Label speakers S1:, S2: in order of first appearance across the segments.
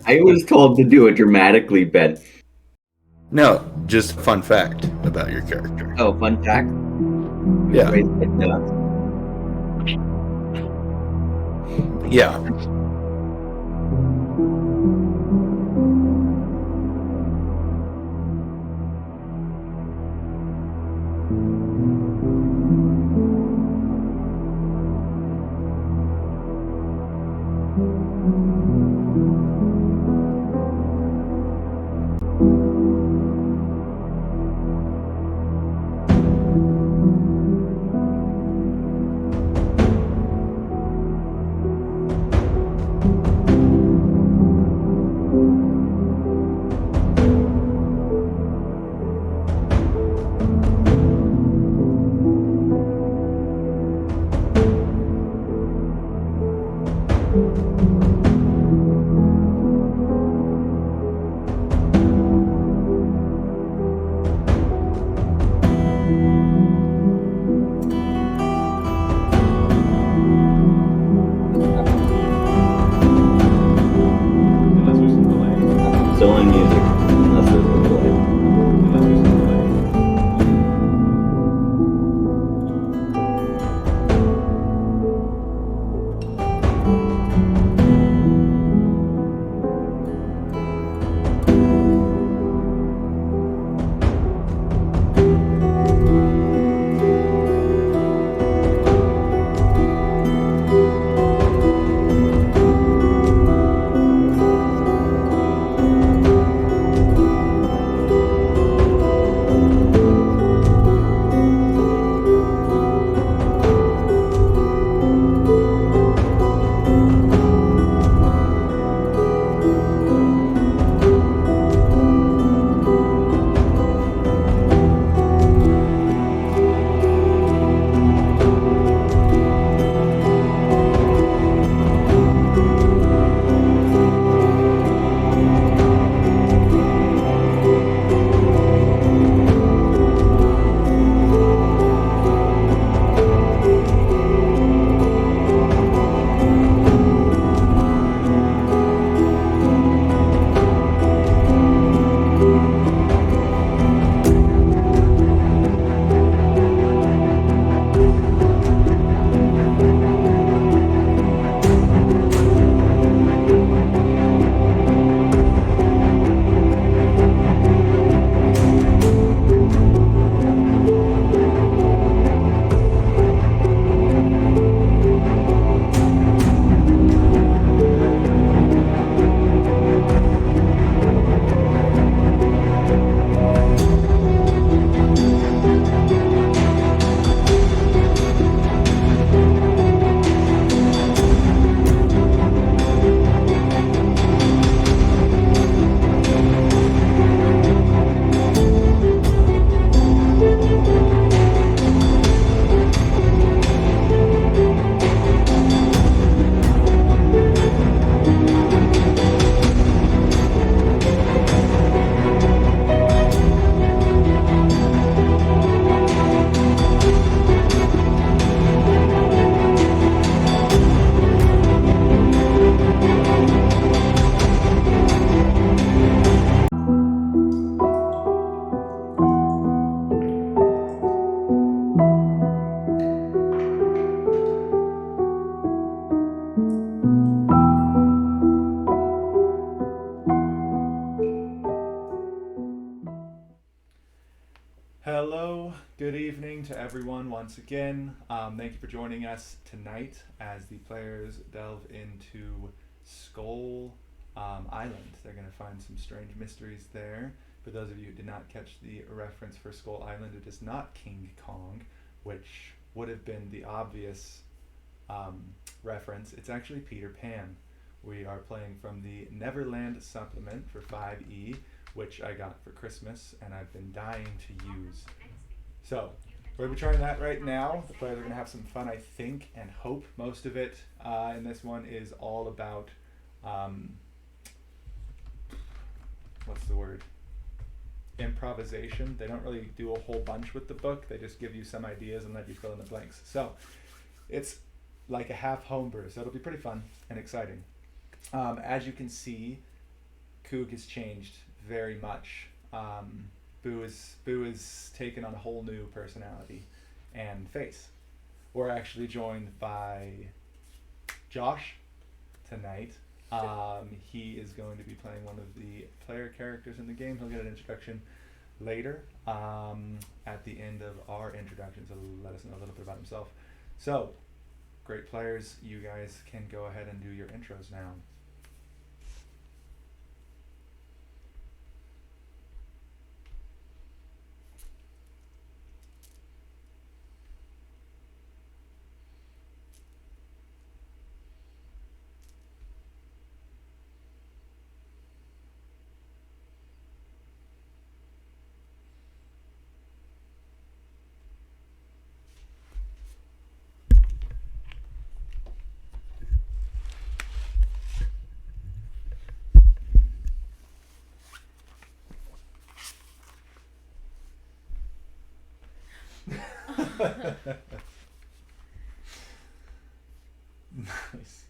S1: I was told to do a dramatically bent.
S2: No, just a fun fact about your character.
S1: Oh, fun fact.
S2: Yeah.
S1: Wait,
S2: Yeah.
S3: Unless there's some delay.
S1: still in music, unless there's a delay.
S3: Unless there's some delay. Hello, good evening to everyone once again. Thank you for joining us tonight as the players delve into Skull Island. They're going to find some strange mysteries there. For those of you who did not catch the reference for Skull Island, it is not King Kong, which would have been the obvious reference. It's actually Peter Pan. We are playing from the Neverland supplement for 5e, which I got for Christmas and I've been dying to use. So, we're going to be trying that right now. The players are going to have some fun, I think, and hope. Most of it in this one is all about, what's the word? Improvisation. They don't really do a whole bunch with the book. They just give you some ideas and let you fill in the blanks. So, it's like a half homebrew, so it'll be pretty fun and exciting. As you can see, Coog has changed very much. Boo is taken on a whole new personality and face. We're actually joined by Josh tonight. He is going to be playing one of the player characters in the game. He'll get an introduction later at the end of our introductions. He'll let us know a little bit about himself. So, great players, you guys can go ahead and do your intros now. Nice.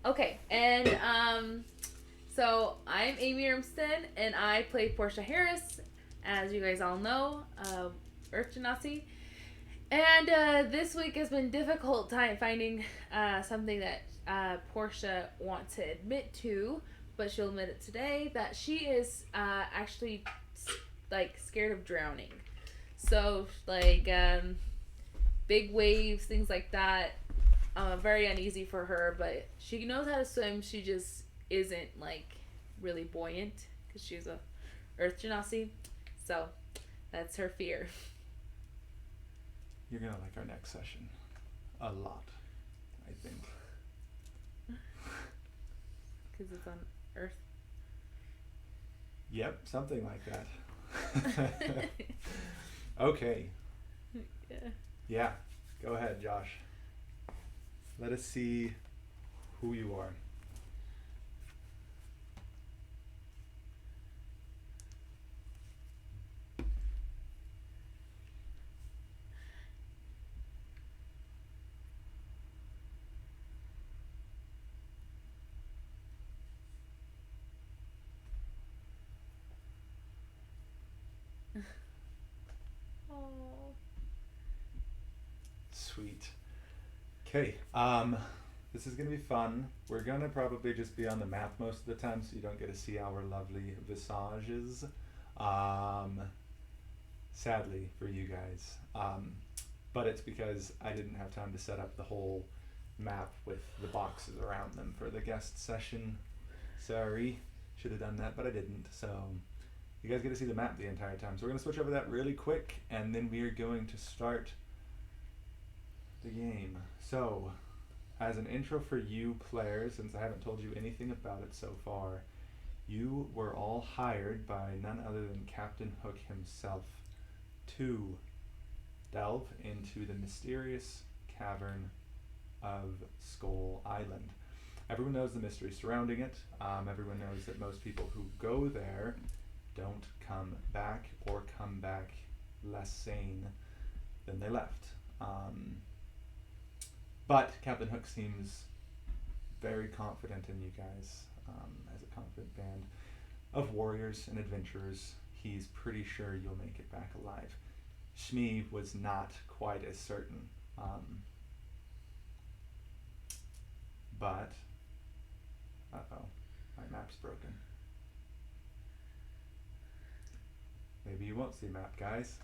S4: Okay, and so I'm Amy Urmston, and I play Portia Harris, as you guys all know, Earth Genasi. And this week has been difficult time finding something that Portia wants to admit to, but she'll admit it today, that she is actually like scared of drowning. So like big waves, things like that. Very uneasy for her, but she knows how to swim. She just isn't like really buoyant because she's a Earth Genasi. So that's her fear.
S3: You're gonna like our next session a lot, I think.
S4: Because it's on Earth.
S3: Yep, something like that. Okay.
S4: Yeah.
S3: Yeah, go ahead, Josh. Let us see who you are.
S4: Oh.
S3: Sweet. Okay, this is gonna be fun. We're gonna probably just be on the map most of the time, so you don't get to see our lovely visages. Sadly for you guys, but it's because I didn't have time to set up the whole map with the boxes around them for the guest session. Sorry, should have done that, but I didn't. So you guys get to see the map the entire time. So we're gonna switch over that really quick, and then we are going to start the game. So, as an intro for you players, since I haven't told you anything about it so far, you were all hired by none other than Captain Hook himself to delve into the mysterious cavern of Skull Island. Everyone knows the mystery surrounding it. Everyone knows that most people who go there don't come back, or come back less sane than they left. But Captain Hook seems very confident in you guys. As a confident band of warriors and adventurers, he's pretty sure you'll make it back alive. Shmi was not quite as certain. But, uh-oh, my map's broken. Maybe you won't see map, guys.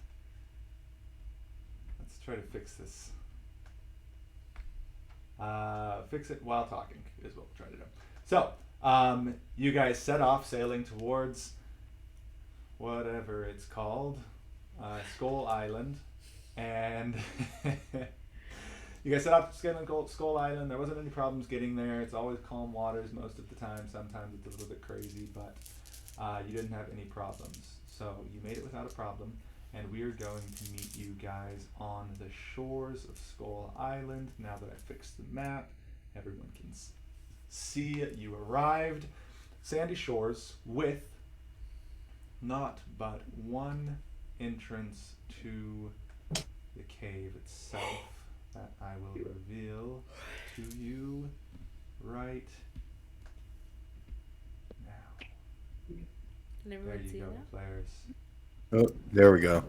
S3: Let's try to fix this. Fix it while talking is what we'll try to do. So, You guys set off sailing towards whatever it's called, Skull Island, and you guys set off sailing Skull Island. There wasn't any problems getting there. It's always calm waters most of the time. Sometimes it's a little bit crazy, but you didn't have any problems. So you made it without a problem, and we are going to meet you guys on the shores of Skull Island. Now that I fixed the map, everyone can see you arrived. Sandy shores with not but one entrance to the cave itself that I will reveal to you right now.
S4: Can
S3: There
S4: everyone
S3: you
S4: see
S3: go,
S4: that?
S3: players.
S2: Oh, there we go.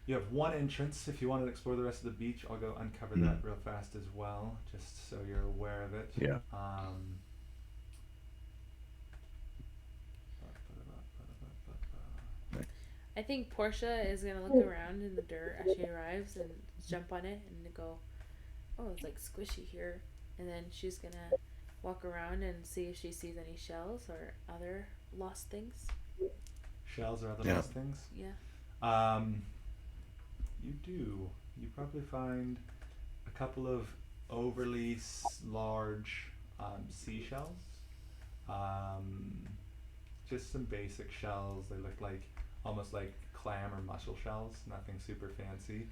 S3: You have one entrance. If you want to explore the rest of the beach, I'll go uncover that real fast as well, just so you're aware of it.
S2: Yeah.
S4: I think Portia is gonna look around in the dirt as she arrives and jump on it and go, oh, it's like squishy here. And then she's gonna walk around and see if she sees any shells or other lost things.
S3: Shells or other
S2: Yeah.
S3: lost things?
S4: Yeah.
S3: You do. You probably find a couple of overly large seashells. Just some basic shells. They look like almost like clam or mussel shells. Nothing super fancy.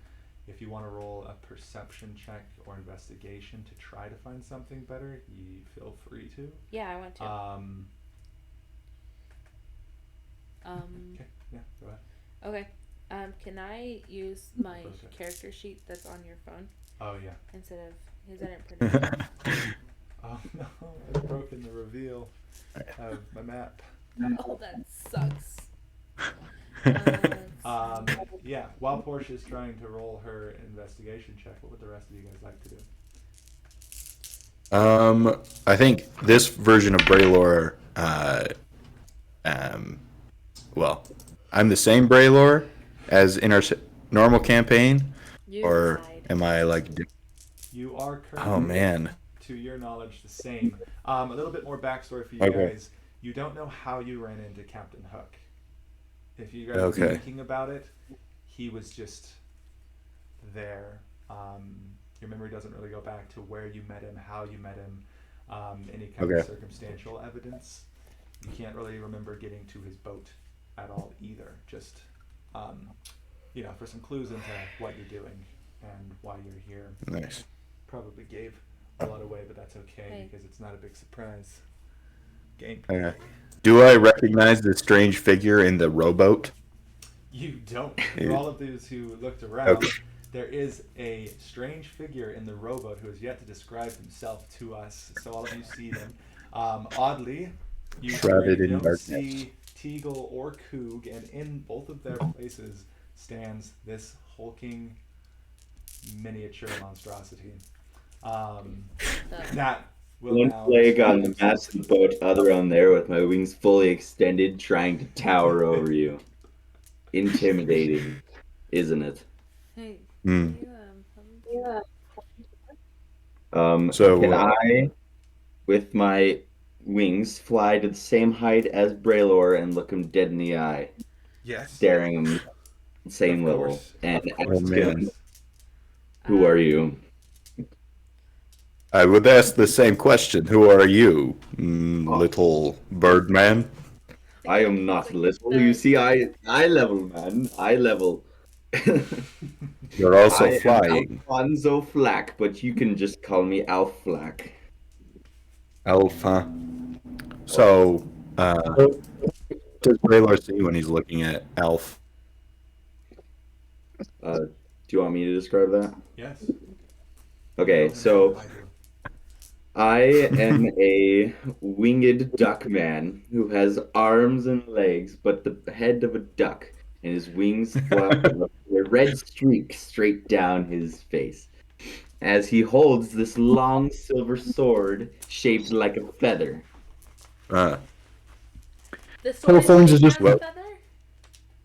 S3: If you want to roll a perception check or investigation to try to find something better, you feel free to.
S4: Yeah, I want to.
S3: Okay. Yeah. Go ahead.
S4: Okay. Can I use my
S3: Okay.
S4: character sheet that's on your phone
S3: Oh yeah.
S4: instead of because I didn't print it out?
S3: Oh no! I've broken the reveal of my map.
S4: Oh, that sucks.
S3: Yeah, while Portia's trying to roll her investigation check, what would the rest of you guys like to do?
S2: I think this version of Braylor, well, I'm the same Braylor as in our normal campaign,
S4: You
S2: or
S4: decide.
S2: am I like?
S3: You are currently,
S2: Oh man.
S3: to your knowledge, the same. A little bit more backstory for you
S2: Okay.
S3: guys. You don't know how you ran into Captain Hook. If you guys
S2: Okay.
S3: are thinking about it, he was just there. Your memory doesn't really go back to where you met him, how you met him, any kind of
S2: Okay.
S3: circumstantial evidence. You can't really remember getting to his boat at all either. Just, for some clues into what you're doing and why you're here.
S2: Nice.
S3: Probably gave a lot away, but that's okay
S4: Hey.
S3: because it's not a big surprise. Game.
S2: Okay. Do I recognize the strange figure in the rowboat?
S3: You don't.
S2: Yeah.
S3: For all of those who looked around,
S2: Okay.
S3: there is a strange figure in the rowboat who has yet to describe himself to us. So all of you see them. Oddly, you
S2: Shrouded in
S3: don't
S2: darkness.
S3: see Teagle or Coog, and in both of their places stands this hulking miniature monstrosity. That will
S1: One
S3: now
S1: leg on the
S3: describe
S1: mast of the boat, other on there with my wings fully extended, trying to tower over you. Intimidating, isn't it?
S4: Hey,
S2: Hmm.
S4: you,
S2: So,
S1: Can I, with my wings, fly to the same height as Braylor and look him dead in the eye,
S3: Yes.
S1: staring him same
S3: Of
S1: level,
S3: course.
S1: and
S3: Of
S1: ask
S3: course.
S2: man.
S1: who are you?
S2: I would ask the same question. Who are you, little bird man?
S1: I am not little. You see, I level, man. I level.
S2: You're also
S1: I am
S2: flying.
S1: Alfonso Flack, but you can just call me Alf Flack.
S2: Alpha. So, what does Braylor see when he's looking at Alf?
S1: Do you want me to describe that?
S3: Yes.
S1: Okay, so
S3: I do.
S1: I am a winged duck man who has arms and legs, but the head of a duck, and his wings flap a red streak straight down his face, as he holds this long silver sword shaped like a feather.
S2: Uh,
S4: the sword
S2: Telephones
S4: is
S2: is just
S4: shaped as a
S2: what?
S4: feather,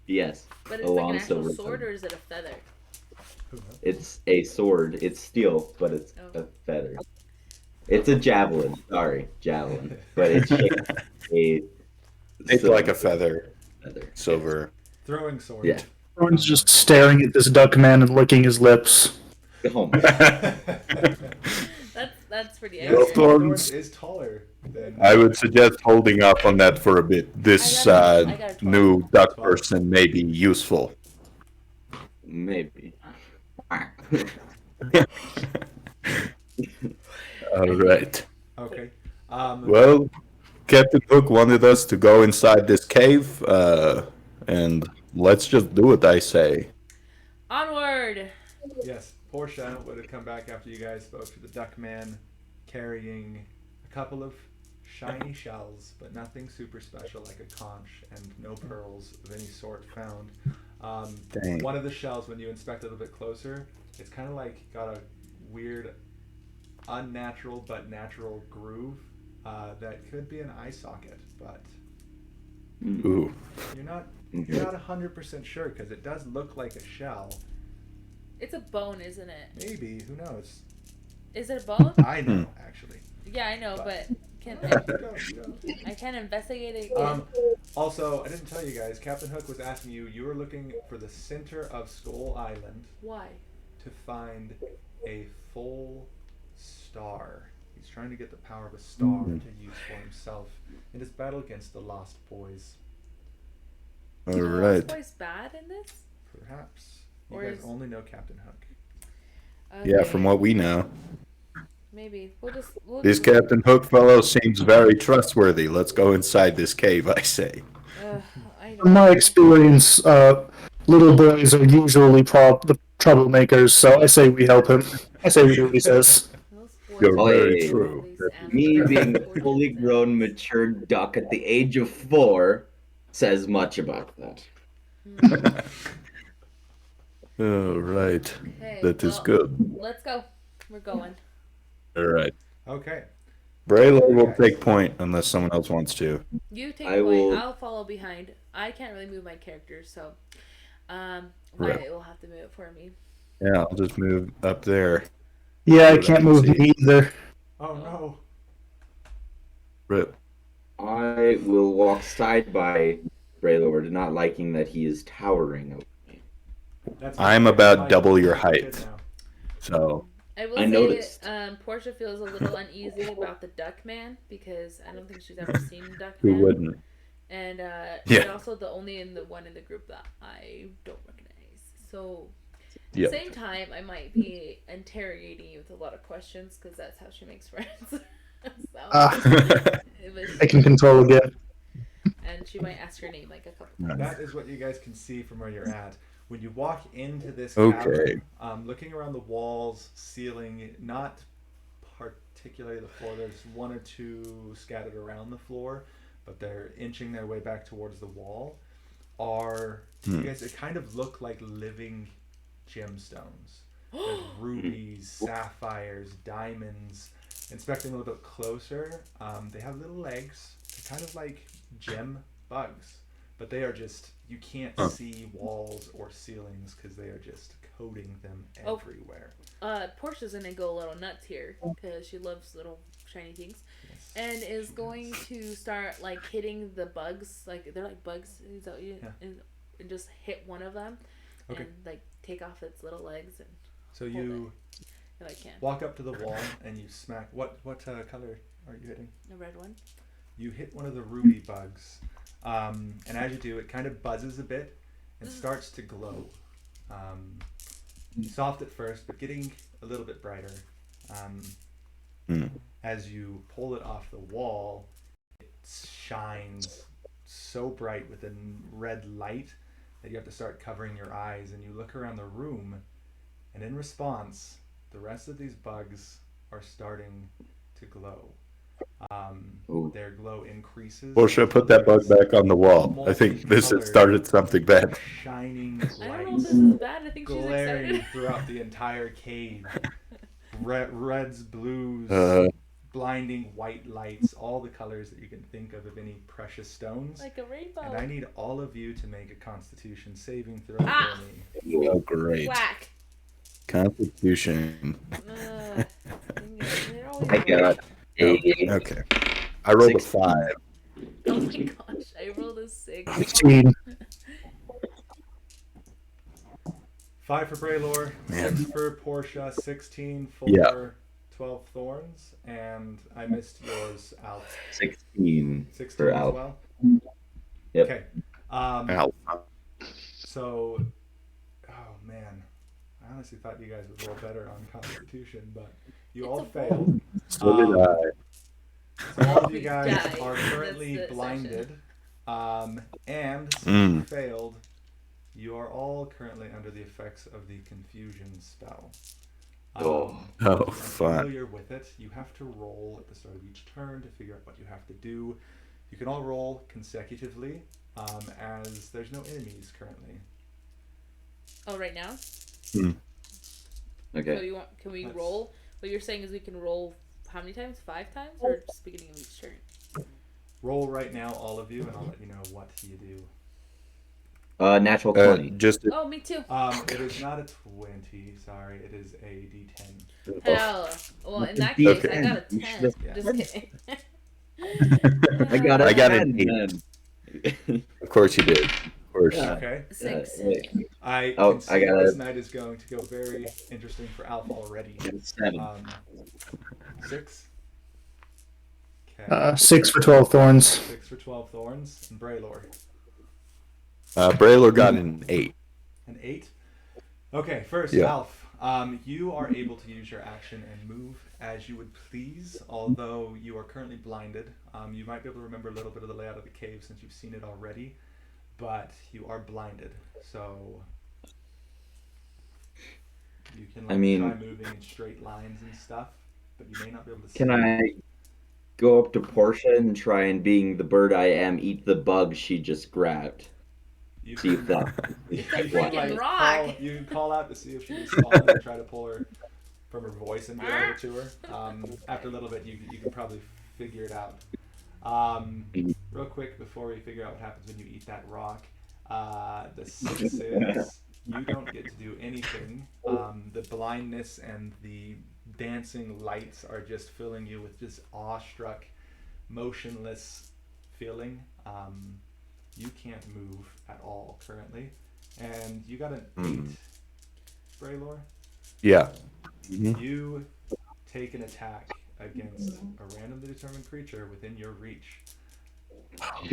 S1: Yes,
S4: but
S1: a
S4: it's like
S1: long
S4: an actual
S1: silver
S4: sword,
S1: feather.
S4: or is it a feather?
S1: It's a sword. It's steel, but it's
S4: Oh.
S1: a feather. It's a javelin. Sorry, javelin, but it's shaped a
S2: It's like a feather,
S1: feather.
S2: silver.
S3: Throwing sword.
S1: Yeah.
S5: Everyone's just staring at this duck man and licking his lips.
S1: Oh my.
S4: That's pretty
S3: Yes,
S2: Well,
S4: accurate.
S2: Thorns.
S3: Thorns is taller than.
S2: I would suggest holding off on that for a bit. This
S4: I got a 12.
S2: new duck
S3: 12.
S2: person may be useful.
S1: Maybe.
S2: All right.
S3: Okay.
S2: Well, Captain Hook wanted us to go inside this cave, and let's just do it, I say.
S4: Onward.
S3: Yes, Portia would have come back after you guys spoke to the duck man, carrying a couple of shiny shells, but nothing super special like a conch, and no pearls of any sort found.
S2: Dang.
S3: One of the shells, when you inspect it a bit closer, it's kind of like got a weird, unnatural but natural groove that could be an eye socket, but
S2: Ooh.
S3: you're not 100% sure because it does look like a shell.
S4: It's a bone, isn't it?
S3: Maybe, who knows?
S4: Is it a bone?
S3: I know actually.
S4: Yeah, I know, but
S3: You go.
S4: I can't investigate it again.
S3: Also, I didn't tell you guys, Captain Hook was asking you, you were looking for the center of Skull Island
S4: Why?
S3: to find a full star. He's trying to get the power of a star to use for himself in his battle against the Lost Boys.
S2: All
S4: Is
S2: right.
S4: Boy's bad in this?
S3: Perhaps. You
S4: Or
S3: guys
S4: is-
S3: only know Captain Hook.
S2: Yeah,
S4: Okay,
S2: from what we know.
S4: maybe we'll
S2: This Captain Hook fellow seems very trustworthy. Let's go inside this cave, I say.
S4: I
S5: From my experience, little boys are usually the troublemakers, so I say we help him. I say we do what he says.
S4: Those boys
S2: You're
S4: are
S1: very
S4: these
S2: true.
S4: animals
S1: Me
S4: are
S1: being a
S4: important
S1: fully
S4: to them.
S1: grown, mature duck at the age of 4 says much about that.
S2: All right.
S4: Okay,
S2: That is
S4: well,
S2: good.
S4: Let's go. We're going.
S2: All right.
S3: Okay.
S2: Braylor will take point unless someone else wants to.
S4: You take
S1: I
S4: point.
S1: will-
S4: I'll follow behind. I can't really move my character, so
S2: Right.
S4: Wyatt will have to move it for me.
S2: Yeah, I'll just move up there.
S5: Yeah, I can't move me either.
S3: Oh no.
S2: Rip.
S1: I will walk side by Braylord, not liking that he is towering over me.
S3: That's
S2: I'm
S3: okay.
S2: about
S3: Mike,
S2: double your
S3: you're good
S2: height.
S3: now.
S2: So,
S4: I will
S1: I
S4: say
S1: noticed.
S4: Portia feels a little uneasy about the duck man because I don't think she's ever seen duck
S2: who
S4: man.
S2: wouldn't?
S4: And
S2: Yeah.
S4: he's also the only one in the group that I don't recognize. So at
S2: Yeah.
S4: the same time, I might be interrogating you with a lot of questions because that's how she makes friends. So, it was-
S5: I can control again.
S4: and she might ask your name like a couple times.
S3: That is what you guys can see from where you're at. When you walk into this
S2: Okay.
S3: cavern, looking around the walls, ceiling, not particularly the floor. There's one or two scattered around the floor, but they're inching their way back towards the wall. To you guys, it kind of look like living gemstones. There's rubies, sapphires, diamonds. Inspecting a little bit closer, they have little legs. They're kind of like gem bugs, but they are just, you can't see walls or ceilings because they are just coating them
S4: Oh.
S3: everywhere.
S4: Portia's gonna go a little nuts here because she loves little shiny things,
S3: Yes.
S4: and is going to start like hitting the bugs. Like they're like bugs, is that what you-
S3: Yeah.
S4: and just hit one of them,
S3: Okay.
S4: and like take off its little legs and
S3: So
S4: hold
S3: you
S4: if I can.
S3: walk up to the wall and you smack. What color are you hitting?
S4: The red one.
S3: You hit one of the ruby bugs, and as you do, it kind of buzzes a bit and starts to glow. Soft at first, but getting a little bit brighter. As you pull it off the wall, it shines so bright with a red light that you have to start covering your eyes, and you look around the room, and in response, the rest of these bugs are starting to glow.
S1: Ooh.
S3: Their glow increases.
S2: Portia, put that bug back on the wall. I think this has started something bad.
S3: Shining
S4: I don't know if
S3: lights
S4: this is bad. I think she's
S3: glaring
S4: excited.
S3: throughout the entire cave. Reds, blues, blinding white lights, all the colors that you can think of any precious stones.
S4: Like a rainbow.
S3: And I need all of you to make a Constitution saving throw
S4: Ah!
S3: for me.
S2: Oh, great.
S4: Whack.
S2: Constitution.
S4: They're always
S1: I got a
S2: Okay. I rolled a 5.
S4: Oh my gosh, I rolled a 6.
S5: 15.
S3: 5 for Braylor,
S2: Man.
S3: 6 for Portia, 16 for
S2: Yeah.
S3: 12 Thorns, and I missed yours, Alf.
S1: 16
S3: 16
S1: for
S3: as
S1: Alf.
S3: well?
S1: Yep.
S3: Okay.
S2: Ow.
S3: So, oh man. I honestly thought you guys would roll better on Constitution, but you
S4: It's
S3: all
S4: a
S3: failed.
S2: So did I.
S3: So all of you
S4: We
S3: guys
S4: died.
S3: are
S4: That's
S3: currently
S4: the
S3: blinded. And since you failed, you are all currently under the effects of the confusion spell.
S1: Oh.
S3: If
S2: Oh,
S3: you're
S2: fuck.
S3: familiar with it, you have to roll at the start of each turn to figure out what you have to do. You can all roll consecutively, as there's no enemies currently.
S4: Oh, right now?
S2: Hmm.
S4: So
S1: Okay.
S4: you want? Can we
S3: Let's-
S4: roll? What you're saying is we can roll how many times? 5 times, or just beginning of each turn?
S3: Roll right now, all of you, and I'll let you know what you do.
S1: Natural 20.
S2: Just
S4: Oh, me too.
S3: It is not a 20, sorry, it is a D10.
S4: Hell. Well, in that
S1: Okay.
S4: case, I got a
S1: You
S4: 10.
S1: should've-
S4: Just kidding.
S1: I got
S2: I got
S1: an
S2: an
S1: 10.
S2: of course you did. Of course.
S1: Yeah.
S3: Okay.
S4: 6.
S3: I
S1: Oh,
S3: can see
S1: I got
S3: this
S1: it.
S3: night is going to go very interesting for Alpha already.
S1: 7.
S3: 6. Okay.
S5: 6 for 12 thorns.
S3: 6 for 12 Thorns. And Braylor.
S2: Braylor got an 8.
S3: An 8. Okay, first,
S2: Yeah.
S3: Alf. You are able to use your action and move as you would please, although you are currently blinded. You might be able to remember a little bit of the layout of the cave since you've seen it already, but you are blinded, so you can
S1: I mean-
S3: try moving in straight lines and stuff, but you may not be able to see.
S1: Can I go up to Portia and try and, being the bird I am, eat the bug she just grabbed?
S3: You
S1: See if that.
S3: you
S4: a
S3: can,
S4: freaking rock.
S3: you can call out to see if she responds and try to pull her from her voice and get over to her. After a little bit, you can probably figure it out. Real quick, before we figure out what happens when you eat that rock, the 6 is you don't get to do anything. The blindness and the dancing lights are just filling you with this awestruck, motionless feeling. You can't move at all currently, and you got an 8, Braylor.
S2: Yeah.
S3: You take an attack against a randomly determined creature within your reach.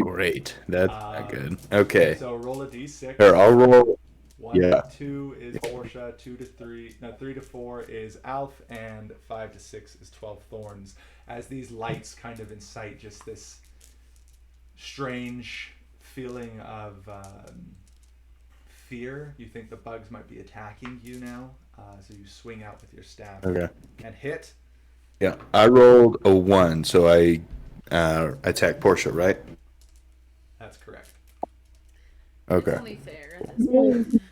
S2: Great. That's not
S3: Um,
S2: good. Okay.
S3: So roll a d6.
S2: Here, I'll roll.
S3: 1
S2: yeah.
S3: to 2 is Portia, 2 to 3, no, 3 to 4 is Alf, and 5 to 6 is 12 Thorns. As these lights kind of incite just this strange feeling of fear. You think the bugs might be attacking you now, so you swing out with your staff
S2: Okay.
S3: and hit.
S2: Yeah. I rolled a 1, so I attack Portia, right?
S3: That's correct.
S2: Okay.
S4: It's only fair at this point.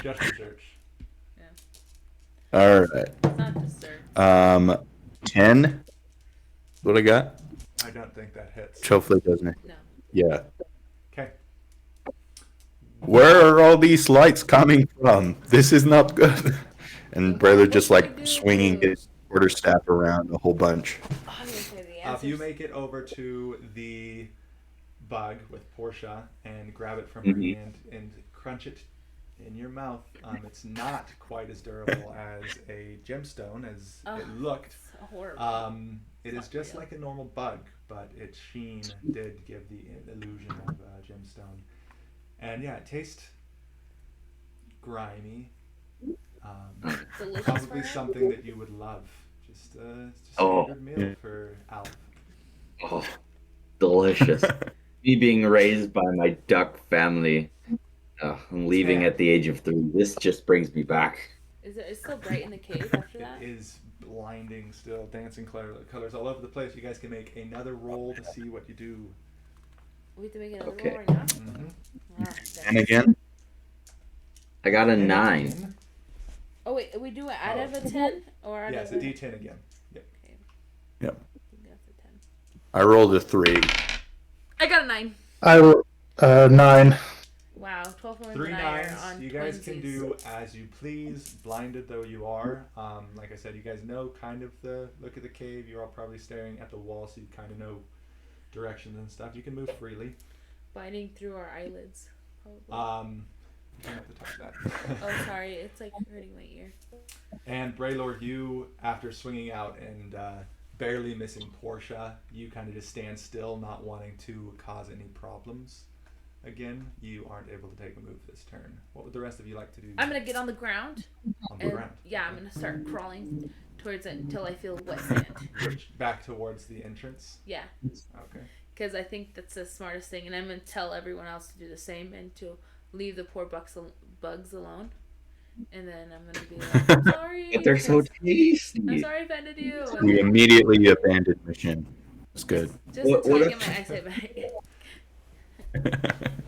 S3: Just research.
S2: All right.
S4: It's not just sir.
S2: 10. What I got?
S3: I don't think that hits.
S2: Hopefully it doesn't.
S4: No.
S2: Yeah.
S3: Okay.
S2: Where are all these lights coming from? This is not good. And Braylor just like swinging his quarterstaff around a whole bunch.
S4: Oh, I'm gonna say the
S3: If
S4: answers.
S3: you make it over to the bug with Portia and grab it from her
S1: Mhm.
S3: hand and crunch it in your mouth, it's not quite as durable as a gemstone as it looked.
S4: It's horrible.
S3: It is
S4: not
S3: just
S4: real.
S3: like a normal bug, but its sheen did give the illusion of a gemstone. And yeah, it tastes grimy.
S4: Delicious for
S3: Probably
S4: him?
S3: something that you would love. Just a
S1: Oh.
S3: good meal for Alf.
S1: Oh, delicious. Me being raised by my duck family and leaving
S3: Yeah.
S1: at the age of 3. This just brings me back.
S4: Is it? It's still bright in the cave after that.
S3: It is blinding still, dancing colors all over the place. You guys can make another roll to see what you do.
S4: We have to make another
S1: Okay.
S4: roll right now.
S3: Mm-hmm.
S4: Ah,
S2: And again?
S1: I got a 9.
S4: Oh wait, we do it out of a 10 or out
S3: Yeah,
S4: of
S3: it's a D10 again. Yep.
S4: Okay.
S2: Yep.
S4: I think that's a 10.
S2: I rolled a 3.
S4: I got a 9.
S5: I will 9.
S4: Wow, 12 points
S3: 3
S4: and I are
S3: nines.
S4: on
S3: You guys can
S4: twinsies.
S3: do as you please, blinded though you are. Like I said, you guys know kind of the look of the cave. You're all probably staring at the wall, so you kind of know directions and stuff. You can move freely.
S4: Biting through our eyelids. Probably.
S3: You don't have to touch that.
S4: Oh, sorry. It's like hurting my ear.
S3: And Braylord, you, after swinging out and barely missing Portia, you kind of just stand still, not wanting to cause any problems. Again, you aren't able to take a move this turn. What would the rest of you like to do?
S4: I'm gonna get on the ground.
S3: On the ground.
S4: Yeah, I'm gonna start crawling towards it until I feel wet sand.
S3: Back towards the entrance?
S4: Yeah.
S3: Okay.
S4: Because I think that's the smartest thing, and I'm gonna tell everyone else to do the same and to leave the poor bugs alone. And then I'm gonna be like, I'm sorry.
S1: They're so
S4: I'm
S1: tasty.
S4: sorry I offended you.
S2: We immediately abandoned mission. It's good.
S4: Just until I get my eyesight back.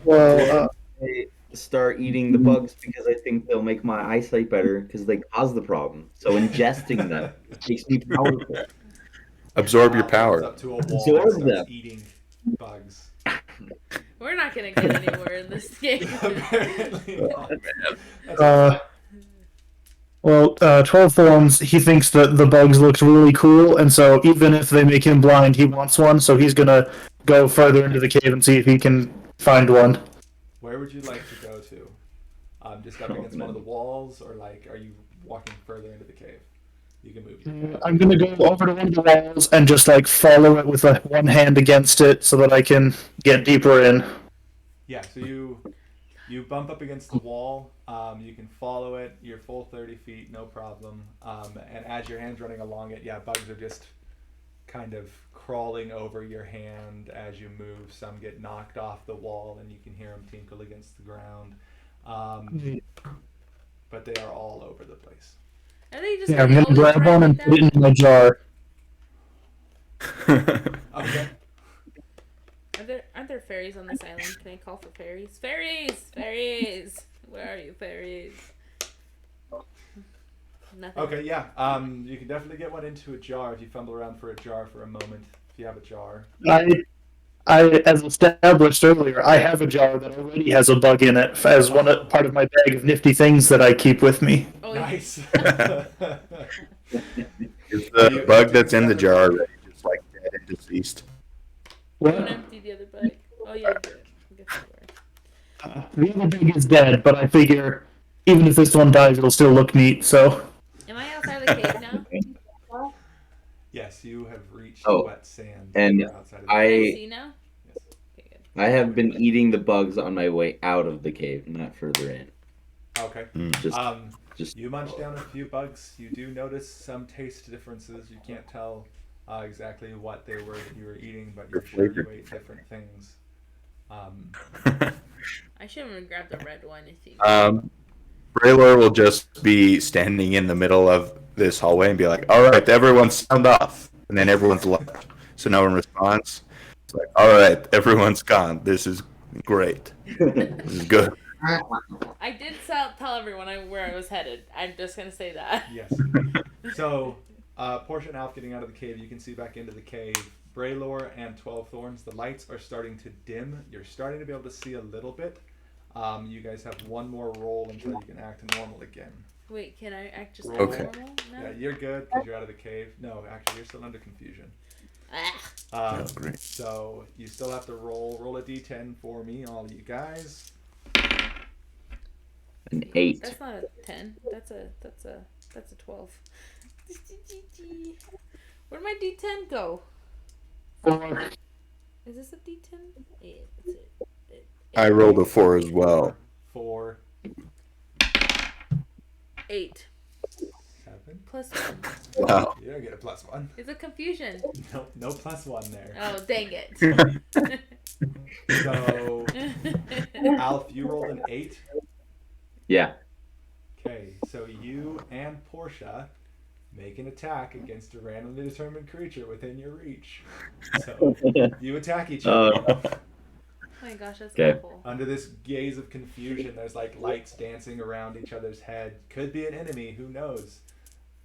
S5: Well,
S1: I start eating the bugs because I think they'll make my eyesight better because they cause the problem. So ingesting them makes me powerful.
S2: Absorb your
S3: Al
S2: power.
S3: comes up to a wall
S1: Absorb
S3: and starts
S1: them.
S3: eating bugs.
S4: We're not gonna get anywhere in this game.
S3: Apparently not.
S5: That's 12 Thorns, he thinks that the bugs looked really cool, and so even if they make him blind, he wants one, so he's gonna go further into the cave and see if he can find one.
S3: Where would you like to go to? Just up against one of the walls, or like, are you walking further into the cave? You can move.
S5: I'm gonna go over to one of the walls and just like follow it with one hand against it so that I can get deeper in.
S3: Yeah, so you bump up against the wall. You can follow it. You're full 30 feet, no problem. And as your hand's running along it, yeah, bugs are just kind of crawling over your hand as you move. Some get knocked off the wall, and you can hear them tinkle against the ground. But they are all over the place.
S4: Are they just
S5: Yeah, I'm gonna
S4: always
S5: grab
S4: right
S5: one
S4: like
S5: and
S4: that?
S5: put it in my jar.
S3: Okay.
S4: Aren't there fairies on this island? Can I call for fairies? Fairies! Fairies! Where are you, fairies? Nothing.
S3: Okay, yeah. You can definitely get one into a jar if you fumble around for a jar for a moment. If you have a jar.
S5: I, as established earlier, I have a jar that already has a bug in it as part of my bag of nifty things that I keep with me.
S4: Oh, yeah.
S3: Nice.
S2: Is the bug that's in the jar already just like dead and deceased?
S4: Don't
S5: What?
S4: empty the other bag. Oh, yeah, I did. I guess you were.
S5: The other bug is dead, but I figure even if this one dies, it'll still look neat. So
S4: Am I outside of the cave now?
S3: Yes, you have reached
S1: Oh,
S3: wet sand.
S1: and
S3: You're outside of the
S4: Can I
S1: I
S4: see now?
S3: Yes.
S4: Okay, good.
S1: I have been eating the bugs on my way out of the cave, not further in.
S3: Okay.
S1: Just
S3: You munch down a few bugs. You do notice some taste differences. You can't tell exactly what they were that you were eating, but you're sure you ate different things.
S4: I should have grabbed the red one, I think.
S2: Braylor will just be standing in the middle of this hallway and be like, "All right, everyone, sound off," and then everyone's left, so no one responds. It's like, "All right, everyone's gone. This is great. This is good."
S4: I did tell everyone where I was headed. I'm just gonna say that.
S3: Yes. So, Portia and Alf getting out of the cave. You can see back into the cave. Braylor and 12 Thorns. The lights are starting to dim. You're starting to be able to see a little bit. You guys have one more roll until you can act normal again.
S4: Wait, can I act just
S3: Okay.
S4: normal now?
S3: Yeah, you're good because you're out of the cave. No, actually, you're still under confusion.
S4: Ah,
S2: Great.
S3: So you still have to roll a d10 for me, all of you guys.
S1: an 8.
S4: that's not a 10. That's a 12. Where'd my D10 go? Is this a D10? Yeah, that's it.
S2: I rolled a 4 as well.
S3: 4,
S4: 8
S3: 7.
S4: plus 1.
S2: Wow.
S3: You don't get a +1.
S4: It's a confusion.
S3: No +1 there.
S4: Oh, dang it.
S3: So, Alf, you rolled an 8.
S1: Yeah.
S3: Okay, so you and Portia make an attack against a randomly determined creature within your reach. So you attack each other.
S4: Oh my gosh, that's
S1: Okay.
S4: awful.
S3: Under this gaze of confusion, there's like lights dancing around each other's head. Could be an enemy, who knows?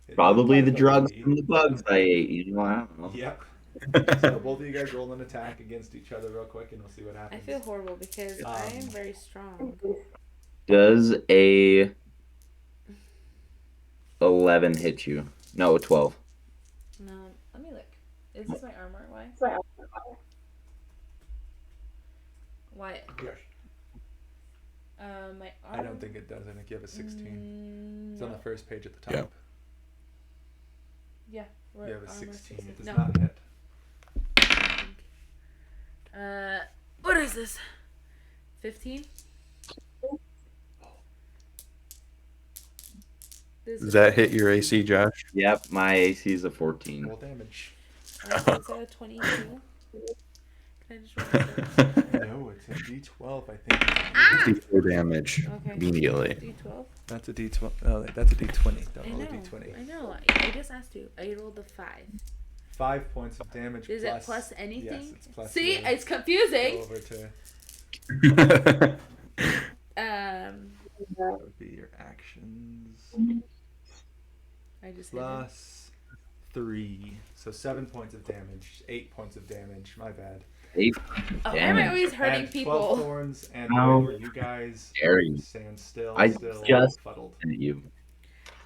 S3: It
S1: Probably
S3: might
S1: the
S3: not
S1: drugs
S3: be.
S1: from the bugs I ate. You know, I don't know.
S3: Yep. So both of you guys roll an attack against each other real quick, and we'll see what
S4: I
S3: happens.
S4: feel horrible because I am very strong.
S1: Does a 11 hit you? No, 12.
S4: No, let me look. Is this my armor? Why? Why?
S3: Yes.
S4: My
S3: I
S4: arm.
S3: don't think it does. I think you have a 16. It's on the
S4: No.
S3: first page at the
S2: Yeah.
S3: top.
S4: Yeah.
S3: You have a 16. It does
S4: No.
S3: not hit.
S4: What is this? 15?
S2: Does that hit your AC, Josh?
S1: Yep, my AC is a 14.
S3: Roll damage.
S4: Is that a 22? Can I just roll this?
S3: No, it's a D12, I think.
S4: Ah!
S2: 54 damage
S4: Okay.
S2: immediately.
S4: D12?
S3: That's a D12. Oh, that's a D20. Don't
S4: I
S3: roll a
S4: know.
S3: D20.
S4: I know. I just asked you. I rolled a 5.
S3: 5 points of damage.
S4: Is
S3: plus,
S4: it plus anything?
S3: Yes, it's plus.
S4: See,
S3: your-
S4: it's
S3: Go
S4: confusing.
S3: over to
S4: Um,
S3: that would be your actions
S4: I just hit it.
S3: plus 3, so 7 points of damage. 8 points of damage. My bad.
S1: 8
S4: Oh, why am I
S1: damage.
S4: always hurting
S3: And 12
S4: people?
S3: thorns and
S1: How
S3: Braylor, you guys
S1: dare you.
S3: stand still.
S1: I
S3: still
S1: just-
S3: fuddled.
S1: At you.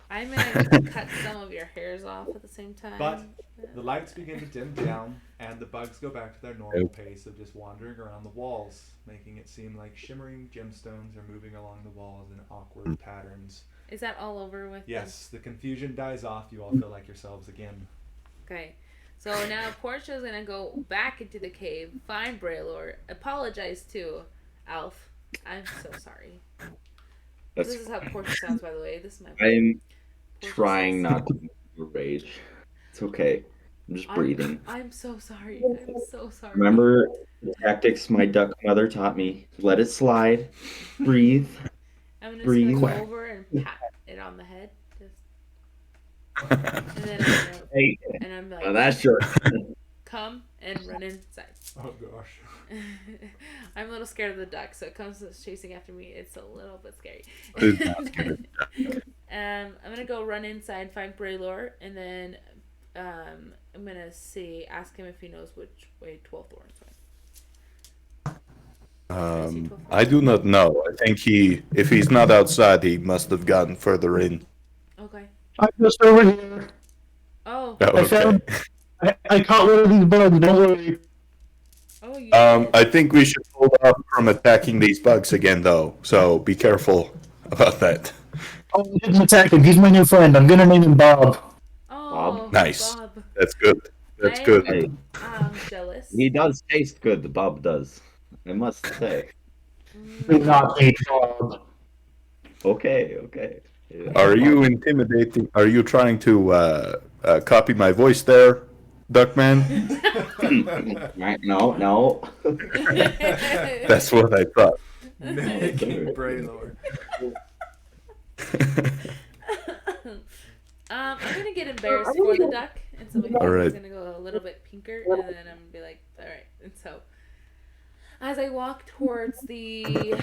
S4: I'm gonna cut some of your hairs off at the same time.
S3: But the lights begin to dim down, and the bugs go back to their normal pace of just wandering around the walls, making it seem like shimmering gemstones are moving along the walls in awkward patterns.
S4: Is that all over with?
S3: Yes, the confusion dies off. You all feel like yourselves again.
S4: Okay. So now Portia's gonna go back into the cave, find Braylor, apologize to Alf. I'm so sorry.
S1: That's
S4: This is how Portia sounds, by the way. This is my.
S1: I'm
S4: Portia
S1: trying
S4: says-
S1: not to rage. It's okay. I'm just breathing.
S4: I'm so sorry. I'm so sorry.
S1: Remember the tactics my duck mother taught me? Let it slide. Breathe.
S4: I'm just
S1: breathe.
S4: gonna go over and pat it on the head, just, and then
S1: Hey,
S4: I'm like,
S1: that's your.
S4: come and run inside.
S3: Oh gosh.
S4: I'm a little scared of the duck, so it comes chasing after me. It's a little bit scary.
S2: Who's not scared
S4: I'm gonna go run inside, find Braylor, and then I'm gonna ask him if he knows which way 12 Thorns went.
S2: I do not know. I think if he's not outside, he must have gotten further in.
S4: Okay.
S5: I'm just over here.
S4: Oh.
S2: Oh,
S5: I
S2: okay.
S5: found. I caught one of these bugs. Don't worry.
S4: Oh, you.
S2: I think we should hold off from attacking these bugs again, though. So be careful about that.
S5: Oh, I didn't attack him. He's my new friend. I'm gonna name him Bob.
S4: Oh,
S2: Nice.
S4: Bob.
S2: That's good. That's
S4: I-
S2: good.
S1: Hey,
S4: Jealous.
S1: he does taste good. The Bob does. I must say.
S5: Do not hate Bob.
S1: Okay.
S2: Are you intimidating? Are you trying to copy my voice there, Duckman?
S1: Right? No.
S2: That's what I thought.
S3: Mimicking Braylor.
S4: I'm gonna get embarrassed for the duck, and so my face
S2: Alright.
S4: is gonna go a little bit pinker, and then I'm gonna be like, all right. And so, as I walk towards the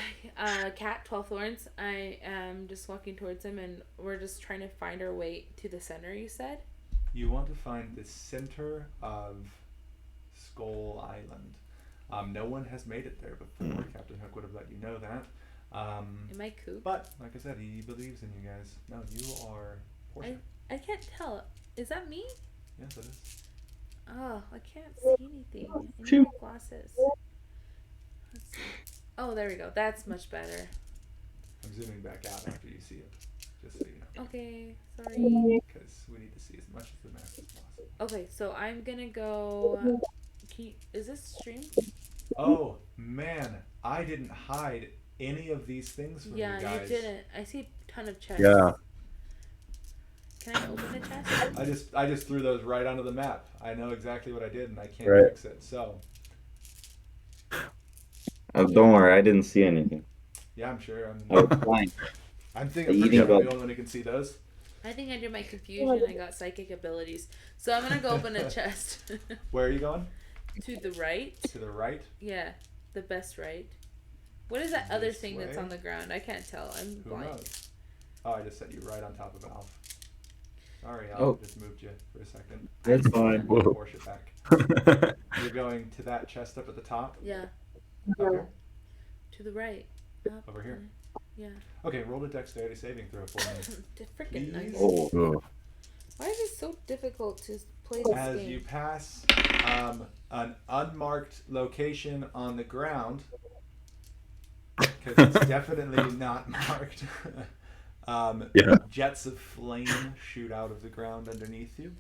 S4: cat 12 Thorns, I am just walking towards him, and we're just trying to find our way to the center. You said.
S3: You want to find the center of Skull Island. No one has made it there before. Captain Hook would have let you know that.
S4: Am I cool?
S3: But like I said, he believes in you guys. No, you are Portia.
S4: I can't tell. Is that me?
S3: Yes, it is.
S4: Oh, I can't see anything. I need my glasses. Let's see. Oh, there we go. That's much better.
S3: I'm zooming back out after you see it, just so you know,
S4: Okay, sorry.
S3: because we need to see as much of the map as possible.
S4: Okay, so I'm gonna go. Is this stream?
S3: Oh man, I didn't hide any of these things from
S4: Yeah,
S3: you guys.
S4: you didn't. I see a ton of chests.
S2: Yeah.
S4: Can I open the chest?
S3: I just threw those right onto the map. I know exactly what I did, and I can't
S2: Right.
S3: fix it. So
S1: Don't worry, I didn't see anything.
S3: yeah, I'm sure.
S1: I was blind.
S3: I'm
S1: The
S3: pretty
S1: eating
S3: sure I'm the
S1: bug.
S3: only one who can see those.
S4: I think under my confusion, I got psychic abilities. So I'm gonna go open a chest.
S3: Where are you going?
S4: To the right?
S3: To the right.
S4: Yeah, the best right. What is that other
S3: This
S4: thing that's
S3: way?
S4: on the ground? I can't tell. I'm
S3: Who
S4: blind.
S3: knows? Oh, I just set you right on top of Alf. Sorry, Alf.
S1: Oh.
S3: Just moved you for a second.
S1: That's fine.
S2: Whoa.
S3: Force it back. You're going to that chest up at the top.
S4: Yeah,
S3: Up here.
S4: to the right. Up
S3: Over here.
S4: Yeah.
S3: Okay, roll a dexterity saving throw for me.
S4: Freaking nugget.
S1: Oh,
S2: Oh.
S4: Why is it so difficult to play this
S3: As
S4: game?
S3: you pass an unmarked location on the ground, because it's definitely not marked.
S2: Yeah.
S3: Jets of flame shoot out of the ground underneath you.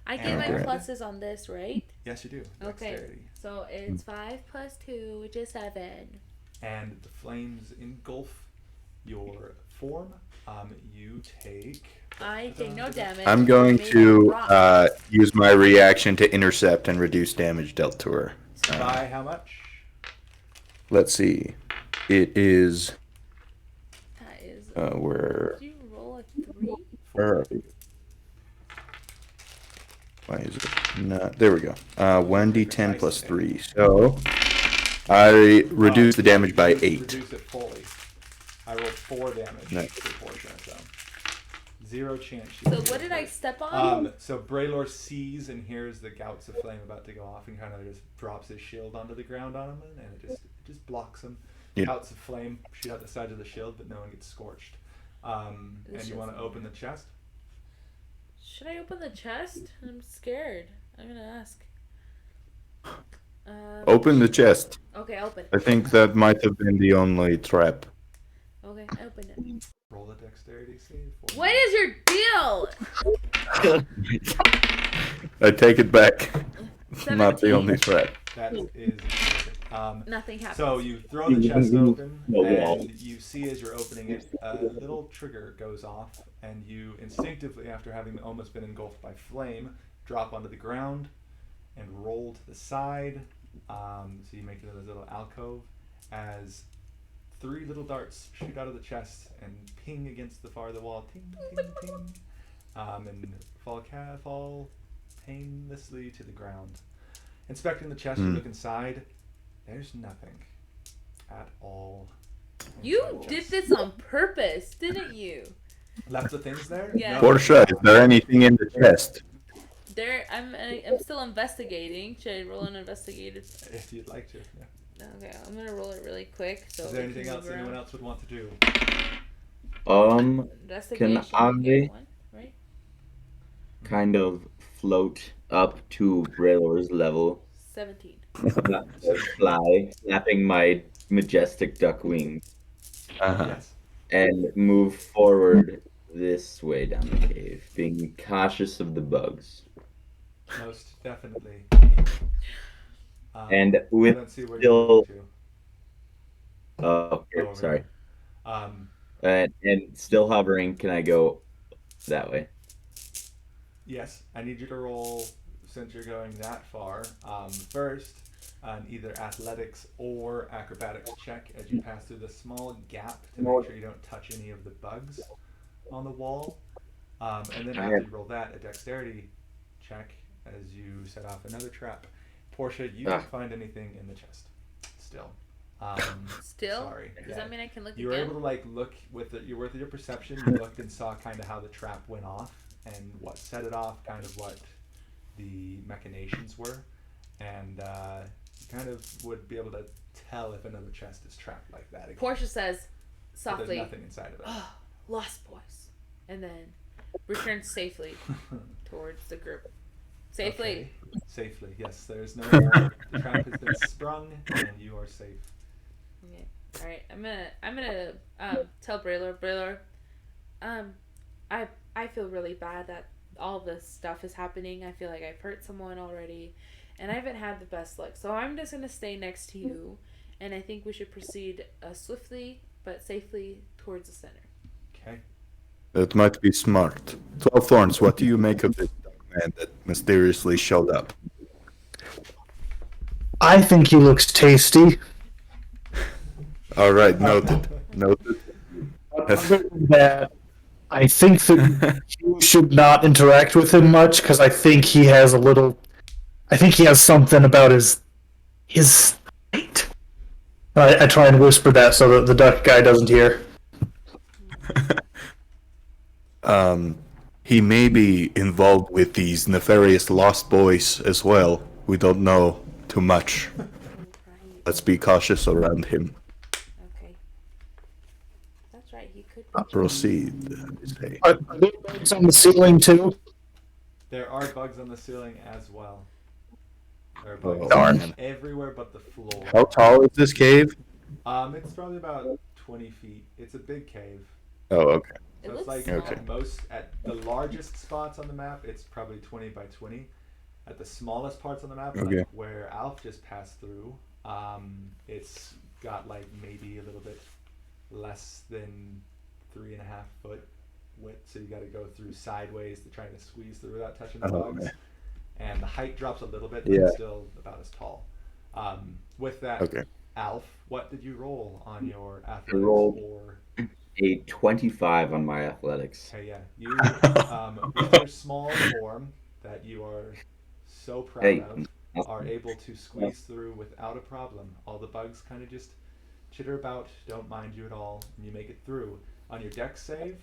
S4: I get my
S2: Okay.
S4: pluses on this, right?
S3: Yes, you do.
S4: Okay.
S3: Dexterity.
S4: So it's 5 plus 2, which is 7.
S3: And the flames engulf your form. You take.
S4: I take no damage.
S2: I'm going
S4: Maybe
S2: to
S4: rock.
S2: use my reaction to intercept and reduce damage dealt to her.
S3: By how much?
S2: Let's see. It is
S4: That is.
S2: where?
S4: Did you roll a 3?
S2: Where are you? Why is it not? There we go. 1d10 plus 3. So I reduce the damage by 8.
S3: Reduce it fully. I rolled 4 damage
S2: Nice.
S3: for Portia, so 0 chance. she
S4: So
S3: would
S4: what
S3: get
S4: did I
S3: hurt.
S4: step on?
S3: So Braylor sees and hears the gouts of flame about to go off, and kind of just drops his shield onto the ground on him, and it just blocks him.
S2: Yeah.
S3: Gouts of flame shoot out the sides of the shield, but no one gets scorched. And
S4: This
S3: you
S4: is-
S3: want to open the chest?
S4: Should I open the chest? I'm scared. I'm gonna ask.
S2: Open the chest.
S4: Okay, open.
S2: I think that might have been the only trap.
S4: Okay, I opened it.
S3: Roll a dexterity save. for
S4: What
S3: me.
S4: is your deal?
S2: I take it back. Not the
S4: 17.
S2: only trap.
S3: That is good.
S4: Nothing happens.
S3: So you throw the chest open,
S1: No wall.
S3: and you see as you're opening it, a little trigger goes off, and you instinctively, after having almost been engulfed by flame, drop onto the ground and roll to the side. So you make it into this little alcove as 3 little darts shoot out of the chest and ping against the far of the wall. Ting, ting, ting. And fall painlessly to the ground. Inspecting the chest, you look inside. There's nothing at all.
S4: You
S3: inside the
S4: did
S3: chest.
S4: this on purpose, didn't you?
S3: Left the things there?
S4: Yeah.
S3: No.
S2: Portia, is there anything in the chest?
S4: There, I'm still investigating. Should I roll an investigative?
S3: If you'd like to. Yeah.
S4: Okay, I'm gonna roll it really quick. So
S3: Is
S4: we
S3: there
S4: can
S3: anything else
S4: move
S3: anyone
S4: around.
S3: else would want to do?
S4: Investigation.
S1: I-
S4: you get one, right?
S1: kind of float up to Braylor's level,
S4: 17.
S1: fly, flapping my majestic duck wings,
S2: Uh-huh.
S3: Yes.
S1: and move forward this way down the cave, being cautious of the bugs.
S3: Most definitely.
S1: And
S3: I
S1: with
S3: don't see where
S1: still-
S3: you're going
S1: oh,
S3: to. Over
S1: sorry,
S3: there.
S1: and still hovering, can I go that way?
S3: Yes, I need you to roll, since you're going that far, first an either athletics or acrobatics check as you pass through the small gap to make sure you don't touch any of the bugs on the wall. And then after you roll that, a dexterity check as you set off another trap. Portia, you don't find anything in the chest. Still.
S4: Still?
S3: Sorry.
S4: Does
S3: yeah.
S4: that mean I can look
S3: You were
S4: again?
S3: able to look with your perception. You looked and saw kind of how the trap went off and what set it off, kind of what the machinations were, and you kind of would be able to tell if another chest is trapped like that again.
S4: Portia says
S3: But
S4: softly,
S3: there's nothing inside of it.
S4: "Oh, lost boys," and then returns safely towards the group. Safely.
S3: Okay. Safely, yes. There's no more. The trap has been sprung, and you are safe.
S4: Okay. All right. I'm gonna tell Braylor. I feel really bad that all this stuff is happening. I feel like I've hurt someone already, and I haven't had the best luck. So I'm just gonna stay next to you, and I think we should proceed swiftly but safely towards the center.
S3: Okay.
S2: That might be smart. 12 Thorns, what do you make of this man that mysteriously showed up?
S5: I think he looks tasty.
S2: All right, noted. Noted.
S5: That I think that you should not interact with him much because I think he has a little. I think he has something about his height. I try and whisper that so that the duck guy doesn't hear.
S2: He may be involved with these nefarious lost boys as well. We don't know too much.
S4: Right.
S2: Let's be cautious around him.
S4: Okay. That's right. He could. Be
S2: Proceed. I say.
S5: Are there bugs on the ceiling too?
S3: There are bugs on the ceiling as well. There are bugs
S2: Oh, darn.
S3: everywhere but the floor.
S2: How tall is this cave?
S3: It's probably about 20 feet. It's a big cave.
S2: Oh, okay.
S4: It
S3: So it's
S4: looks
S3: like
S4: small.
S2: Okay.
S3: at the largest spots on the map, it's probably 20 by 20. At the smallest parts on the map,
S2: Okay.
S3: like where Alf just passed through, it's got like maybe a little bit less than 3.5 foot width. So you got to go through sideways to try to squeeze through without touching the
S2: Oh,
S3: bugs.
S2: okay.
S3: And the height drops a little bit, but
S2: Yeah.
S3: it's still about as tall. With that,
S2: Okay.
S3: Alf, what did you roll on your athletics
S1: rolled-
S3: or
S1: A 25 on my athletics.
S3: okay, yeah. You, with your small form that you are so proud
S1: Hey,
S3: of, are able to squeeze through without a problem. All the bugs kind of just chitter about, don't mind you at all, and you make it through. On your dex save,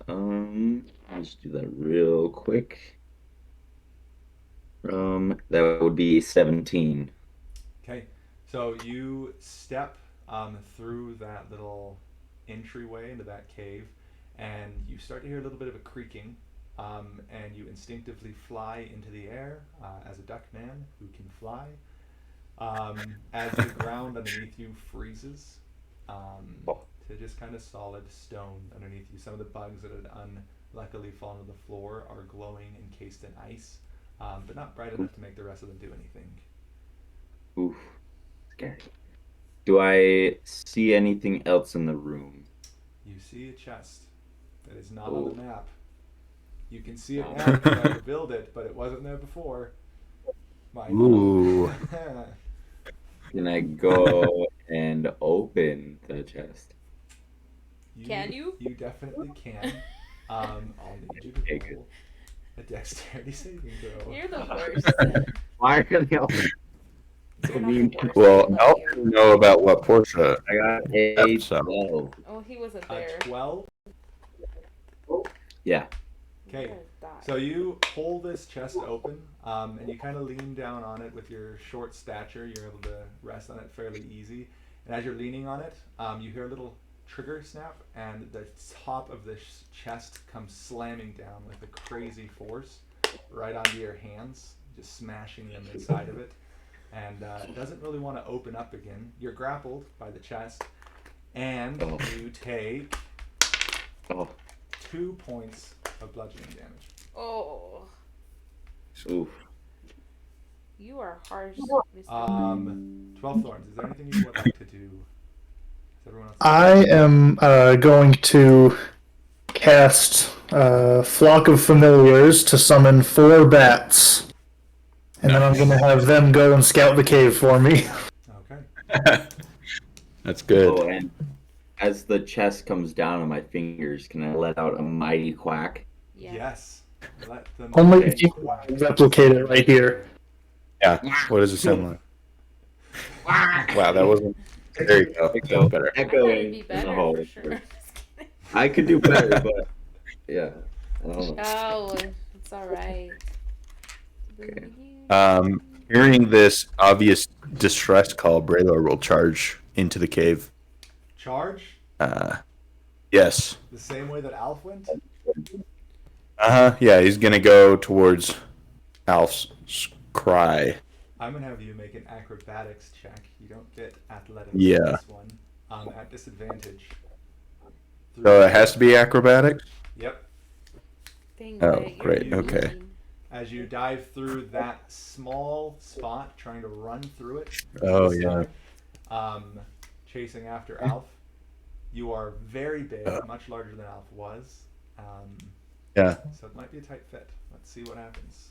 S1: I'll just do that real quick. That would be 17.
S3: okay. So you step through that little entryway into that cave, and you start to hear a little bit of a creaking, and you instinctively fly into the air as a duck man who can fly. As the ground underneath you freezes to just kind of solid stone underneath you. Some of the bugs that had unluckily fallen to the floor are glowing, encased in ice, but not bright enough to make the rest of them do anything.
S1: Oof, scary. Do I see anything else in the room?
S3: You see a chest that is not on the
S1: Oh.
S3: map. You can see it
S1: Oh.
S3: now because I revealed it, but it wasn't there before. My
S2: Ooh.
S1: Can I go and open the chest?
S4: Can you?
S3: You definitely can. I'll need you to
S1: Okay, good.
S3: roll a dexterity saving throw.
S4: You're the worst.
S1: Why are they all?
S4: You're
S1: I
S4: not
S1: mean,
S4: the worst.
S2: Well,
S4: I love
S2: I'll
S4: you.
S2: know about what Portia.
S1: I got a
S2: So.
S1: 12.
S4: Oh, he wasn't
S3: A
S4: there.
S3: 12.
S1: Yeah.
S3: Okay.
S4: You're gonna die.
S3: So you pull this chest open, and you kind of lean down on it with your short stature. You're able to rest on it fairly easy. And as you're leaning on it, you hear a little trigger snap, and the top of this chest comes slamming down with a crazy force right onto your hands, just smashing them inside of it. And it doesn't really want to open up again. You're grappled by the chest, and
S1: Oh.
S3: you take
S1: Oh.
S3: 2 points of bludgeoning damage.
S4: Oh,
S1: Oof.
S4: you are harsh, Mr.
S3: 12 thorns. Is there anything you would like to do? Is everyone else?
S5: I am going to cast Flock of Familiars to summon 4 bats. And then I'm going to have them go and scout the cave for me.
S3: Okay.
S2: That's good.
S1: Oh, and as the chest comes down on my fingers, can I let out a mighty quack?
S4: Yeah.
S3: Yes. Let them.
S5: Only if you
S3: quack.
S5: replicate it right here.
S2: Yeah. What does it sound like? Wow, that wasn't. There you go.
S1: Echo.
S2: That's better.
S4: I thought it'd be
S1: Echoing in
S4: better
S1: the hall.
S4: for sure. Just kidding.
S1: I could do better, but yeah, I don't know.
S4: Oh, it's all right.
S2: Okay. Hearing this obvious distress call, Braylor will charge into the cave.
S3: Charge
S2: Yes.
S3: the same way that Alf went.
S2: Yeah, he's gonna go towards Alf's cry.
S3: I'm gonna have you make an acrobatics check. You don't get athletics
S2: Yeah.
S3: for this one. At disadvantage.
S2: So it has to be acrobatics?
S3: Yep.
S4: Dang
S2: Oh,
S4: it, you're
S2: great, okay.
S4: mean.
S3: As you dive through that small spot, trying to run through it.
S2: Oh,
S3: this
S2: yeah.
S3: time, chasing after Alf. You are very big, much larger than Alf was.
S2: Yeah.
S3: So it might be a tight fit. Let's see what happens.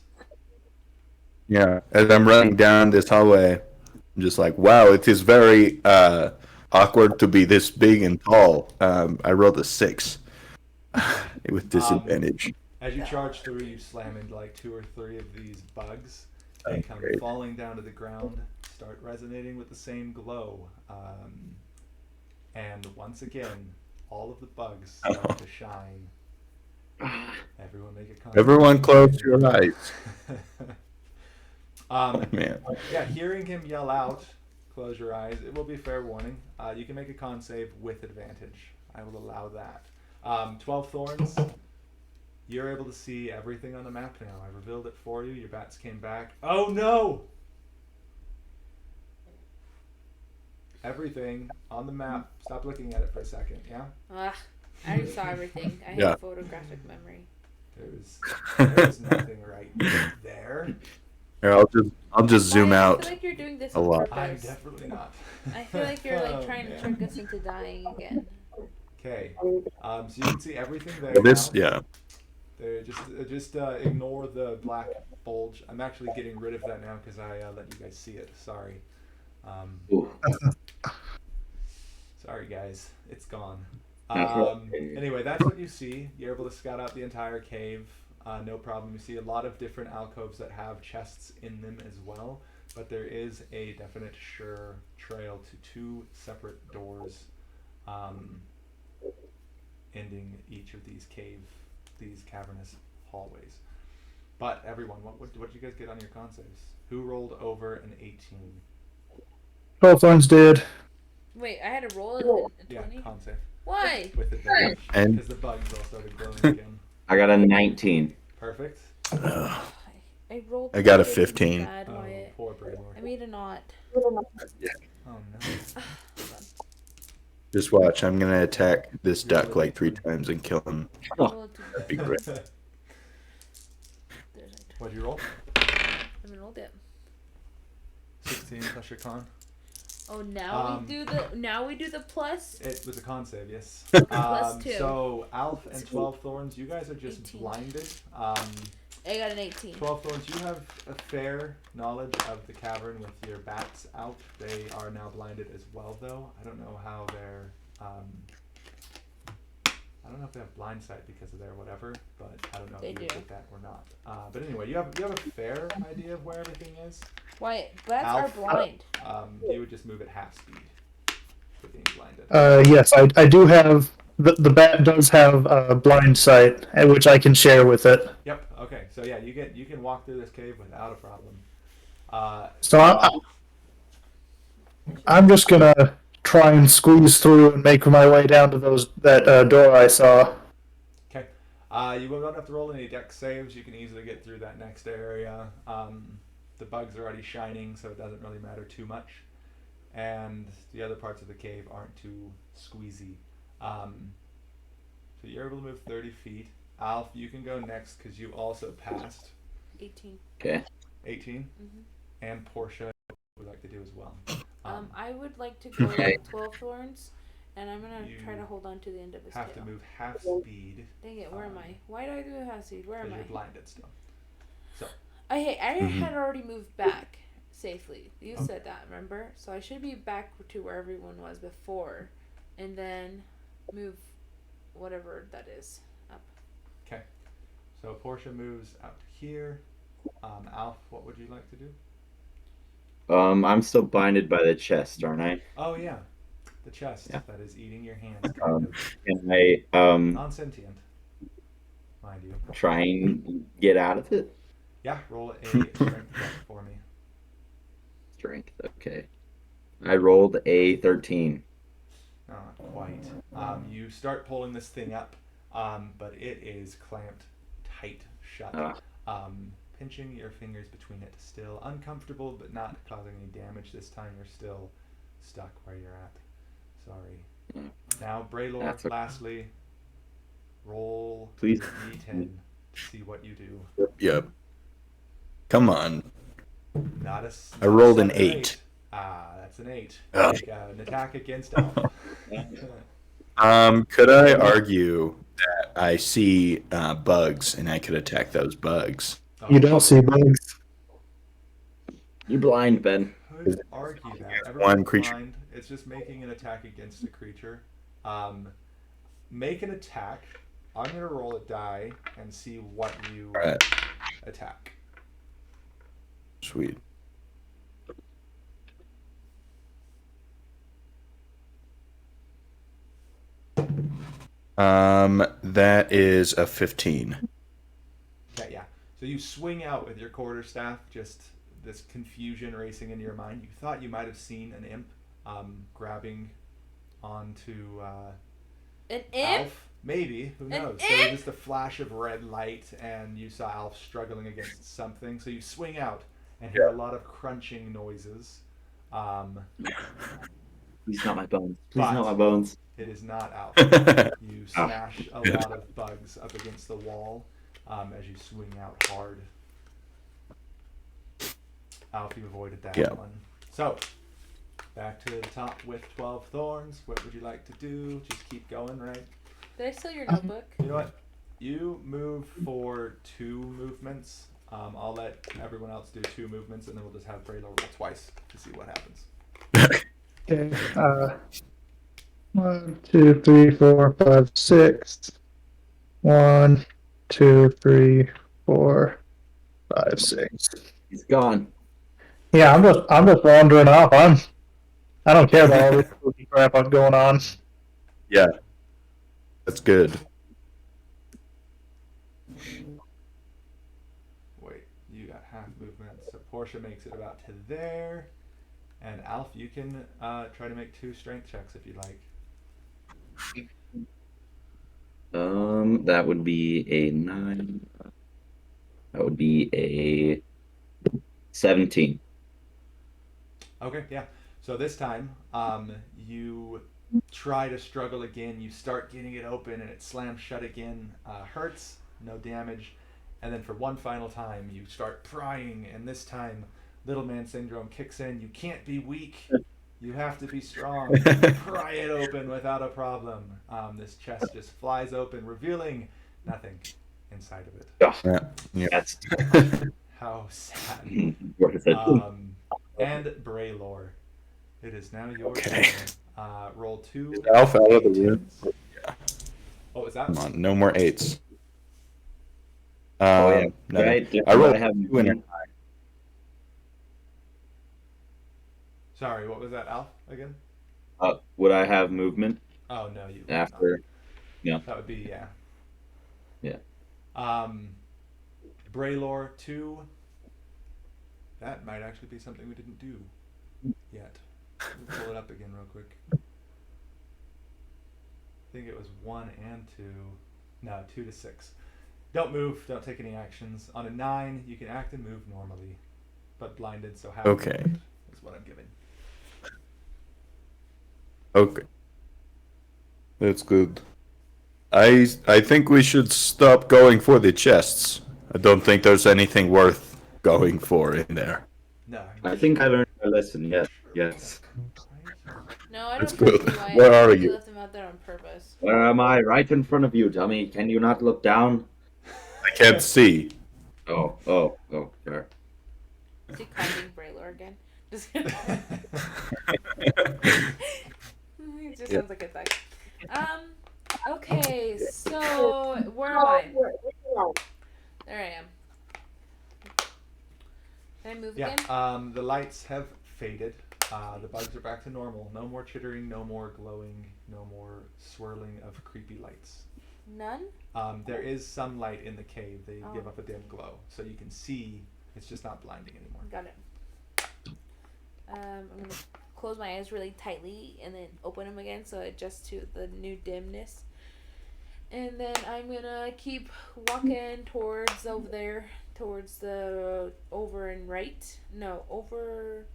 S2: Yeah. As I'm running down this hallway, I'm just like, wow, it is very awkward to be this big and tall. I rolled a 6 with disadvantage.
S3: As you charge through, you slam into like 2 or 3 of these bugs. They come
S2: great.
S3: falling down to the ground, start resonating with the same glow. And once again, all of the bugs start to shine. Everyone make a con.
S2: Everyone close your eyes. Man.
S3: Yeah, hearing him yell out, close your eyes, it will be a fair warning. You can make a con save with advantage. I will allow that. 12 thorns. You're able to see everything on the map now. I revealed it for you. Your bats came back. Oh no! everything on the map. Stop looking at it for a second. Yeah.
S4: Ugh, I already saw everything. I
S2: Yeah.
S4: have photographic memory.
S3: There's nothing right there.
S2: Here, I'll just zoom
S4: Ryan, I
S2: out.
S4: feel like you're doing this
S2: a
S4: on
S2: lot.
S3: I'm
S4: purpose.
S3: definitely not.
S4: I feel like you're like
S3: Oh,
S4: trying to
S3: man.
S4: trick us into dying again.
S3: Okay. So you can see everything there.
S2: Well, this,
S3: now.
S2: yeah.
S3: There, just ignore the black bulge. I'm actually getting rid of that now because I let you guys see it. Sorry.
S1: Ooh.
S3: Sorry, guys. It's gone.
S1: That's okay.
S3: Anyway, that's what you see. You're able to scout out the entire cave. No problem. You see a lot of different alcoves that have chests in them as well. But there is a definite sure trail to 2 separate doors ending each of these cavernous hallways. But everyone, what did you guys get on your con saves? Who rolled over an 18?
S5: 12 thorns did.
S4: Wait, I had to roll a
S3: Yeah,
S4: 20?
S3: con save.
S4: Why?
S3: With advantage.
S2: And-
S3: Because the bugs all started glowing again.
S1: I got a 19.
S3: Perfect.
S4: I rolled.
S2: I got a
S4: really
S2: 15.
S4: Bad,
S3: Oh,
S4: Wyatt.
S3: poor Braymore.
S4: I made a knot.
S3: Oh no.
S2: Just watch. I'm gonna attack this duck like 3 times and kill him.
S4: Roll a
S2: That'd be great.
S4: There's a
S3: What'd you roll?
S4: I haven't rolled it.
S3: 16 plus your con.
S4: Oh, now
S3: Um,
S4: we do the plus.
S3: It was a con save, yes.
S4: Plus 2.
S3: So Alf and 12 Thorns, you guys are just
S4: 18.
S3: blinded.
S4: I got an 18.
S3: 12 Thorns, you have a fair knowledge of the cavern with your bats out. They are now blinded as well, though. I don't know how they're. I don't know if they have blind sight because of their whatever, but I don't know
S4: They
S3: if you
S4: do.
S3: get that or not. But anyway, you have a fair idea of where everything is.
S4: Wyatt, bats
S3: Alf.
S4: are blind.
S3: You would just move at half speed for being blinded.
S5: Yes, I do have. The bat does have blind sight, which I can share with it.
S3: Yep. Okay. So yeah, you can walk through this cave without a problem.
S5: So I'm just gonna try and squeeze through and make my way down to that door I saw.
S3: Okay. You don't have to roll any dex saves. You can easily get through that next area. The bugs are already shining, so it doesn't really matter too much. And the other parts of the cave aren't too squeezy. So you're able to move 30 feet. Alf, you can go next because you also passed
S4: 18.
S1: Okay.
S3: 18.
S4: Mhm.
S3: And Portia would like to do as well.
S4: I would like to go
S1: Okay.
S4: with 12 thorns, and I'm gonna
S3: You
S4: try to hold on to the end of his
S3: have to
S4: tail.
S3: move half speed
S4: Dang it, where am I? Why do I do a half speed? Where
S3: because
S4: am
S3: you're
S4: I?
S3: blinded still.
S4: I
S2: Mhm.
S4: had already moved back safely. You said that, remember? So I should be back to where everyone was before, and then move whatever that is up.
S3: Okay. So Portia moves out here. Alf, what would you like to do?
S1: I'm still blinded by the chest, aren't I?
S3: Oh yeah, the chest
S1: Yeah.
S3: that is eating your hands.
S1: Can I
S3: Non-sentient, mind you.
S1: try and get out of it?
S3: Yeah, roll a strength check for me.
S1: Strength. Okay. I rolled a 13.
S3: Not quite. You start pulling this thing up, but it is clamped tight shut. Pinching your fingers between it. Still uncomfortable, but not causing any damage this time. You're still stuck where you're at. Sorry. Now, Braylord,
S1: That's okay.
S3: lastly, roll
S1: Please.
S3: your d10 to see what you do.
S2: Yep. Come on.
S3: Not a.
S2: I rolled an
S3: seven or
S2: 8.
S3: Ah, that's an 8.
S2: Ugh.
S3: Make, an attack against Alf.
S2: Could I argue that I see bugs and I could attack those bugs?
S5: You don't see bugs.
S1: You blind, Ben.
S3: Could argue that.
S2: One
S3: Everyone's
S2: creature.
S3: blind. It's just making an attack against a creature. Make an attack. I'm going to roll a die and see what you
S2: Alright.
S3: attack.
S2: Sweet. That is a 15.
S3: Okay, yeah. So you swing out with your quarterstaff, just this confusion racing in your mind. You thought you might have seen an imp grabbing onto
S4: An imp?
S3: Alf. Maybe. Who
S4: An
S3: knows? There was
S4: imp?
S3: just a flash of red light, and you saw Alf struggling against something. So you swing out and hear a lot of crunching noises.
S1: Please not my bones. Please
S3: But-
S1: not my bones.
S3: It is not Alf.
S2: Oh,
S3: You smash a lot of bugs up against the wall as you swing out hard. Alf, you avoided that
S2: Yeah.
S3: one. So, back to the top with 12 thorns. What would you like to do? Just keep going, right?
S4: Did I steal your notebook?
S3: You know what? You move for 2 movements. I'll let everyone else do 2 movements, and then we'll just have Braylor roll twice to see what happens.
S5: Okay. 1, 2, 3, 4, 5, 6. 1, 2, 3, 4, 5, 6.
S1: He's gone.
S5: Yeah, I'm just wandering off. I don't care about all this spooky crap I'm going on.
S2: Yeah. That's good.
S3: Wait, you got half movement. So Portia makes it about to there. And Alf, you can try to make 2 strength checks if you like.
S1: That would be a 9. That would be a 17.
S3: Okay, yeah. So this time, you try to struggle again. You start getting it open, and it slams shut again. Hurts, no damage. And then for one final time, you start prying, and this time, little man syndrome kicks in. You can't be weak. You have to be strong. Pry it open without a problem. This chest just flies open, revealing nothing inside of it.
S2: Yeah. Yeah.
S1: That's
S3: How sad.
S1: worth it.
S3: And Braylor, it is now your
S2: Okay.
S3: turn. Roll 2.
S2: Is Alf out of the room?
S3: Yeah. What was that?
S2: Come on, no more 8s.
S1: Oh, yeah.
S2: No.
S1: Right.
S2: I rolled
S1: I have
S2: 2 and a 9.
S3: Sorry, what was that, Alf, again?
S1: Would I have movement
S3: Oh, no, you would
S1: after?
S3: not. That would be, yeah.
S1: Yeah.
S3: Braylor 2. That might actually be something we didn't do yet. Let me pull it up again real quick. I think it was 1 and 2. No, 2 to 6. Don't move. Don't take any actions. On a 9, you can act and move normally, but blinded, so half
S2: Okay.
S3: movement is what I'm giving.
S2: Okay. That's good. I think we should stop going for the chests. I don't think there's anything worth going for in there.
S3: No.
S1: I think I learned my lesson. Yes. Yes.
S4: No, I
S2: That's
S4: don't trust
S2: good.
S4: you. I
S2: Where are
S4: think
S2: you?
S4: left him out there on purpose.
S1: Where am I? Right in front of you, dummy. Can you not look down?
S2: I can't see.
S1: Oh, sure.
S4: Is he copying Braylor again? Just kidding. He just sounds like a thug. Okay, so where am I? There I am. Can I move
S3: Yeah,
S4: again?
S3: the lights have faded. The bugs are back to normal. No more chittering, no more glowing, no more swirling of creepy lights.
S4: None?
S3: There is some light in the cave. They
S4: Oh.
S3: give up a dim glow, so you can see. It's just not blinding anymore.
S4: Got it. I'm gonna close my eyes really tightly and then open them again so I adjust to the new dimness. And then I'm gonna keep walking towards over there, towards the over and right. No, over.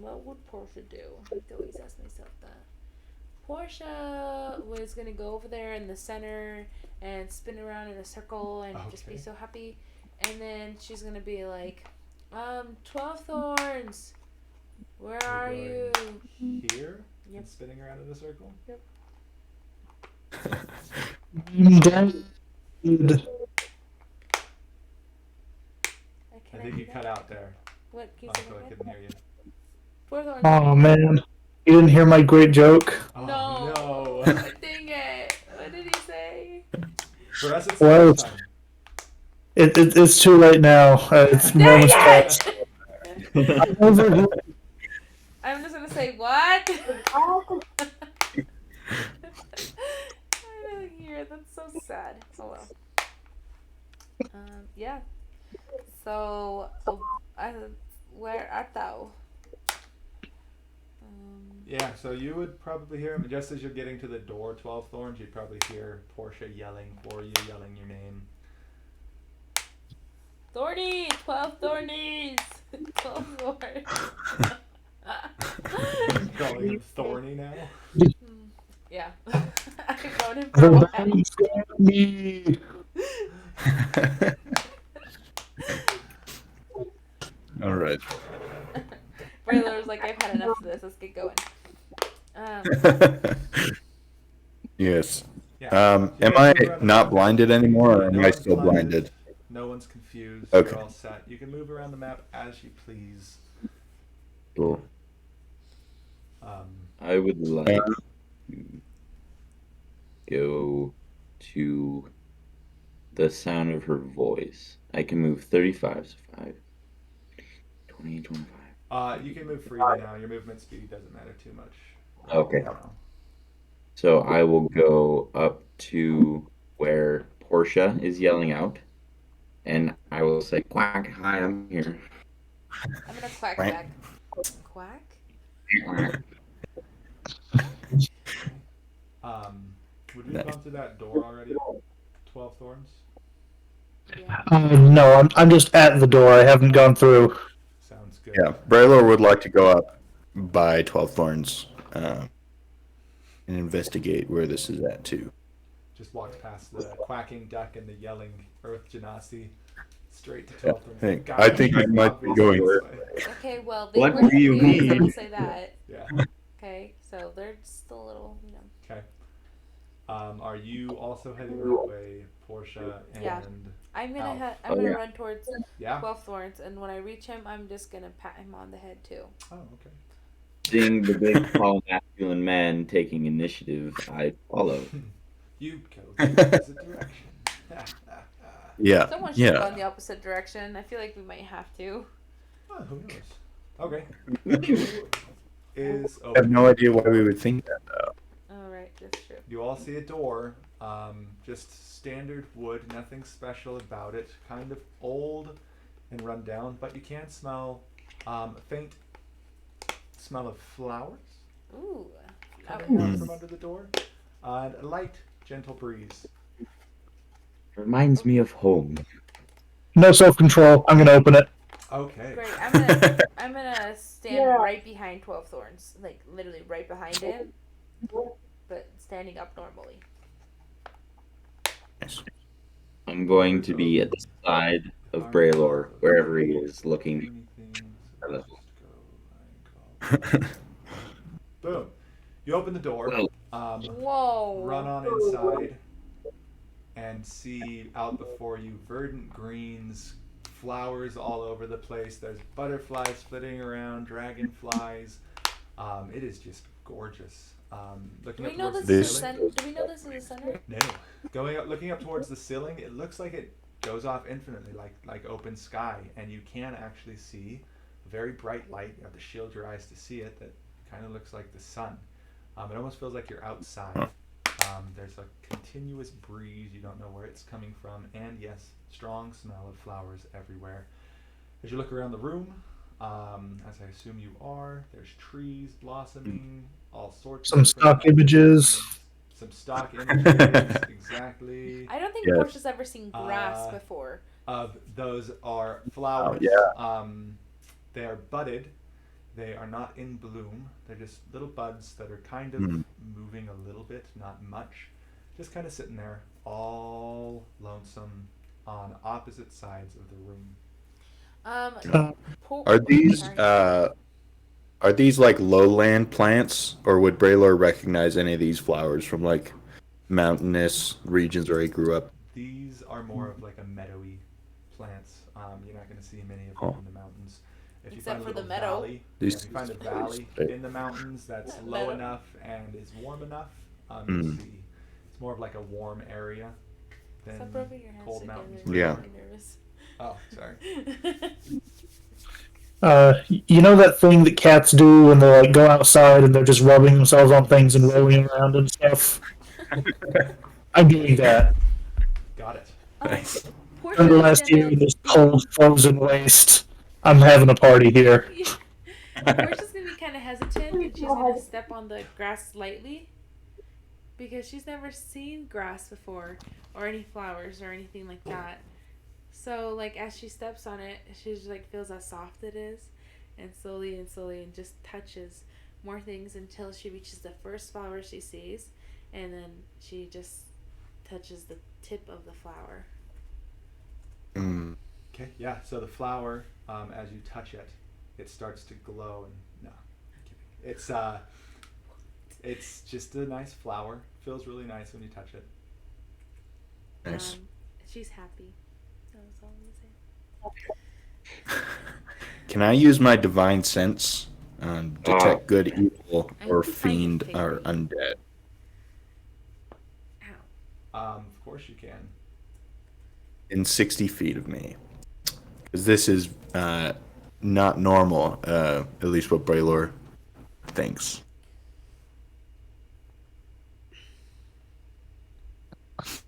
S4: What would Portia do? I always ask myself that. Portia was gonna go over there in the center and spin around in a circle and just be
S3: Okay.
S4: so happy. And then she's gonna be like, 12 thorns, where are you?
S3: Here,
S4: Yep.
S3: and spinning around in a circle. I
S4: Can
S3: think
S4: do
S3: you
S4: that?
S3: cut out there.
S4: What? Can you say
S3: Michael, I
S4: that
S3: couldn't hear you.
S4: again? 4 thorns.
S5: Oh man, you didn't hear my great joke.
S3: Oh
S4: No.
S3: no!
S4: Dang it. What did he say?
S3: For us, it's
S5: Well,
S3: lunchtime.
S5: It's too late now. It's
S4: Dang
S5: moments
S4: it!
S5: past. Over-
S4: I'm just gonna say what? I didn't hear it. That's so sad. Oh well. Yeah. So, where art thou?
S3: Yeah, so you would probably hear him just as you're getting to the door, 12 thorns. You'd probably hear Portia yelling for you, yelling your name.
S4: Thorny! 12 thornies! 12 thorns!
S3: Calling him thorny now.
S4: Yeah. I've known him for a while.
S5: Revenge got me.
S2: All right.
S4: Braylor was like, I've had enough of this. Let's get going.
S2: Yes.
S3: Yeah.
S2: Am I not blinded anymore, or am I still blinded?
S3: No one's confused.
S2: Okay.
S3: You're all set. You can move around the map as you please.
S1: Cool.
S3: Um,
S1: I would like to go to the sound of her voice. I can move 35, so 5, 20, 25.
S3: you can move freely now. Your movement speed doesn't matter too much.
S1: Okay.
S3: Now.
S1: So I will go up to where Portia is yelling out, and I will say, "Quack! Hi, I'm here."
S4: I'm gonna quack
S2: Right.
S4: back. Quack?
S3: Would we have gone through that door already? 12 Thorns?
S4: Yeah.
S5: No, I'm just at the door. I haven't gone through.
S3: Sounds good.
S2: Yeah, Braylor would like to go up by 12 Thorns and investigate where this is at, too.
S3: Just walked past the quacking duck and the yelling Earth Genasi straight to 12 Thorns.
S2: Hey,
S3: God,
S2: I think I might be going
S3: this
S2: where.
S3: way.
S4: Okay, well, they
S1: What
S4: were
S1: do you
S4: confused, I will
S1: mean?
S4: say that.
S3: Yeah.
S4: Okay, so they're just a little, you know.
S3: Okay. Are you also heading that way, Portia? And
S4: Yeah. I'm gonna
S3: Ow.
S4: I'm
S1: Oh,
S4: gonna
S1: yeah.
S4: run towards
S3: Yeah?
S4: 12 Thorns, and when I reach him, I'm just gonna pat him on the head too.
S3: Oh, okay.
S1: Seeing the big, tall, masculine man taking initiative, I follow.
S3: You go the opposite direction.
S2: Yeah,
S4: Someone should go
S2: yeah.
S4: in the opposite direction. I feel like we might have to.
S3: Oh, who knows? Okay. Is
S2: I have
S3: open.
S2: no idea why we would think that, though.
S4: All right, that's true.
S3: You all see a door, just standard wood, nothing special about it. Kind of old and run down, but you can smell a faint smell of flowers
S4: Ooh.
S3: coming out from under the door, and a light, gentle breeze.
S1: Reminds me of home.
S5: No self-control. I'm gonna open it.
S3: Okay.
S4: Great. I'm gonna stand right behind 12 Thorns, like literally right behind him, but standing up normally.
S2: Nice.
S1: I'm going to be at the side of Braylor, wherever he is, looking.
S3: Boom. You open the door.
S4: Whoa.
S3: Run on inside and see out before you verdant greens, flowers all over the place. There's butterflies flitting around, dragonflies. It is just gorgeous.
S4: Do
S3: Looking
S4: we
S3: up
S4: know
S3: towards
S4: this
S3: the
S4: is the
S3: ceiling.
S4: center? Do we know this is the center?
S3: No. Going up, looking up towards the ceiling, it looks like it goes off infinitely, like open sky, and you can actually see a very bright light. You have to shield your eyes to see it. That kind of looks like the sun. It almost feels like you're outside. There's a continuous breeze. You don't know where it's coming from, and yes, strong smell of flowers everywhere. As you look around the room, as I assume you are, there's trees blossoming, all sorts
S5: Some
S3: of different
S5: stock images.
S3: some stock images, exactly.
S4: I don't think
S2: Yes.
S4: Portia's ever seen grass
S3: Uh,
S4: before.
S3: Of those are flowers.
S2: yeah.
S3: They are budded. They are not in bloom. They're just little buds that are kind of moving a little bit, not much. Just kind of sitting there, all lonesome on opposite sides of the room.
S2: Are these like lowland plants, or would Braylor recognize any of these flowers from like mountainous regions where he grew up?
S3: These are more of like a meadowy plants. You're not going to see many of them in the mountains. If you
S4: Except
S3: find a
S4: for the
S3: little
S4: meadow.
S3: valley,
S2: These-
S3: if you find a valley in the mountains that's
S4: That
S3: low
S4: meadow.
S3: enough and is warm enough, you'll see. It's more of like a warm area than
S4: Stop rubbing your hands
S3: cold
S4: together.
S3: mountains.
S4: It
S2: Yeah.
S4: makes me nervous.
S3: Oh, sorry.
S5: You know that thing that cats do when they like go outside and they're just rubbing themselves on things and rolling around and stuff? I'm doing that.
S3: Got it.
S2: Nice.
S5: Remember last year in this cold, frozen waste? I'm having a party here.
S4: Portia's gonna be kind of hesitant, and she's gonna step on the grass lightly because she's never seen grass before, or any flowers or anything like that. So, like as she steps on it, she just like feels how soft it is, and slowly and just touches more things until she reaches the first flower she sees, and then she just touches the tip of the flower.
S2: Mm.
S3: Okay, yeah. So the flower, as you touch it, it starts to glow, and no, I'm kidding. It's just a nice flower. Feels really nice when you touch it.
S2: Nice.
S4: She's happy. That's all I'm gonna say.
S2: Can I use my divine sense? Detect good, evil,
S4: I
S2: or
S4: hope you find
S2: fiend,
S4: anything
S2: or
S4: for you.
S2: undead.
S4: Ow.
S3: Of course you can.
S2: In 60 feet of me. Because this is not normal, at least what Braylor thinks.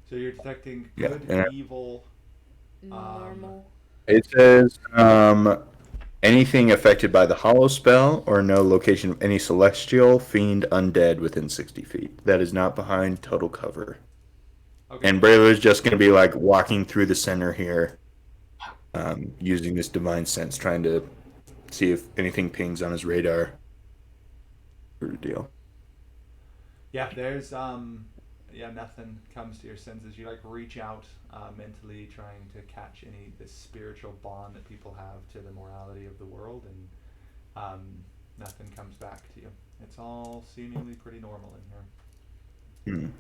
S3: So you're detecting
S2: Yeah,
S3: good,
S2: and
S3: evil.
S4: Normal.
S2: it says anything affected by the hollow spell or no location of any celestial, fiend, undead within 60 feet. That is not behind total cover.
S3: Okay.
S2: And Braylor is just going to be like walking through the center here, using this divine sense, trying to see if anything pings on his radar. Sort of deal.
S3: Yeah, there's nothing comes to your senses. You like reach out mentally, trying to catch this spiritual bond that people have to the morality of the world, and nothing comes back to you. It's all seemingly pretty normal in here.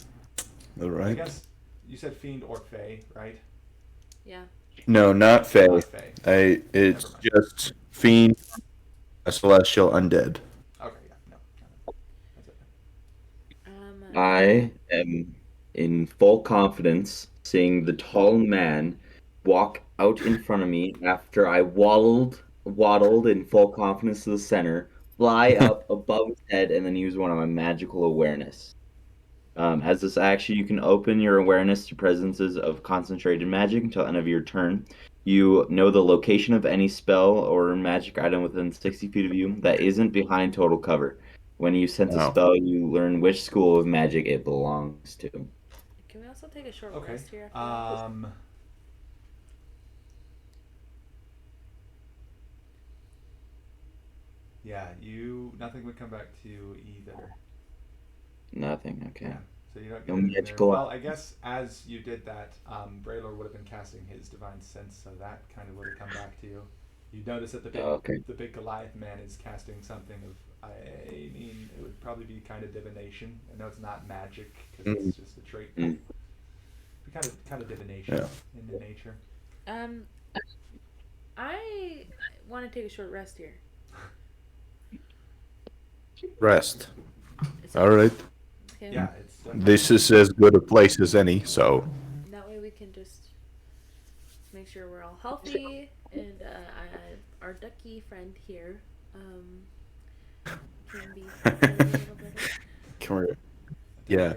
S2: All
S3: I
S2: right.
S3: guess you said fiend or fae, right?
S4: Yeah.
S2: No, not Fae.
S3: Not fae.
S2: It's
S3: Never mind.
S2: just fiend, a celestial, undead.
S3: Okay, yeah, no, that's it.
S1: I am in full confidence seeing the tall man walk out in front of me after I waddled in full confidence to the center, fly up above his head, and then use one of my magical awareness. As this action, you can open your awareness to presences of concentrated magic until end of your turn. You know the location of any spell or magic item within 60 feet of you that isn't behind total cover. When you sense a
S2: Oh.
S1: spell, you learn which school of magic it belongs to.
S4: Can we also take a short
S3: Okay.
S4: rest here? After that?
S3: Yeah, nothing would come back to you either.
S1: Nothing. Okay.
S3: Yeah. So you don't get
S1: No
S3: anything there.
S1: magical-
S3: Well, I guess as you did that, Braylor would have been casting his divine sense, so that kind of would have come back to you. You notice that the big Goliath man is casting something of, I mean, it would probably be kind of divination. I know it's not magic because it's just a trait.
S1: Mm.
S3: But kind of divination
S2: Yeah.
S3: in the nature.
S4: I want to take a short rest here.
S2: Rest.
S4: Is
S2: All right.
S4: Okay.
S3: Yeah, it's
S2: This is as good a place as any, so.
S4: That way we can just make sure we're all healthy, and our ducky friend here can be feeling a little better.
S2: Can we? Yeah.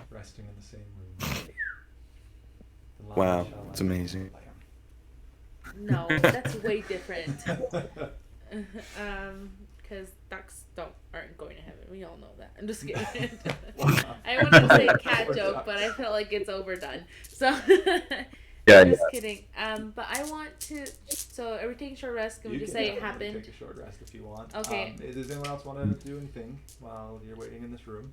S3: resting in the same room. The lion
S2: Wow,
S3: shall
S2: it's
S3: lie
S2: amazing.
S4: No, that's way different. Because ducks aren't going to heaven. We all know that. I'm just kidding. I wanted to say a cat joke, but I felt like it's overdone. So
S2: Yeah,
S4: just kidding. But I want to. So are we taking a short rest? Can we
S3: You
S4: just
S3: can
S4: say it
S3: definitely
S4: happened?
S3: Take a short rest if you want.
S4: Okay.
S3: Does anyone else want to do anything while you're waiting in this room?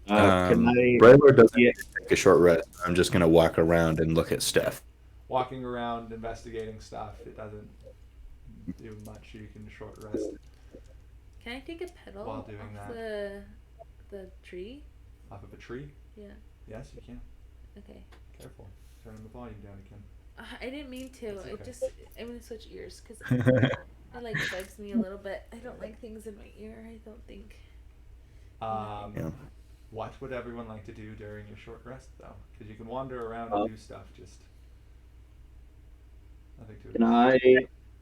S1: Can I?
S2: Braylor doesn't
S1: Yeah.
S2: need to take a short rest. I'm just gonna walk around and look at Steph.
S3: Walking around, investigating stuff. It doesn't do much. You can short rest
S4: Can I take a petal
S3: While doing
S4: off
S3: that.
S4: the tree?
S3: off of a tree.
S4: Yeah.
S3: Yes, you can.
S4: Okay.
S3: Careful. Turning the volume down again.
S4: I didn't mean to.
S3: That's okay.
S4: I'm gonna switch ears because it like bugs me a little bit. I don't like things in my ear. I don't think.
S2: Yeah.
S3: What would everyone like to do during your short rest, though? Because you can wander around and do stuff. Just nothing too.
S1: Can I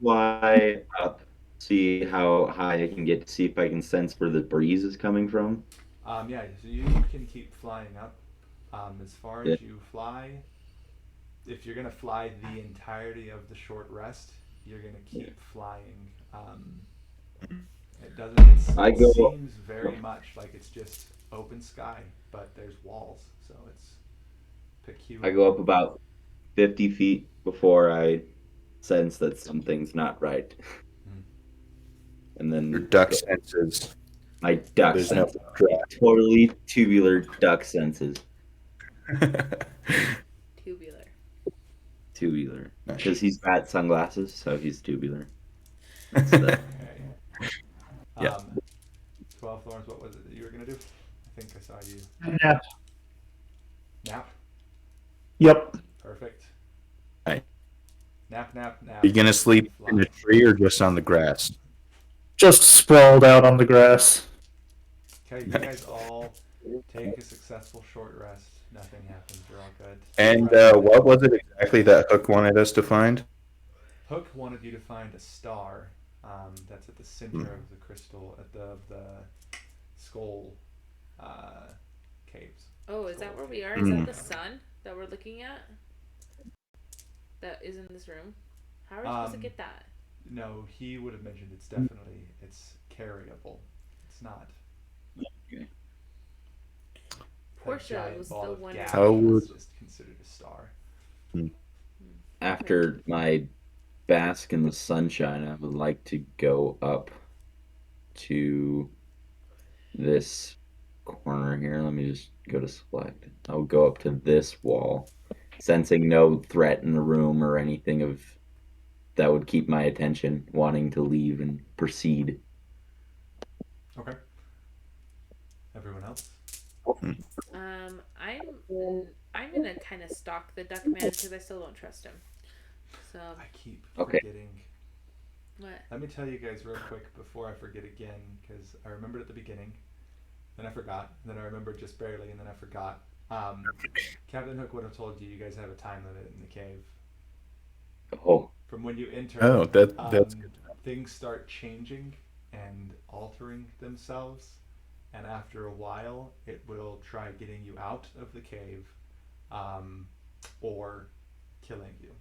S1: fly up, see how high I can get, to see if I can sense where the breeze is coming from?
S3: Yeah. So you can keep flying up. As far
S1: Yeah.
S3: as you fly, if you're gonna fly the entirety of the short rest, you're gonna keep flying. It doesn't. It seems very much like it's just open sky, but there's walls, so it's peculiar.
S1: I go up about 50 feet before I sense that something's not right. and then
S2: Your duck senses.
S1: my duck
S2: There's no
S1: senses. Totally tubular duck senses.
S4: Tubular.
S1: Tubular.
S2: Nice.
S1: Because he's got sunglasses, so he's tubular. That's the
S3: Okay.
S2: Yeah.
S3: 12 Thorns, what was it that you were going to do? I think I saw you.
S5: Yeah.
S3: Nap.
S5: Yep.
S3: Perfect.
S2: Right.
S3: Nap.
S2: You gonna sleep in a
S3: Fly.
S2: tree or just on the grass?
S5: Just sprawled out on the grass.
S3: Okay, you
S2: Nice.
S3: guys all take a successful short rest. Nothing happens. You're all good.
S2: And
S3: Right.
S2: what was it exactly that Hook wanted us to find?
S3: Hook wanted you to find a star that's at the center of the crystal, at the skull caves.
S4: Oh, is that where we are? Is that the sun that we're looking at? That is in this room? How are we supposed to get that?
S3: No, he would have mentioned it's carryable. It's not.
S1: Okay.
S3: A
S4: Portia
S3: giant
S4: was
S3: ball
S4: the
S3: of
S4: one.
S3: gas
S2: How would-
S3: is just considered a star.
S1: After my bask in the sunshine, I would like to go up to this corner here. Let me just go to select. I'll go up to this wall, sensing no threat in the room or anything of that would keep my attention, wanting to leave and proceed.
S3: Okay. Everyone else?
S4: I'm gonna kind of stalk the duck man because I still don't trust him. So
S3: I keep
S1: Okay.
S3: forgetting.
S4: what?
S3: Let me tell you guys real quick before I forget again, because I remembered at the beginning, then I forgot, and then I remembered just barely, and then I forgot. Captain Hook would have told you guys have a time limit in the cave.
S1: Oh,
S3: From when you enter,
S2: Oh, that's good.
S3: things start changing and altering themselves, and after a while, it will try getting you out of the cave, or killing you.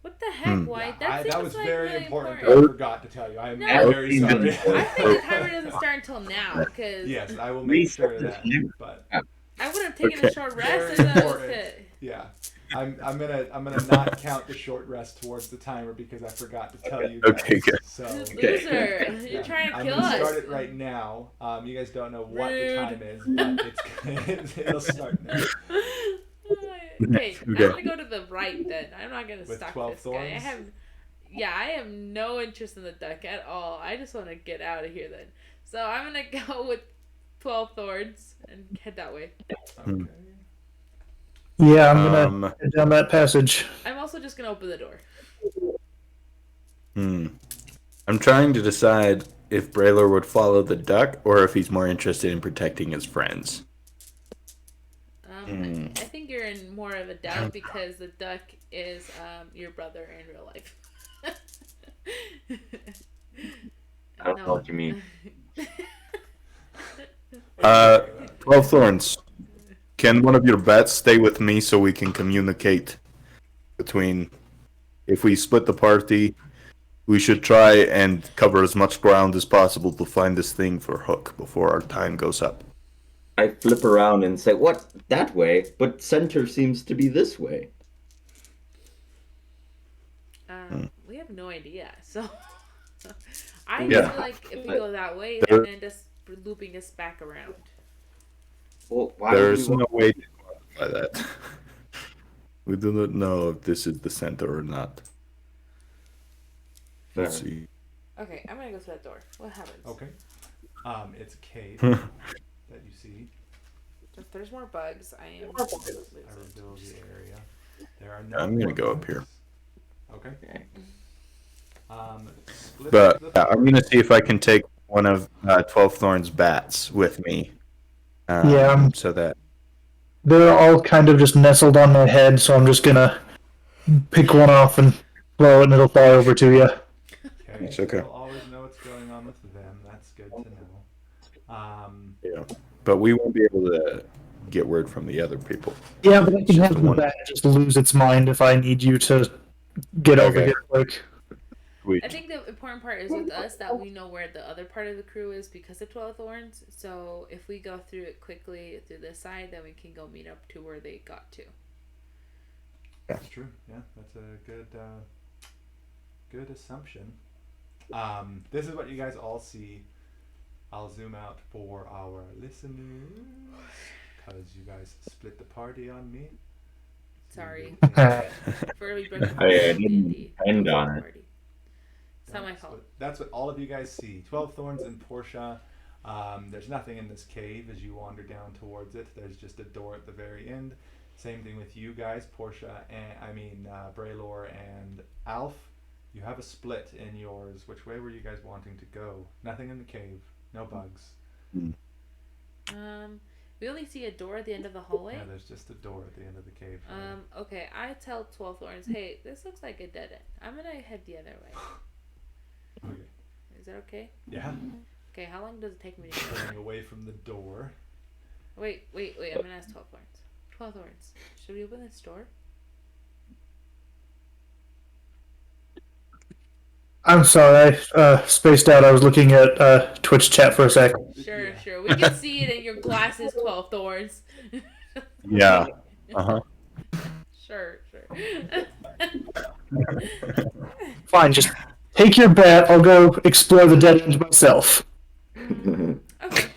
S4: What the heck, White? That seems
S3: that was
S4: like
S3: very
S4: really
S3: important.
S4: important.
S3: I forgot to tell you. I'm
S4: No.
S3: very sorry.
S4: I think the timer doesn't start until now because
S3: Yes, I will make sure of that. But
S4: I would have taken
S2: Okay.
S4: a short
S3: Very
S4: rest if that was
S3: important.
S4: it.
S3: yeah, I'm gonna not count the short rest towards the timer because I forgot to tell you.
S2: Okay,
S3: guys.
S2: good.
S3: So
S4: Loser, you're trying to
S3: I'm
S4: kill
S3: gonna
S4: us.
S3: start it right now. You guys don't know what the
S4: Rude.
S3: time is, but it'll start now.
S4: Okay, I'm
S2: Okay.
S4: gonna go to the right then. I'm not gonna
S3: With
S4: stalk
S3: 12
S4: this guy.
S3: thorns?
S4: I have no interest in the duck at all. I just want to get out of here then. So I'm gonna go with 12 thorns and head that way.
S3: Okay.
S5: Yeah, I'm gonna head down that passage.
S4: I'm also just gonna open the door.
S2: I'm trying to decide if Braylor would follow the duck or if he's more interested in protecting his friends.
S4: I think you're in more of a doubt because the duck is your brother in real life.
S1: I don't know what you mean.
S2: 12 Thorns. Can one of your bats stay with me so we can communicate between... If we split the party, we should try and cover as much ground as possible to find this thing for Hook before our time goes up.
S1: I flip around and say, "What? That way? But center seems to be this way."
S4: We have no idea. So I
S2: Yeah.
S4: feel like if we go that way,
S2: There-
S4: they're gonna just looping us back around.
S1: Well, why
S2: There's
S1: would we
S2: no way to quantify that. We do not know if this is the center or not. Let's
S1: Fair.
S2: see.
S4: Okay, I'm gonna go to that door. What happens?
S3: Okay. It's a cave that you see.
S4: If there's more bugs, I am.
S3: I reveal the area. There are no.
S2: I'm gonna
S3: more
S2: go up
S3: bugs.
S2: here.
S3: Okay.
S1: Okay.
S3: Split
S2: But
S3: the
S2: yeah, I'm gonna see if I can take one of 12 Thorns' bats with me.
S5: Yeah.
S2: So that
S5: They're all kind of just nestled on my head, so I'm just gonna pick one off and throw it, and it'll fly over to you.
S3: Okay.
S2: It's okay.
S3: You'll always know what's going on with them. That's good to know.
S2: yeah. But we won't be able to get word from the other people.
S5: Yeah, but I can
S2: Just
S5: have
S2: the
S5: the
S2: one.
S5: bat just lose its mind if I need you to get over
S2: Okay.
S5: here quick.
S2: Sweet.
S4: I think the important part is with us that we know where the other part of the crew is because of 12 Thorns. So if we go through it quickly through this side, then we can go meet up to where they got to.
S3: That's true. Yeah, that's a good assumption. This is what you guys all see. I'll zoom out for our listeners because you guys split the party on me.
S4: Sorry.
S5: Uh,
S4: For we break
S1: I
S4: the
S1: didn't
S4: D&D.
S1: depend on it.
S4: Party. It's not my fault.
S3: That's what all of you guys see. 12 Thorns and Portia. There's nothing in this cave as you wander down towards it. There's just a door at the very end. Same thing with you guys, Portia, and Braylor and Alf. You have a split in yours. Which way were you guys wanting to go? Nothing in the cave. No bugs.
S4: We only see a door at the end of the hallway.
S3: Yeah, there's just a door at the end of the cave.
S4: Okay, I tell 12 Thorns, hey, this looks like a dead end. I'm gonna head the other way.
S3: Okay.
S4: Is that okay?
S3: Yeah.
S4: Okay, how long does it take me to go?
S3: Going away from the door.
S4: Wait, I'm gonna ask 12 Thorns. 12 Thorns, should we open this door?
S5: I'm sorry, I spaced out. I was looking at Twitch chat for a sec.
S4: Sure,
S3: Yeah.
S4: sure. We can see it in your glasses, 12 Thorns.
S2: Yeah. Uh-huh.
S4: Sure.
S5: Fine, just take your bat. I'll go explore the dead end myself.
S4: Okay.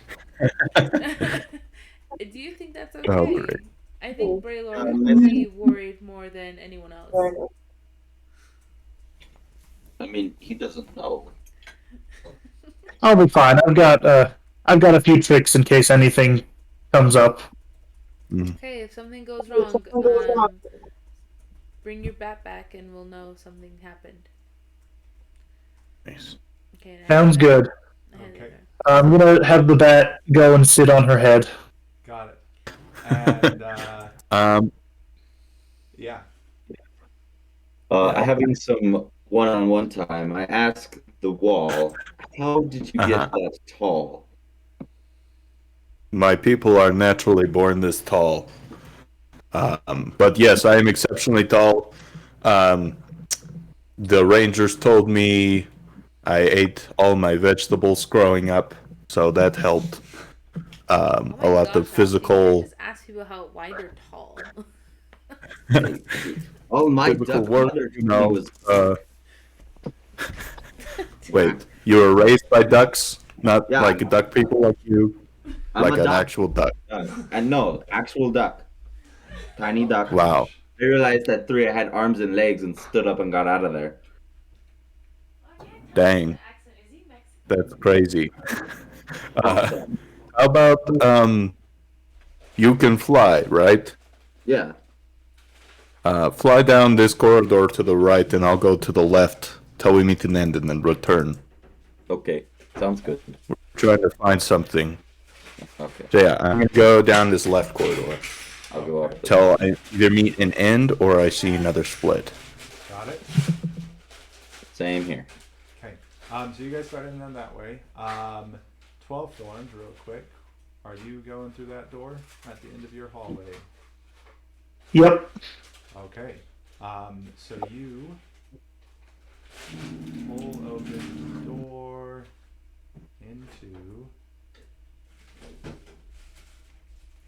S4: Do you think that's okay?
S2: Oh, great.
S4: I think Braylor would be worried more than anyone else.
S1: I mean, he doesn't know.
S5: I'll be fine. I've got a few tricks in case anything comes up.
S4: Okay, if something goes wrong, bring your bat back and we'll know something happened.
S2: Nice.
S4: Okay.
S5: Sounds good.
S3: Okay.
S5: I'm gonna have the bat go and sit on her head.
S3: Got it. And yeah.
S1: Having some one-on-one time, I asked the wall, how did you get that tall?
S2: My people are naturally born this tall. But yes, I am exceptionally tall. The rangers told me I ate all my vegetables growing up, so that helped.
S4: Oh
S2: A lot of
S4: I
S2: physical
S4: just ask people how why they're tall.
S1: Oh, my
S2: physical
S1: duck
S2: work,
S1: mother
S2: you know.
S1: was
S2: Wait, you were raised by ducks, not
S1: Yeah.
S2: like duck people like you,
S1: I'm
S2: like
S1: a
S2: an
S1: duck.
S2: actual duck.
S1: And no, actual duck. Tiny duck.
S2: Wow,
S1: I realized at 3 I had arms and legs and stood up and got out of there.
S2: dang, that's crazy.
S1: Awesome.
S2: How about you can fly, right?
S1: Yeah.
S2: Fly down this corridor to the right, and I'll go to the left till we meet an end, and then return.
S1: Okay. Sounds good.
S2: Trying to find something.
S1: Okay.
S2: So yeah, I'm gonna go down this left corridor
S1: I'll go up.
S2: till I either meet an end or I see another split.
S3: Got it.
S1: Same here.
S3: Okay. So you guys started in that way. 12 Thorns, real quick. Are you going through that door at the end of your hallway?
S5: Yep.
S3: Okay. So you pull open the door into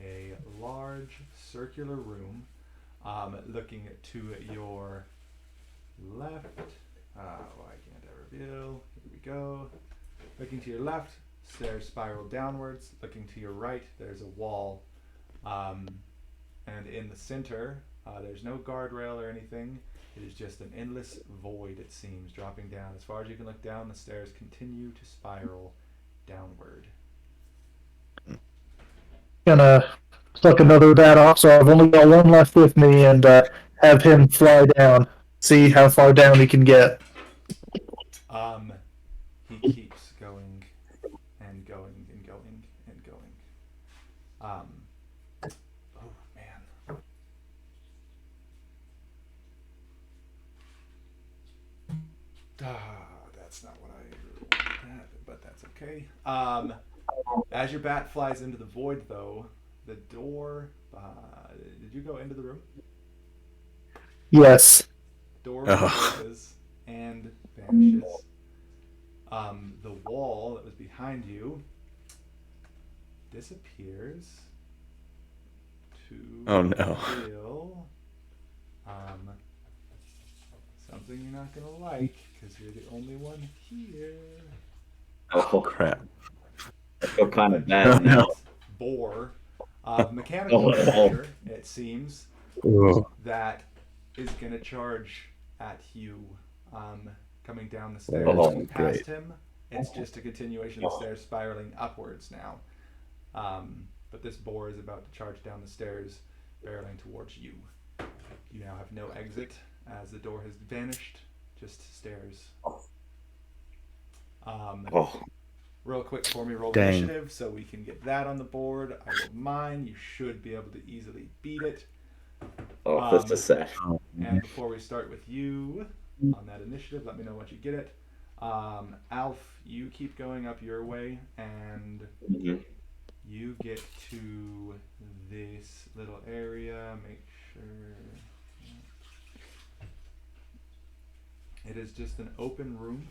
S3: a large circular room. Looking to your left. I can't reveal. Here we go. Looking to your left, stairs spiral downwards. Looking to your right, there's a wall. And in the center, there's no guardrail or anything. It is just an endless void, it seems, dropping down. As far as you can look down, the stairs continue to spiral downward.
S5: Gonna pluck another bat off, so I've only got one left with me, and have him fly down. See how far down he can get.
S3: He keeps going and going and going and going. Oh man. That's not what I wanted, but that's okay. As your bat flies into the void, though, the door. Did you go into the room?
S5: Yes.
S3: Door
S2: Oh.
S3: closes and vanishes. The wall that was behind you disappears to
S2: Oh, no.
S3: reveal something you're not gonna like because you're the only one here.
S1: Oh,
S2: Crap.
S1: I feel kind of
S2: Oh,
S1: bad now.
S2: no.
S3: Boar of mechanical
S1: Oh.
S3: nature, it seems,
S2: Ooh.
S3: that is gonna charge at you, coming down the stairs.
S1: Oh,
S3: You passed him. It's just a continuation of the stairs spiraling upwards now. But this boar is about to charge down the stairs, barreling towards you. You now have no exit as the door has vanished, just stairs.
S1: Oh,
S3: Real quick for me, roll
S2: Dang.
S3: initiative so we can get that on the board. I rolled mine. You should be able to easily beat it.
S1: that's a sad.
S3: And before we start with you on that initiative, let me know once you get it. Alf, you keep going up your way, and
S1: Mhm.
S3: you get to this little area. Make sure it is just an open room.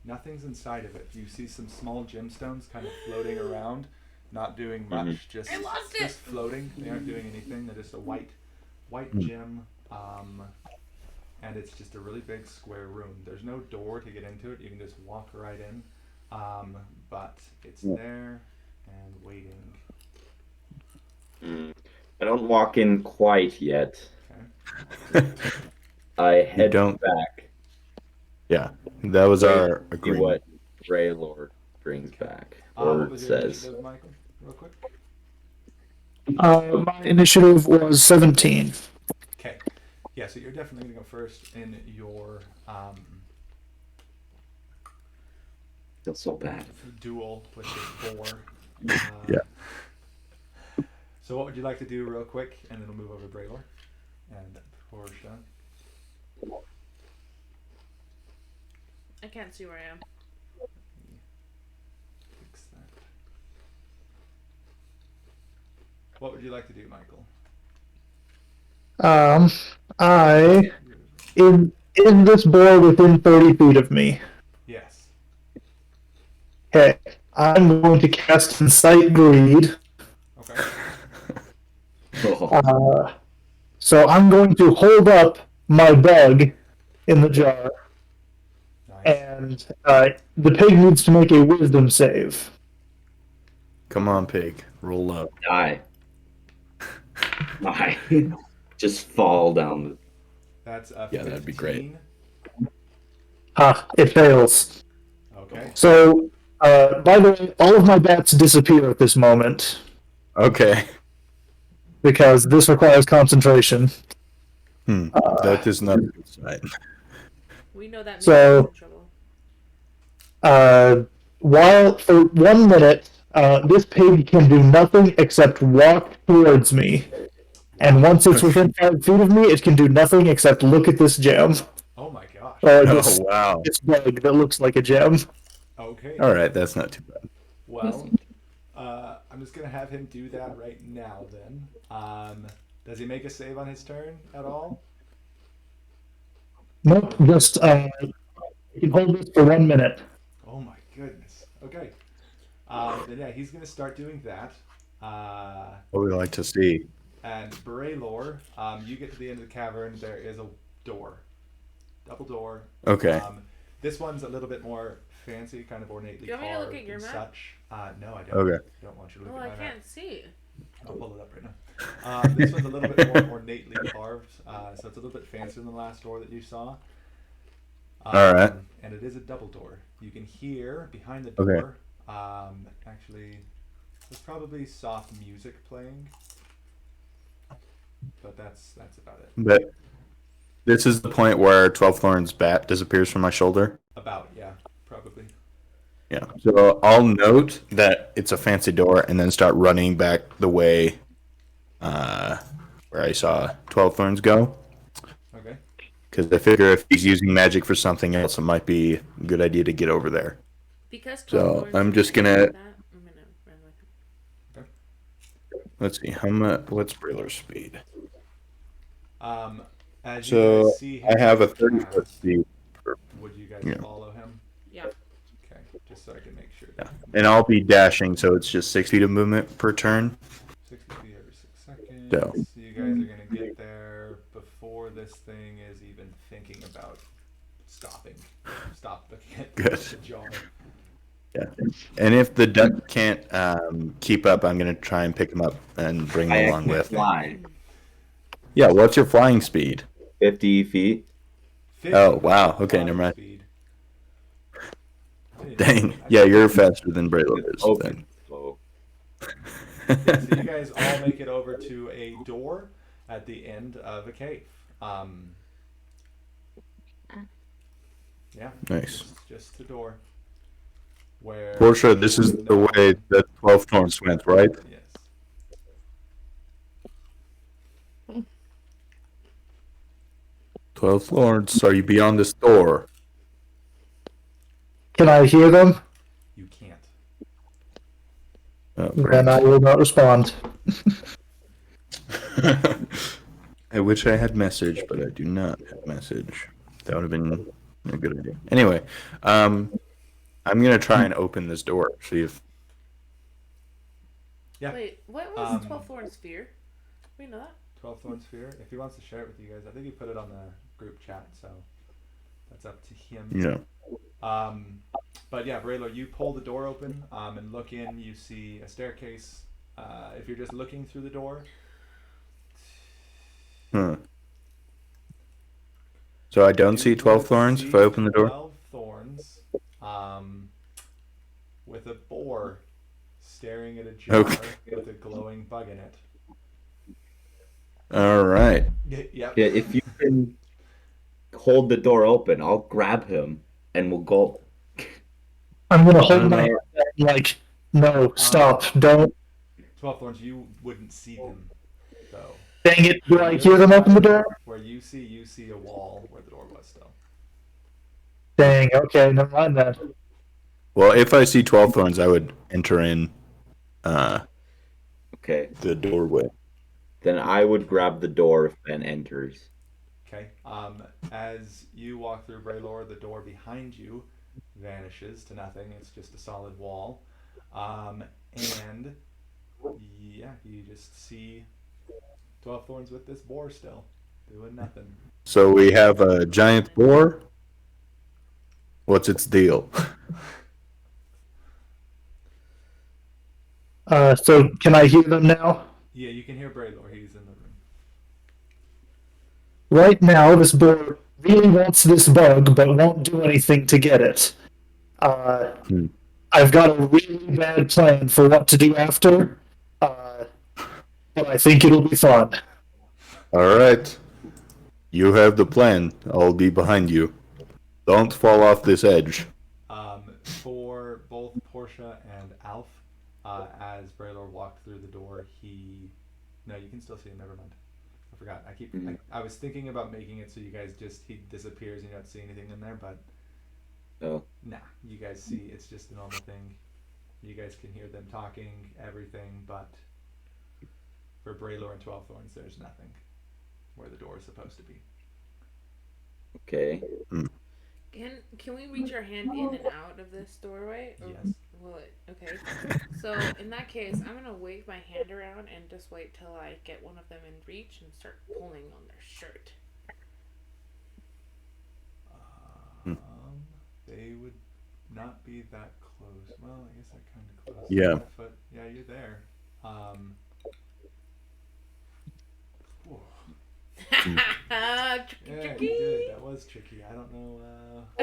S3: Nothing's inside of it. You see some small gemstones kind of floating around, not doing much, just
S4: I lost it!
S3: just floating. They aren't doing anything. They're just a white gem, and it's just a really big square room. There's no door to get into it. You can just walk right in, but it's there and waiting.
S1: I don't walk in quite yet.
S3: Okay.
S1: I head
S2: don't-
S1: back.
S2: Yeah, that was our
S1: See
S2: agreement.
S1: what Raylord brings back
S3: What
S1: or
S3: was your
S1: says.
S3: initiative, Michael? Real quick.
S5: My initiative was 17.
S3: Okay. Yeah, so you're definitely gonna go first in your
S1: Feel so bad.
S3: duel with this boar.
S2: Yeah.
S3: So what would you like to do real quick, and then we'll move over to Braylor and Portia.
S4: I can't see where I am.
S3: Fix that. What would you like to do, Michael?
S5: I is this boar within 30 feet of me?
S3: Yes.
S5: Okay, I'm going to cast Incite Greed.
S3: Okay.
S1: Oh,
S5: So I'm going to hold up my bug in the jar,
S3: Nice.
S5: and the pig needs to make a wisdom save.
S2: Come on, pig. Roll up.
S1: die. Die. Just fall down.
S3: That's
S2: Yeah, that'd be great.
S3: 15.
S5: It fails.
S3: Okay.
S5: So, by the way, all of my bats disappear at this moment
S2: Okay.
S5: because this requires concentration.
S2: That is not a good sign.
S4: We know that means
S5: So-
S4: he's in trouble.
S5: While for 1 minute, this pig can do nothing except walk towards me. And once it's within 5 feet of me, it can do nothing except look at this gem.
S3: Oh my gosh.
S5: Or
S2: Oh,
S5: this,
S2: wow.
S5: this bug that looks like a gem.
S3: Okay.
S2: All right, that's not too bad.
S3: Well, I'm just gonna have him do that right now. Then, does he make a save on his turn at all?
S5: Nope, just you can hold this for 1 minute.
S3: Oh my goodness. Okay. Then yeah, he's gonna start doing that.
S2: What we like to see.
S3: And Braylor, you get to the end of the cavern. There is a door, double door.
S2: Okay.
S3: This one's a little bit more fancy, kind of ornately
S4: Do you want me to look
S3: carved
S4: at your
S3: and
S4: map?
S3: such. No, I don't.
S2: Okay.
S3: Don't want you to
S4: Oh,
S3: look
S4: I
S3: at my map.
S4: can't see.
S3: I'll pull it up right now. This one's a little bit more ornately carved, so it's a little bit fancier than the last door that you saw.
S2: All right.
S3: And it is a double door. You can hear behind the
S2: Okay.
S3: door. Actually, there's probably soft music playing, but that's about it.
S2: But this is the point where 12 Thorns bat disappears from my shoulder.
S3: About, yeah, probably.
S2: Yeah. So I'll note that it's a fancy door and then start running back the way where I saw 12 Thorns go.
S3: Okay.
S2: Because I figure if he's using magic for something else, it might be a good idea to get over there.
S4: Because
S2: So,
S4: Cloudborne's
S2: I'm just
S4: doing
S2: gonna-
S4: that, I'm gonna run with him.
S2: Let's see. How much? What's Brailer's speed?
S3: As you
S2: So
S3: guys see him
S2: I have a
S3: cast,
S2: 30-foot speed.
S3: Would you guys
S2: Yeah.
S3: follow him?
S4: Yeah.
S3: Okay, just so I can make sure.
S2: Yeah. And I'll be dashing, so it's just 6 feet of movement per turn.
S3: 60 feet every 6 seconds.
S2: So.
S3: So you guys are gonna get there before the this thing is even thinking about stopping. Stop looking at
S2: Good.
S3: the jar.
S2: And if the duck can't keep up, I'm gonna try and pick him up and bring him
S1: I
S2: along
S1: can
S2: with.
S1: fly
S2: Yeah. What's your flying speed?
S1: 50 feet.
S3: 50
S2: Oh, wow. Okay,
S3: flying
S2: never mind.
S3: speed. I didn't
S2: Dang.
S3: know- I
S2: Yeah,
S3: didn't
S2: you're
S3: know-
S2: faster than Braylor
S1: It's
S2: is.
S1: open. So
S3: Yeah, so you guys all make it over to a door at the end of a cave. Yeah.
S2: Nice.
S3: Just a door. Where
S2: Portia, this is the way that 12 Thorns went, right?
S3: Yes.
S2: 12 Thorns, are you beyond this door?
S5: Can I hear them?
S3: You can't.
S2: Oh,
S5: Then I will not respond.
S2: I wish I had message, but I do not have message. That would have been a good idea. Anyway, I'm gonna try and open this door. See if
S3: Yeah.
S4: Wait, what was 12
S3: Um,
S4: Thorn Sphere? We know that.
S3: 12 Thorn Sphere. If he wants to share it with you guys, I think he put it on the group chat, so that's up to him.
S2: you know.
S3: But yeah, Braylor, you pull the door open and look in. You see a staircase. If you're just looking through the door,
S2: So I don't see
S3: you
S2: 12
S3: would
S2: thorns
S3: see
S2: if I open the door.
S3: 12 thorns with a boar staring at a jar
S2: Okay.
S3: with a glowing bug in it.
S2: All right.
S3: Yep.
S1: yeah, if you can hold the door open, I'll grab him and we'll go.
S5: I'm gonna hold
S2: don't
S5: my
S2: know.
S5: hand down, like, no, stop, don't.
S3: 12 thorns, you wouldn't see them, though.
S5: Dang it, do I hear them open the door?
S3: Where you see a wall where the door was still.
S5: Dang, okay, never mind then.
S2: Well, if I see 12 thorns, I would enter in
S1: Okay,
S2: the doorway.
S1: then I would grab the door if Ben enters.
S3: Okay. As you walk through Braylor, the door behind you vanishes to nothing. It's just a solid wall. And yeah, you just see 12 thorns with this boar still doing nothing.
S2: So we have a giant boar. What's its deal?
S5: So can I hear them now?
S3: Yeah, you can hear Braylor. He's in the room.
S5: Right now, this bird really wants this bug, but won't do anything to get it. I've got a really bad plan for what to do after, but I think it'll be fun.
S2: All right. You have the plan. I'll be behind you. Don't fall off this edge.
S3: For both Portia and Alf, as Braylor walked through the door, no, you can still see him. Never mind. I forgot. I was thinking about making it so you guys he disappears and you don't see anything in there, but
S1: Oh,
S3: nah, you guys see it's just a normal thing. You guys can hear them talking, everything, but for Braylor and 12 Thorns, there's nothing where the door is supposed to be.
S1: okay.
S4: Can we reach our hand in and out of this doorway? Or
S3: Yes.
S4: will it? Okay. So in that case, I'm gonna wave my hand around and just wait till I get one of them in reach and start pulling on their shirt.
S3: They would not be that close. Well, I guess they're kind of close.
S2: Yeah.
S3: But yeah, you're there. Whew. Yeah, you
S4: Tricky.
S3: did. That was tricky. I don't know. I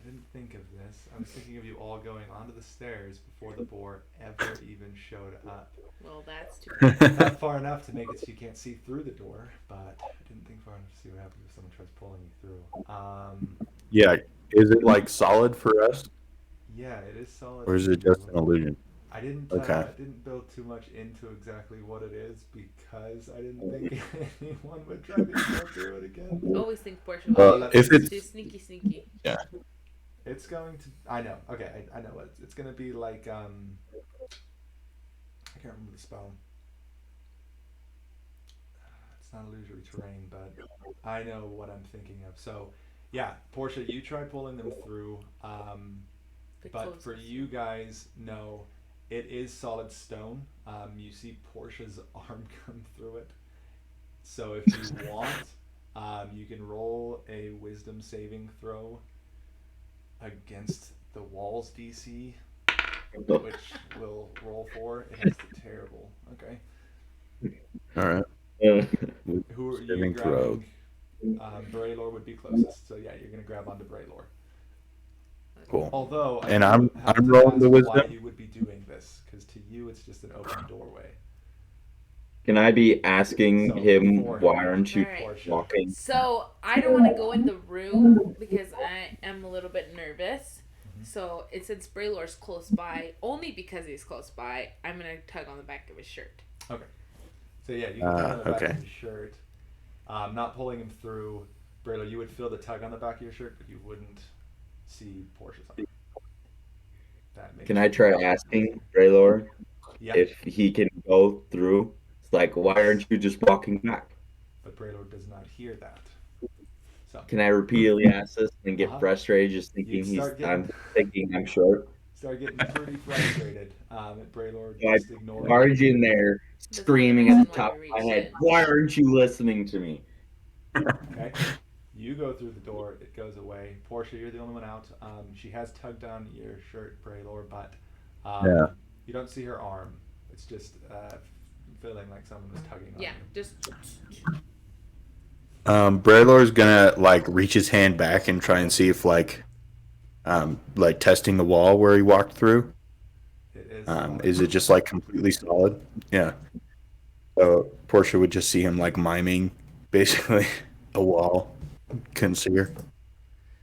S3: didn't think of this. I was thinking of you all going onto the stairs before the boar ever even showed up.
S4: Well, that's too.
S3: Not far enough to make it so you can't see through the door, but I didn't think far enough to see what happens if someone tries pulling you through.
S2: Yeah. Is it like solid for us,
S3: Yeah, it is solid.
S2: or is it just an illusion?
S3: I didn't didn't build too much into exactly what it is because I didn't think anyone would try to go through it again.
S4: Always think Portia.
S2: If it's
S4: She's sneaky.
S3: It's going to. I know. Okay, I know what it's going to be like. I can't remember the spell. It's not illusory terrain, but I know what I'm thinking of. So, yeah, Portia, you try pulling them through. But for you guys, no, it is solid stone. You see Portia's arm come through it. So if you want, You can roll a wisdom saving throw against the walls DC, which will roll 4. It has the terrible. Okay.
S2: All right.
S3: Who are you
S2: Saving throw.
S3: grabbing? Braylor would be closest. So yeah, you're gonna grab onto Braylor.
S2: Cool.
S3: Although
S2: And
S3: I
S2: I'm
S3: do have
S2: I'm
S3: to
S2: rolling the
S3: ask why
S2: wisdom.
S3: you would be doing this, because to you it's just an open doorway.
S1: Can I be asking
S3: So,
S1: him
S3: for
S1: why
S3: him,
S1: aren't you
S4: Alright.
S3: Portia.
S1: walking?
S4: So I don't want to go in the room because I am a little bit nervous.
S3: Mhm.
S4: So since Braylor's close by, only because he's close by, I'm gonna tug on the back of his shirt.
S3: So yeah, you can tug on the back
S2: okay.
S3: of his shirt. Not pulling him through. Braylor, you would feel the tug on the back of your shirt, but you wouldn't see Portia's arm. That makes
S1: Can I try asking Braylor
S3: Yeah,
S1: if he can go through? It's like, why aren't you just walking back?
S3: but Braylor does not hear that. So
S1: Can I repeatedly ask this and get
S3: Uh-huh.
S1: frustrated just thinking
S3: You'd start getting
S1: I'm thinking I'm short?
S3: start getting pretty frustrated at Braylor
S1: So I
S3: just ignoring.
S1: barge in there,
S4: That's
S1: screaming
S4: one
S1: at
S4: of
S1: the
S4: the
S1: top
S4: reasons
S1: of
S4: why
S1: my
S4: we
S1: head,
S4: reached
S1: why aren't you listening to me?
S3: Okay. You go through the door, it goes away. Portia, you're the only one out. She has tugged on your shirt, Braylor, but
S2: Yeah.
S3: you don't see her arm. It's just feeling like someone was tugging on
S4: Yeah,
S3: you.
S4: just
S2: Braylor's gonna like reach his hand back and try and see if like testing the wall where he walked through.
S3: It is.
S2: Is it just like completely solid? Yeah. So Portia would just see him like miming basically a wall. Couldn't see her.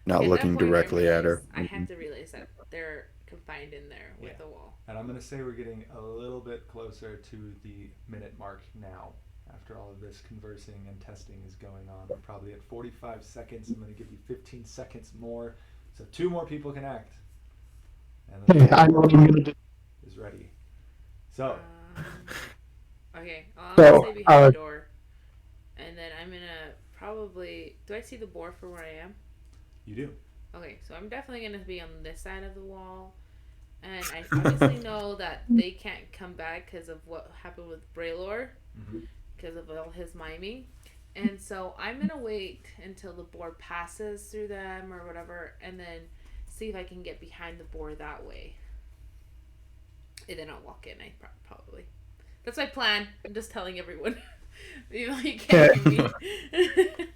S2: Not
S4: at that
S2: looking
S4: point,
S2: directly at her.
S4: I have to realize that they're confined in there with
S3: Yeah.
S4: the wall.
S3: And I'm going to say we're getting a little bit closer to the minute mark now. After all of this conversing and testing is going on, we're probably at 45 seconds. I'm going to give you 15 seconds more, so 2 more people can act. And then the
S5: I know what I'm gonna do.
S3: is ready. So,
S4: Okay, I'll
S5: So,
S4: stay behind the door, and then I'm gonna probably. Do I see the board for where I am?
S3: you do.
S4: Okay, so I'm definitely gonna be on this side of the wall, and I obviously know that they can't come back because of what happened with Braylor,
S3: Mhm.
S4: because of all his miming, and so I'm gonna wait until the board passes through them or whatever, and then see if I can get behind the board that way, and then I'll walk in. Probably. That's my plan. I'm just telling everyone. You know, you can't hear me.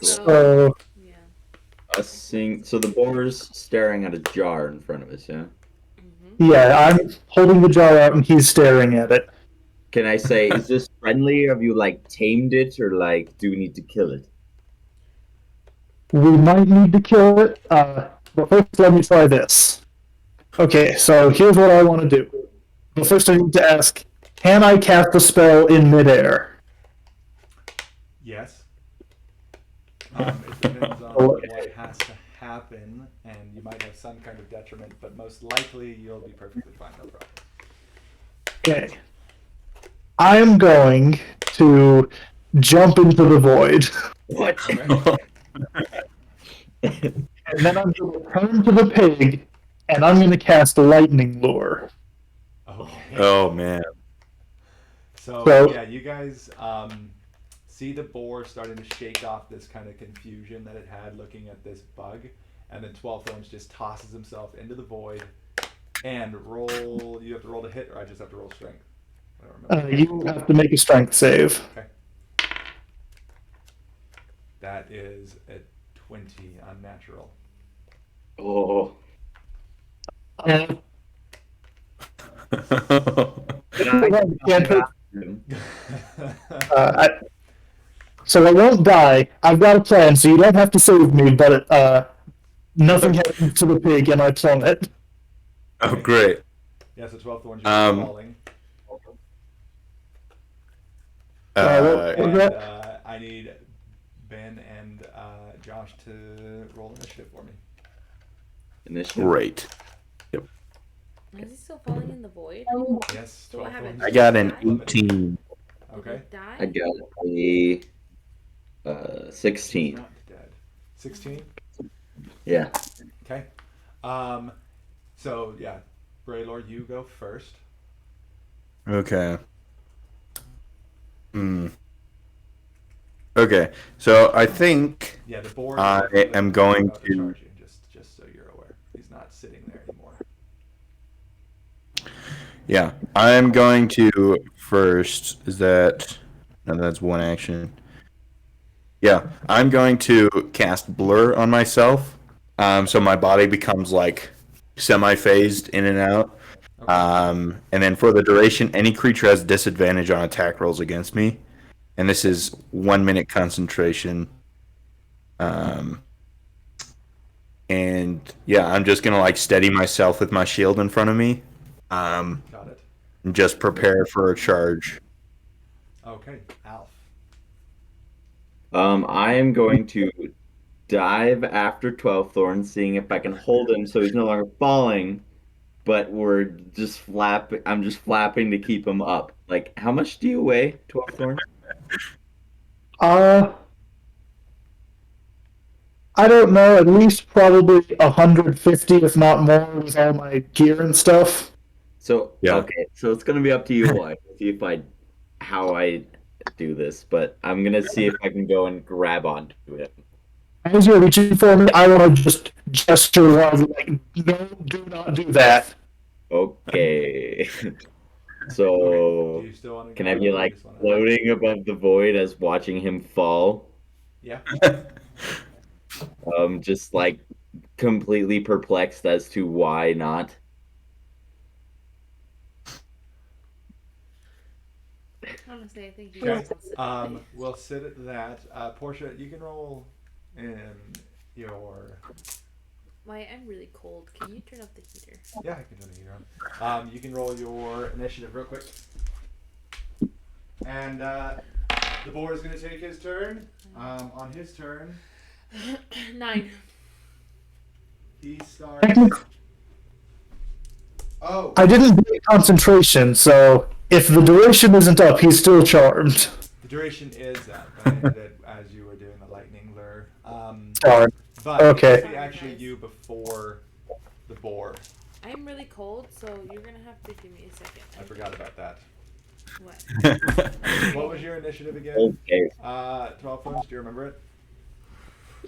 S5: So,
S4: Yeah.
S1: So the boar's staring at a jar in front of us, yeah?
S5: yeah, I'm holding the jar out and he's staring at it.
S1: Can I say, is this friendly? Have you like tamed it, or like do we need to kill it?
S5: We might need to kill it, but first let me try this. Okay, so here's what I want to do. But first I need to ask, can I cast a spell in midair?
S3: Yes. It depends on what has to happen, and you might have some kind of detriment, but most likely you'll be perfectly fine, no problem.
S5: Okay. I'm going to jump into the void.
S1: What?
S5: And then I'm going to turn to the pig, and I'm going to cast Lightning Lure.
S3: Okay.
S2: Oh man.
S3: So yeah, you guys see the boar starting to shake off this kind of confusion that it had looking at this bug, and then 12 Thorns just tosses himself into the void and roll. You have to roll to hit, or I just have to roll strength. I don't remember.
S5: You have to make a strength save.
S3: Okay. That is a 20 unnatural.
S1: Oh.
S5: Can't hurt. So I won't die. I've got a plan, so you don't have to save me, but nothing happens to the pig and I plummet.
S2: Oh great.
S3: Yeah, so 12 Thorns, you're falling. And I need Ben and Josh to roll initiative for me.
S1: Initiative.
S2: Great.
S4: Is he still falling in the void?
S3: Yes,
S4: So what
S3: 12
S4: happened?
S3: Thorns.
S2: I got an 18.
S3: Okay.
S4: Die?
S1: I got a 16.
S3: Not dead. 16?
S1: Yeah.
S3: Okay. So yeah, Braylor, you go first.
S2: Okay. Okay, so I think
S3: Yeah, the board.
S2: I
S3: is
S2: am going
S3: about
S2: to-
S3: charge you, just so you're aware. He's not sitting there anymore.
S2: yeah, I am going to first. Is that no? That's one action. Yeah, I'm going to cast Blur on myself, so my body becomes like semi-phased in and out.
S3: Okay.
S2: And then for the duration, any creature has disadvantage on attack rolls against me, and this is 1 minute concentration. And yeah, I'm just gonna like steady myself with my shield in front of me,
S3: Got it.
S2: and just prepare for a charge.
S3: Okay, Alf.
S1: I am going to dive after 12 Thorns, seeing if I can hold him so he's no longer falling, but I'm just flapping to keep him up. Like, how much do you weigh, 12 Thorns?
S5: I don't know. At least probably 150, if not more, with all my gear and stuff.
S1: So,
S2: Yeah.
S1: okay, so it's gonna be up to you, Lloyd, to see how I do this, but I'm gonna see if I can go and grab onto it.
S5: As you're reaching for me, I want to just gesture wildly, like, no, do not do that.
S1: Okay.
S3: Do
S1: So,
S3: you still want to?
S1: can I be like floating above the void as watching him fall?
S3: Yeah.
S1: Just like completely perplexed as to why not.
S4: Honestly, I think you
S3: Okay.
S4: guys will sit with me.
S3: We'll sit at that. Portia, you can roll in your.
S4: Why, I'm really cold. Can you turn up the heater?
S3: Yeah, I can turn the heater on. You can roll your initiative real quick. And the boar is going to take his turn. On his turn,
S4: 9.
S3: he starts.
S5: Technically,
S3: Oh,
S5: I didn't break concentration, so if the duration isn't up, he's still charmed.
S3: the duration is up as you were doing the lightning lure.
S5: Darn.
S3: But
S5: Okay.
S3: it's actually you before the boar.
S4: I'm really cold, so you're gonna have to give me a second.
S3: I forgot about that.
S4: What?
S3: What was your initiative again?
S1: Okay.
S3: 12 points. Do you remember it?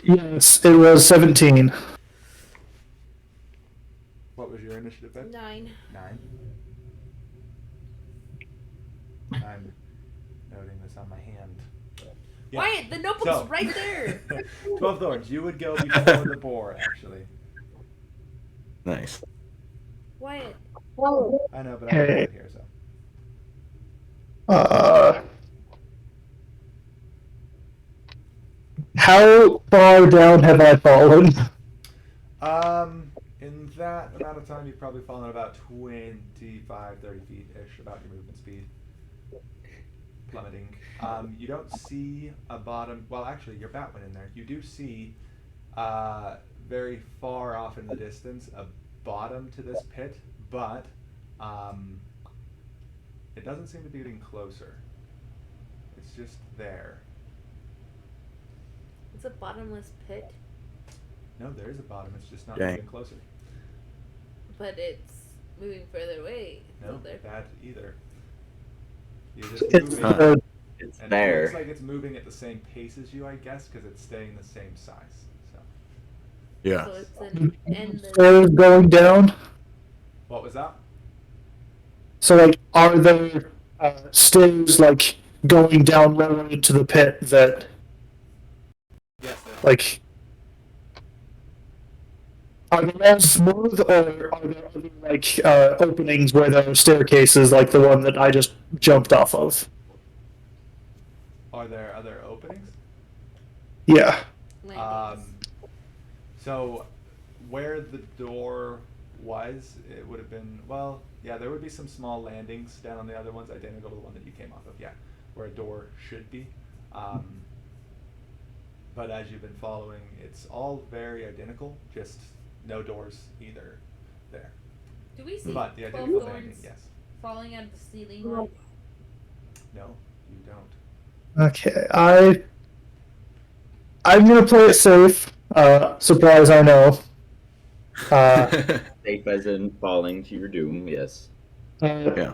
S5: Yes, it was 17.
S3: What was your initiative, Ben?
S4: 9.
S3: 9. I'm noting this on my hand. Yeah.
S4: Wyatt, the notebook's
S3: So-
S4: right there.
S3: 12 thorns. You would go before the boar, actually.
S2: Nice.
S4: Wyatt.
S3: I know, but I have
S5: Okay.
S3: it here, so.
S5: How far down have I fallen?
S3: In that amount of time, you've probably fallen about 25, 30 feet-ish, about your movement speed. Plummeting. You don't see a bottom. Well, actually, your bat went in there. You do see, very far off in the distance, a bottom to this pit, but it doesn't seem to be getting closer. It's just there.
S4: It's a bottomless pit,
S3: No, there is a bottom. It's just not
S2: Dang.
S3: moving closer.
S4: but it's moving further away.
S3: No,
S4: So there.
S3: that either. You're just
S5: It's
S3: moving.
S1: It's
S3: And it
S1: there.
S3: looks like it's moving at the same pace as you, I guess, because it's staying the same size. So,
S2: Yeah.
S4: So it's an endless.
S5: Stairs going down.
S3: what was that?
S5: So, like, are there stairs like going down lower into the pit that,
S3: Yes.
S5: like, are the walls smooth, or are there other like openings where there are staircases, like the one that I just jumped off of?
S3: Are there other openings?
S5: Yeah.
S4: Landings.
S3: So, where the door was, it would have been, well, yeah, there would be some small landings down on the other ones, identical to the one that you came off of, yeah, where a door should be. But as you've been following, it's all very identical, just no doors either there.
S4: Do we see
S3: But the
S4: 12
S3: identical landing,
S4: thorns
S3: yes.
S4: falling out of the ceiling? Like,
S3: No, you don't.
S5: Okay. I'm gonna play it safe. Surprise, I know.
S1: Safe as in falling to your doom, yes.
S2: Yeah.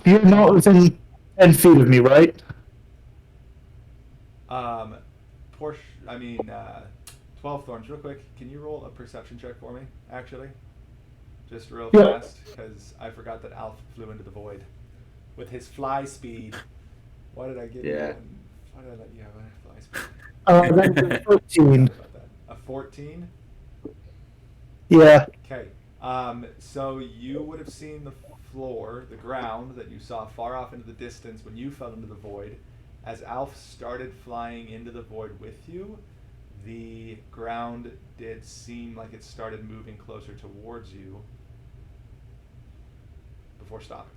S5: You're not within 10 feet of me, right?
S3: Porsche, 12 Thorns, real quick. Can you roll a perception check for me, actually? Just real
S5: Yeah.
S3: fast, because I forgot that Alf flew into the void with his fly speed. Why did I give
S1: Yeah.
S3: you? Why did I let you have a fly speed?
S5: That's a 14.
S3: Sorry about that. A 14.
S5: Yeah.
S3: Okay. So you would have seen the floor, the ground that you saw far off into the distance when you fell into the void. As Alf started flying into the void with you, the ground did seem like it started moving closer towards you before stopping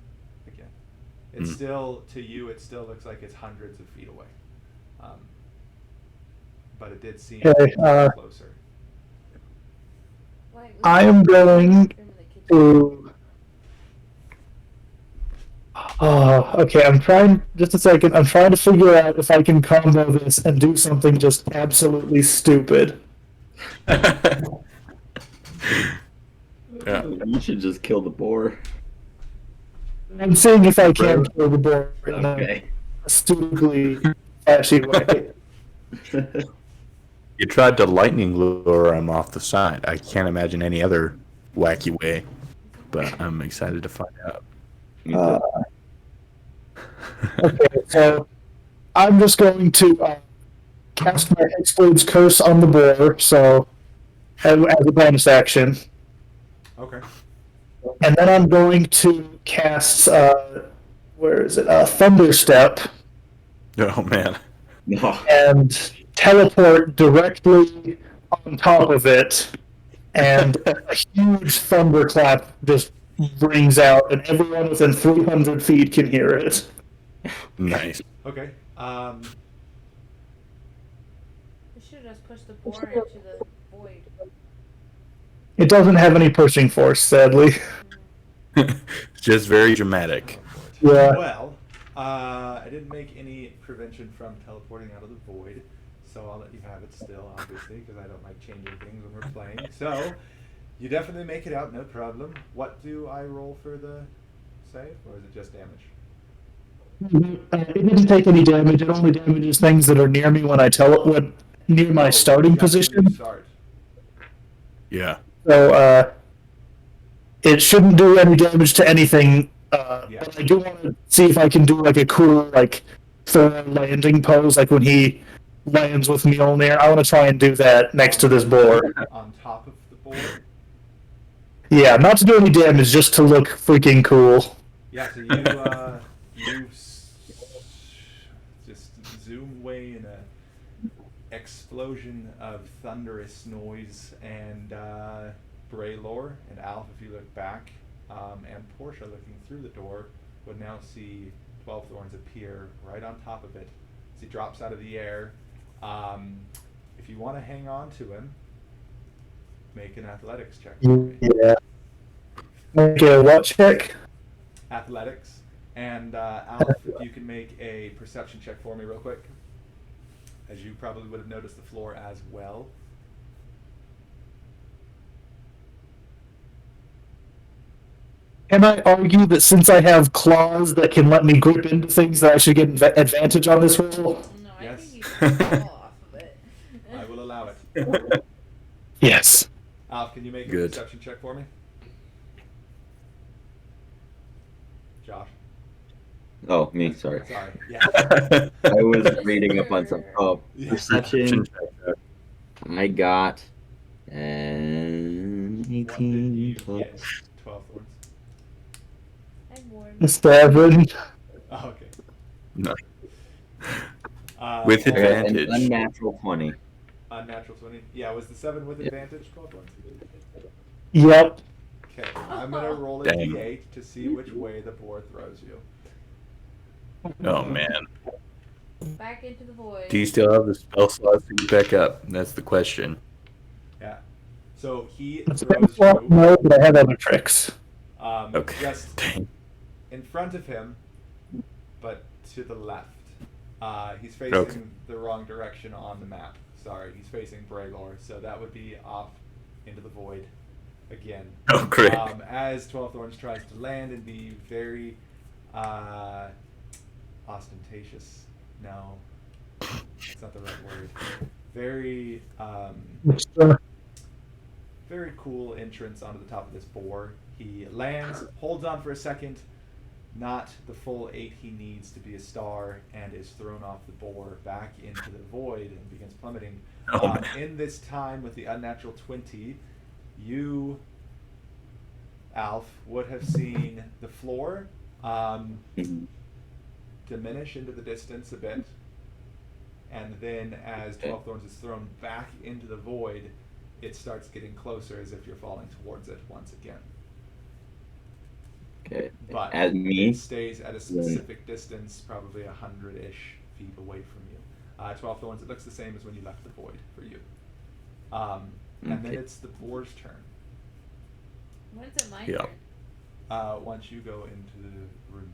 S3: again. It's still, to you, it still looks like it's hundreds of feet away. But it did seem
S5: Okay,
S3: closer.
S4: Why-
S5: I am going to. Okay, I'm trying. Just a second. I'm trying to figure out if I can combo this and do something just absolutely stupid.
S2: Yeah.
S1: You should just kill the boar.
S5: I'm seeing if I can
S2: Bro.
S5: kill the boar in
S1: Okay.
S5: a stupidly flashy way.
S2: You tried to lightning lure him off the side. I can't imagine any other wacky way, but I'm excited to find out.
S1: Me too.
S5: Okay, so I'm just going to cast my Hexblade's Curse on the boar, so as a bonus action.
S3: Okay.
S5: And then I'm going to cast, where is it? Thunder Step,
S2: Oh man.
S1: No.
S5: and teleport directly on top of it, and a huge thunderclap just rings out, and everyone within 300 feet can hear it.
S2: Nice.
S3: Okay.
S4: We should have just pushed the boar into the void.
S5: It doesn't have any pushing force, sadly.
S2: It's just very dramatic.
S5: Yeah.
S3: Well, I didn't make any prevention from teleporting out of the void, so I'll let you have it still, obviously, because I don't like changing things when we're playing. So, you definitely make it out, no problem. What do I roll for the save, or is it just damage?
S5: It didn't take any damage. It only damages things that are near me when I near my starting
S3: Just when
S5: position.
S3: you start.
S2: Yeah.
S5: So it shouldn't do any damage to anything.
S3: Yeah.
S5: But I do want to see if I can do like a cool like Thor landing pose, like when he lands with Mjolnir. I want to try and do that next to this boar.
S3: On top of the board.
S5: Yeah, not to do any damage, just to look freaking cool.
S3: Yeah, so just zoom away in a explosion of thunderous noise, and Braylor and Alf, if you look back, and Portia looking through the door, would now see 12 Thorns appear right on top of it as he drops out of the air. If you want to hang on to him, make an athletics check for me.
S5: Yeah. Okay, what check?
S3: Athletics. And Alf, if you can make a perception check for me real quick, as you probably would have noticed the floor as well.
S5: Can I argue that since I have claws that can let me grip into things, that I should get advantage on this roll?
S4: No, I
S3: Yes.
S4: think you should fall off of it.
S3: I will allow it.
S5: Yes.
S3: Alf, can you make a
S2: Good.
S3: perception check for me? Josh?
S1: Oh, me. Sorry.
S3: Sorry. Yeah.
S1: I was reading up on some. Oh,
S3: Yeah.
S1: perception. I got 18
S3: What did you
S1: plus.
S3: get? 12 Thorns.
S4: I'm warm.
S5: 7.
S3: Oh, okay.
S2: No.
S3: I
S2: With
S1: I got an
S2: advantage.
S1: unnatural 20.
S3: Unnatural 20. Yeah, was the 7 with advantage 12 Thorns?
S5: Yep.
S3: Okay, I'm going to roll a
S2: Dang.
S3: d8 to see which way the board throws you.
S2: Oh man.
S4: Back into the void.
S2: Do you still have the spell slots to get back up? That's the question.
S3: Yeah. So he
S5: That's
S3: throws
S5: well,
S3: you
S5: no, but I have other tricks.
S2: Okay.
S3: just
S2: Dang.
S3: in front of him, but to the left. He's facing
S2: Okay.
S3: the wrong direction on the map. Sorry, he's facing Braylor, so that would be off into the void again.
S2: Oh great.
S3: As 12 Thorns tries to land and be very ostentatious. No. It's not the right word. Very very cool entrance onto the top of this boar. He lands, holds on for a second, not the full 8 he needs to be a star, and is thrown off the boar back into the void and begins plummeting.
S2: Oh, man.
S3: In this time, with the unnatural 20, you, Alf, would have seen the floor diminish into the distance a bit, and then as 12 Thorns is thrown back into the void, it starts getting closer as if you're falling towards it once again.
S1: Okay.
S3: But
S1: At me.
S3: it stays at a specific distance, probably 100-ish feet away from you. 12 Thorns, it looks the same as when you left the void for you. And then it's the boar's turn.
S4: When's it my
S2: Yeah.
S4: turn?
S3: Once you go into the room.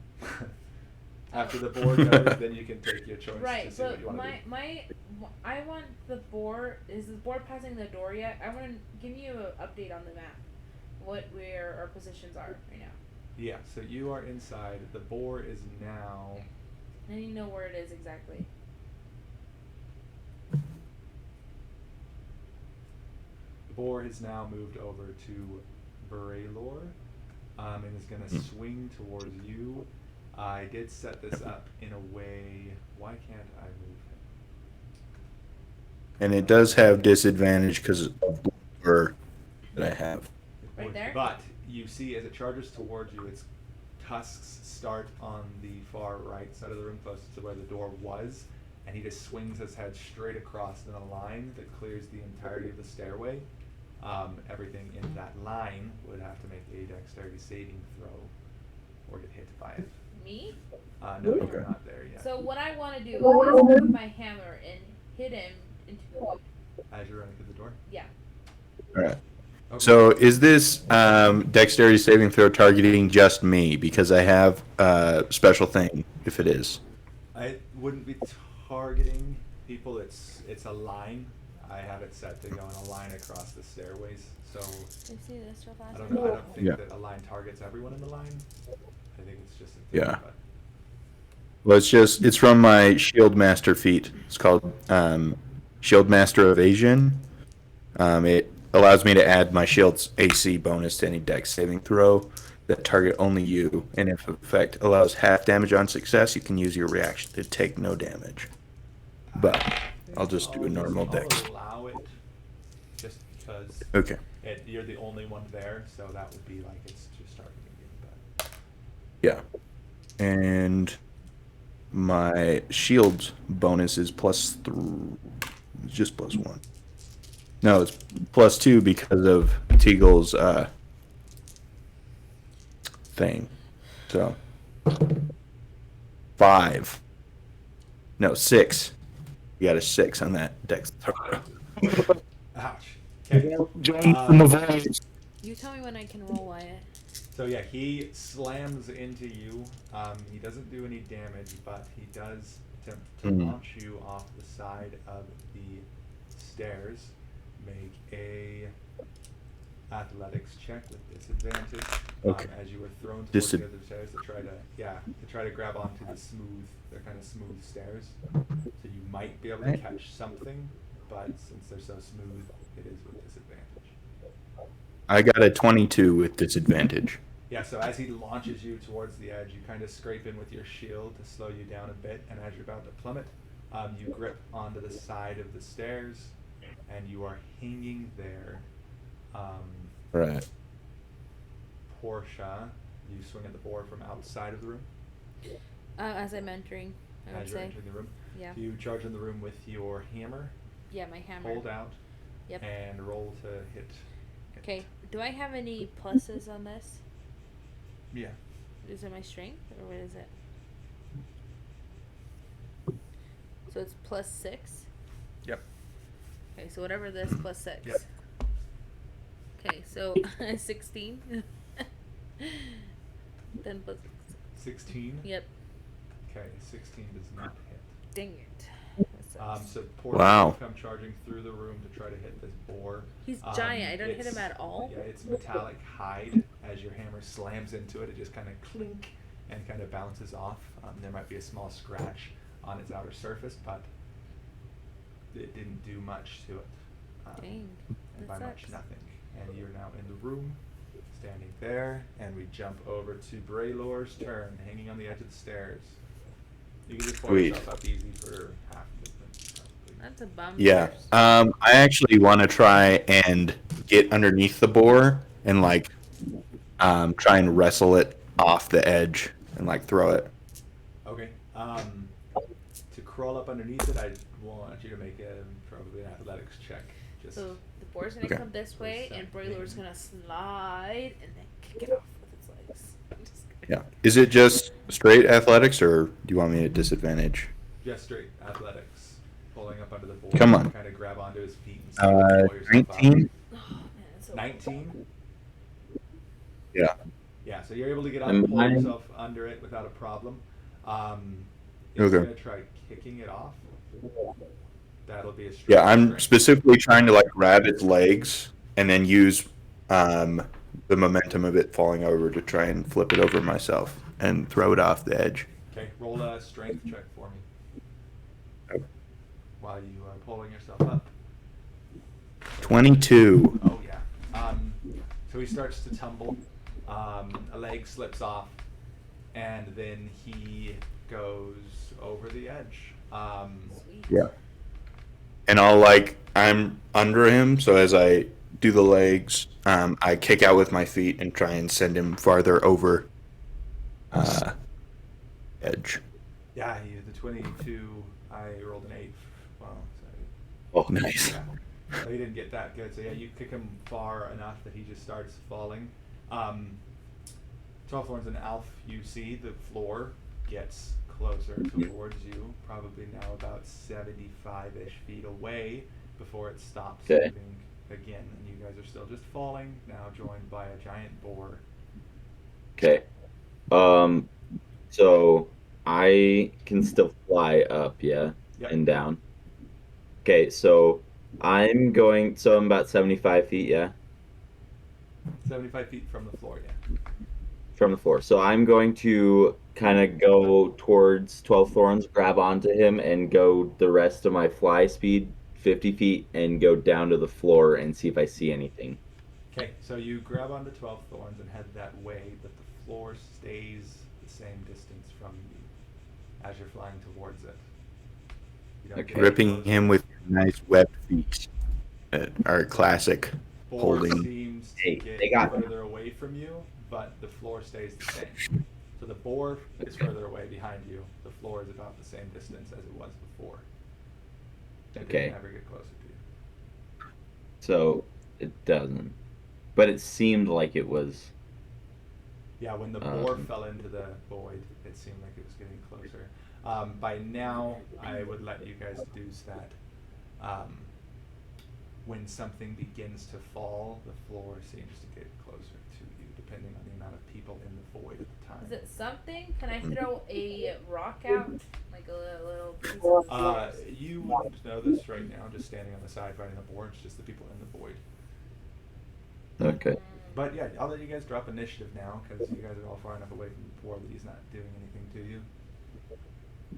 S3: After the boar goes, then you can take your choice to
S4: Right,
S3: see what you
S4: but
S3: want to do.
S4: I want the boar. Is the boar passing the door yet? I want to give you an update on the map, where our positions are right now.
S3: Yeah, so you are inside. The boar is now.
S4: I need to know where it is exactly.
S3: The boar has now moved over to Braylor, and is going to swing towards you. I did set this up in a way. Why can't I move him?
S2: And it does have disadvantage because of the blur that I have.
S4: Right there?
S3: But you see, as it charges towards you, its tusks start on the far right side of the room, closest to where the door was, and he just swings his head straight across in a line that clears the entirety of the stairway. Everything in that line would have to make a dexterity saving throw or get hit by it.
S4: Me?
S3: No,
S2: Okay.
S3: you're not there yet.
S4: So what I want to do is move my hammer and hit him into the void.
S3: As you're running through the door?
S4: Yeah.
S2: All right.
S3: Okay.
S2: So is this dexterity saving throw targeting just me? Because I have a special thing if it is.
S3: I wouldn't be targeting people. It's a line. I have it set to go in a line across the stairways. So
S4: Can you see this real fast?
S3: I don't know. I don't think
S2: Yeah.
S3: that a line targets everyone in the line. I think it's just a thing.
S2: Yeah.
S3: But
S2: Well, it's from my Shield Master feat. It's called Shield Master Evasion. It allows me to add my shield's AC bonus to any dex saving throw that target only you, and if effect allows half damage on success, you can use your reaction to take no damage. But I'll just do a normal dex.
S3: I'll allow it just because
S2: Okay.
S3: you're the only one there, so that would be like it's just targeting you. But
S2: Yeah. And my shield bonus is just +1. No, it's +2 because of Teagle's thing. So 5. No, 6. You got a 6 on that dex.
S3: ouch. Okay.
S5: Join from the void.
S4: You tell me when I can roll, Wyatt.
S3: So yeah, he slams into you. He doesn't do any damage, but he does attempt to launch you off the side of the stairs. Make a athletics check with disadvantage
S2: Okay.
S3: as you were thrown towards
S2: Disad-
S3: the other stairs to try to grab onto the they're kind of smooth stairs. So you might be able to catch something, but since they're so smooth, it is with disadvantage.
S2: I got a 22 with disadvantage.
S3: Yeah, so as he launches you towards the edge, you kind of scrape in with your shield to slow you down a bit, and as you're about to plummet, you grip onto the side of the stairs, and you are hanging there.
S2: Right.
S3: Portia, you swing at the board from outside of the room.
S4: As I'm entering, I would
S3: As you're
S4: say.
S3: entering the room,
S4: Yeah.
S3: you charge in the room with your hammer,
S4: Yeah, my hammer.
S3: hold out,
S4: Yep.
S3: and roll to hit.
S4: Okay. Do I have any pluses on this?
S3: Yeah.
S4: Is it my strength or what is it? So it's +6.
S3: Yep.
S4: Okay, so whatever this +6.
S3: Yep.
S4: Okay, so 16. Then plus.
S3: 16.
S4: Yep.
S3: Okay, 16 does not hit.
S4: Dang it. That sucks.
S3: So Portia
S2: Wow.
S3: will come charging through the room to try to hit this boar.
S4: He's giant. I don't hit
S3: it's-
S4: him at all.
S3: Yeah, it's metallic hide. As your hammer slams into it, it just kind of clink and kind of bounces off. There might be a small scratch on its outer surface, but it didn't do much to it.
S4: Dang.
S3: And
S4: That
S3: by much,
S4: sucks.
S3: nothing. And you're now in the room, standing there, and we jump over to Braylor's turn, hanging on the edge of the stairs. You can just pull
S2: Sweet.
S3: yourself up easy for half movement, probably.
S4: That's a bum.
S2: Yeah.
S4: burst.
S2: I actually want to try and get underneath the boar and like try and wrestle it off the edge and like throw it.
S3: Okay. To crawl up underneath it, I want you to make probably an athletics check. Just
S4: So the boar's gonna
S2: Okay.
S4: come this way, and Broiler's gonna slide and then kick it off with its legs. I'm just kidding.
S2: Yeah. Is it just straight athletics, or do you want me at disadvantage?
S3: just straight athletics, pulling up under the board.
S2: Come on.
S3: Kind of grab onto his feet and start to pull yourself up.
S2: 19.
S4: Oh man, it's so
S3: 19.
S2: Yeah.
S3: Yeah, so you're able to get up
S1: And
S3: and pull
S1: mine-
S3: yourself under it without a problem. It's
S2: Okay.
S3: gonna try kicking it off. That'll be a straight.
S2: Yeah, I'm
S3: strength.
S2: specifically trying to like grab its legs and then use the momentum of it falling over to try and flip it over myself and throw it off the edge.
S3: Okay, roll a strength check for me
S2: Okay.
S3: while you are pulling yourself up.
S2: 22.
S3: Oh yeah. So he starts to tumble. A leg slips off, and then he goes over the edge.
S4: sweet.
S2: Yeah. And I'm under him, so as I do the legs, I kick out with my feet and try and send him farther over edge.
S3: Yeah, the 22. I rolled an 8. Wow.
S2: Oh, nice.
S3: Yeah. So he didn't get that good. So yeah, you kick him far enough that he just starts falling. 12 Thorns and Alf, you see the floor gets closer towards you, probably now about 75-ish feet away before it stops
S1: Okay.
S3: moving again. And you guys are still just falling, now joined by a giant boar.
S1: Okay. So I can still fly up, yeah,
S3: Yep.
S1: and down. Okay, so I'm about 75 feet, yeah,
S3: 75 feet from the floor, yeah.
S1: from the floor. So I'm going to kind of go towards 12 Thorns, grab onto him, and go the rest of my fly speed, 50 feet, and go down to the floor and see if I see anything.
S3: Okay, so you grab onto 12 Thorns and head that way, but the floor stays the same distance from you as you're flying towards it. You don't
S1: Okay.
S3: get any
S2: Gripping
S3: closer.
S2: him with nice webbed feet that are classic.
S3: Boar
S2: holding-
S3: seems to
S1: Hey,
S3: get
S1: they got-
S3: further away from you, but the floor stays the same. So the boar is further away behind you. The floor is about the same distance as it was before. It
S1: Okay.
S3: didn't ever get closer to you.
S1: So it doesn't. But it seemed like it was.
S3: Yeah, when the boar
S1: Um,
S3: fell into the void, it seemed like it was getting closer. By now, I would let you guys deduce that when something begins to fall, the floor seems to get closer to you, depending on the amount of people in the void at the time.
S4: Is it something? Can I throw a rock out? Like a little piece of
S3: You wouldn't know this right now, just standing on the side fighting the boar. It's just the people in the void.
S1: Okay.
S3: But yeah, I'll let you guys drop initiative now, because you guys are all far enough away from the boar that he's not doing anything to you.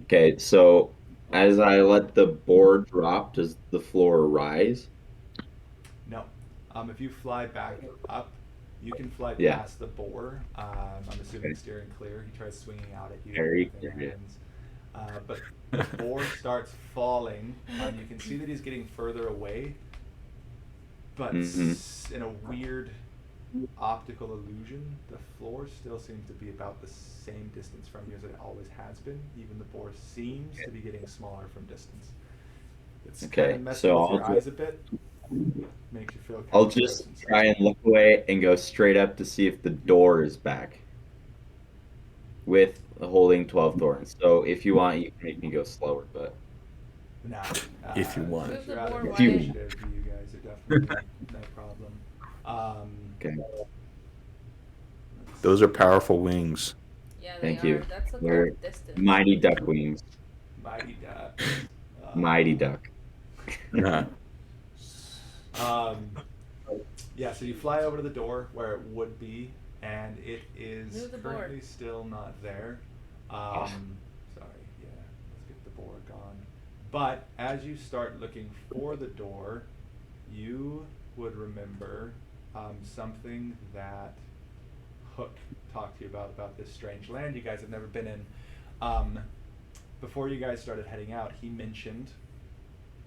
S1: Okay, so as I let the board drop, does the floor rise?
S3: No. If you fly back up, you can fly
S1: Yeah.
S3: past the boar. I'm assuming
S1: Okay.
S3: steering clear. He tries swinging out at you.
S1: Very
S3: nothing
S1: curious.
S3: happens. But the boar starts falling. You can see that he's getting further away. But in a weird optical illusion, the floor still seems to be about the same distance from you as it always has been. Even the boar seems to be getting smaller from distance. It's
S1: Okay,
S3: kind of messing
S1: so
S3: with your
S1: I'll
S3: eyes a bit. Makes you feel kind
S1: I'll
S3: of
S1: just
S3: gross
S1: try
S3: inside.
S1: and look away and go straight up to see if the door is back. With holding 12 thorns. So if you want, you can make me go slower, but
S3: Nah,
S2: If you want.
S3: since
S4: Move the
S3: you're out of
S4: board
S1: away.
S3: initiative, you guys are definitely no problem.
S1: okay.
S2: Those are powerful wings.
S4: Yeah, they
S1: Thank
S4: are.
S1: you.
S4: That's a
S1: They're
S4: good distance.
S1: Mighty duck wings.
S3: Mighty Duck.
S1: Mighty duck.
S2: Yeah.
S3: Yeah, so you fly over to the door where it would be, and it is
S4: Move the board.
S3: currently still not there. Sorry, yeah, let's get the board gone. But as you start looking for the door, you would remember something that Hook talked to you about this strange land you guys have never been in. Before you guys started heading out, he mentioned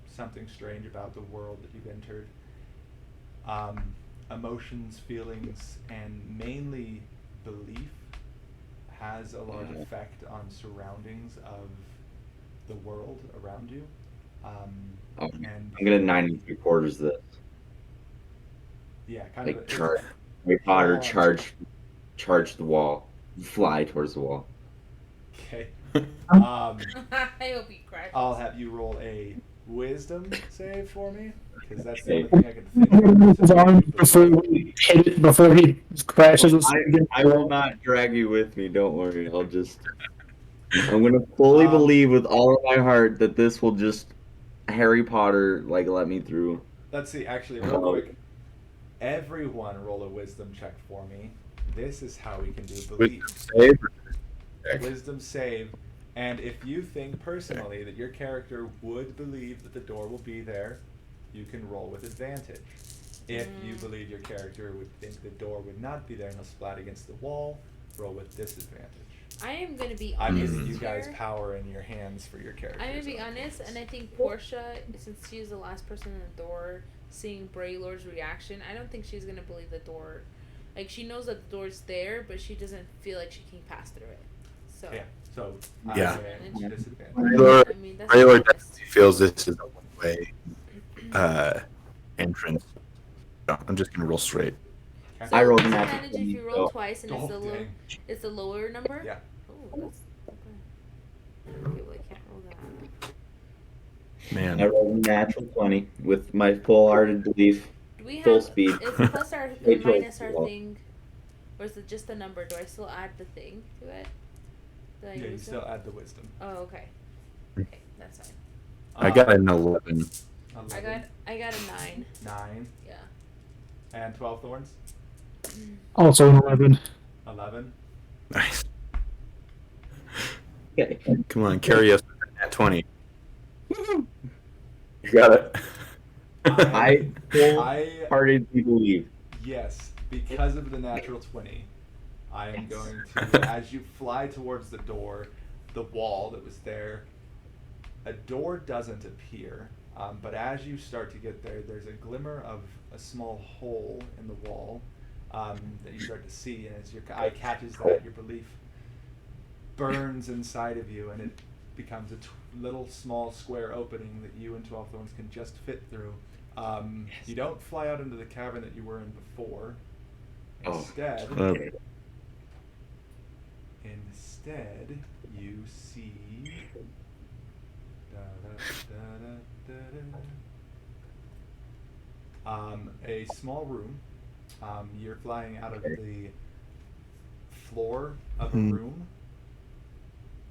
S3: something strange about the world that you've entered. Emotions, feelings, and mainly belief has a large effect on surroundings of the world around you. And
S1: I'm gonna 9 3/4 this.
S3: yeah, kind
S1: Like
S3: of
S1: charge. Harry Potter charge the wall, fly towards the wall.
S3: Okay.
S4: I hope you crash.
S3: I'll have you roll a wisdom save for me, because that's the
S1: Okay.
S3: only thing I can think of.
S5: His arm before we hit it, before he crashes us against
S1: I
S5: the
S1: will
S5: wall.
S1: not drag you with me. Don't worry. I'm gonna fully believe with all of my heart that this will just Harry Potter like let me through.
S3: Let's see, actually, real quick. Everyone roll a wisdom check for me. This is how we can do belief.
S2: Save or check?
S3: Wisdom save. And if you think personally that your character would believe that the door will be there, you can roll with advantage. If you believe your character would think the door would not be there and he'll splat against the wall, roll with disadvantage.
S4: I am gonna be
S3: I'm
S4: honest.
S3: giving you guys
S4: here.
S3: power in your hands for your character.
S4: I'm gonna be honest, and I think Portia, since she's the last person in the door, seeing Braylord's reaction, I don't think she's gonna believe the door. Like, she knows that the door's there, but she doesn't feel like she can pass through it. So.
S3: Yeah. So
S2: Yeah.
S3: disadvantage.
S2: Raylor,
S4: I mean, that's
S2: Raylor
S4: honest.
S2: definitely feels this is a one-way entrance. No, I'm just gonna roll straight.
S3: Okay.
S1: I rolled a
S4: disadvantage
S1: natural
S4: if you
S1: 20,
S4: roll
S1: so-
S4: twice and
S3: Oh,
S4: it's
S3: dang.
S4: the lower number.
S3: Yeah.
S4: Oh, that's okay. Okay, well, I can't roll that.
S1: I
S2: Man,
S1: rolled a natural 20 with my full-hearted belief.
S4: Do we have
S1: Full speed.
S4: Is plus our
S1: Wait till
S4: minus
S1: it's
S4: our
S1: low.
S4: thing, or is it just a number? Do I still add the thing to it? Did I
S3: Yeah, you
S4: use
S3: still
S4: it?
S3: add the wisdom.
S4: Oh, okay. Okay, that's fine.
S2: I got an 11.
S3: 11,
S4: I got a 9.
S3: 9,
S4: Yeah.
S3: and 12 thorns.
S5: Also an 11.
S3: 11.
S2: Nice.
S1: Okay.
S2: Come on, carry us at 20. You got it.
S1: I
S3: I
S1: full-heartedly believe.
S3: yes, because of the natural 20, I am
S1: Yes.
S3: going to as you fly towards the door, the wall that was there. A door doesn't appear, but as you start to get there, there's a glimmer of a small hole in the wall that you start to see, and as your eye catches that, your belief burns inside of you, and it becomes a little small square opening that you and 12 Thorns can just fit through. You don't fly out into the cavern that you were in before.
S1: Oh.
S3: Instead,
S2: Okay.
S3: Instead, you see. A small room. You're flying out of the floor of a
S2: Hmm.
S3: room,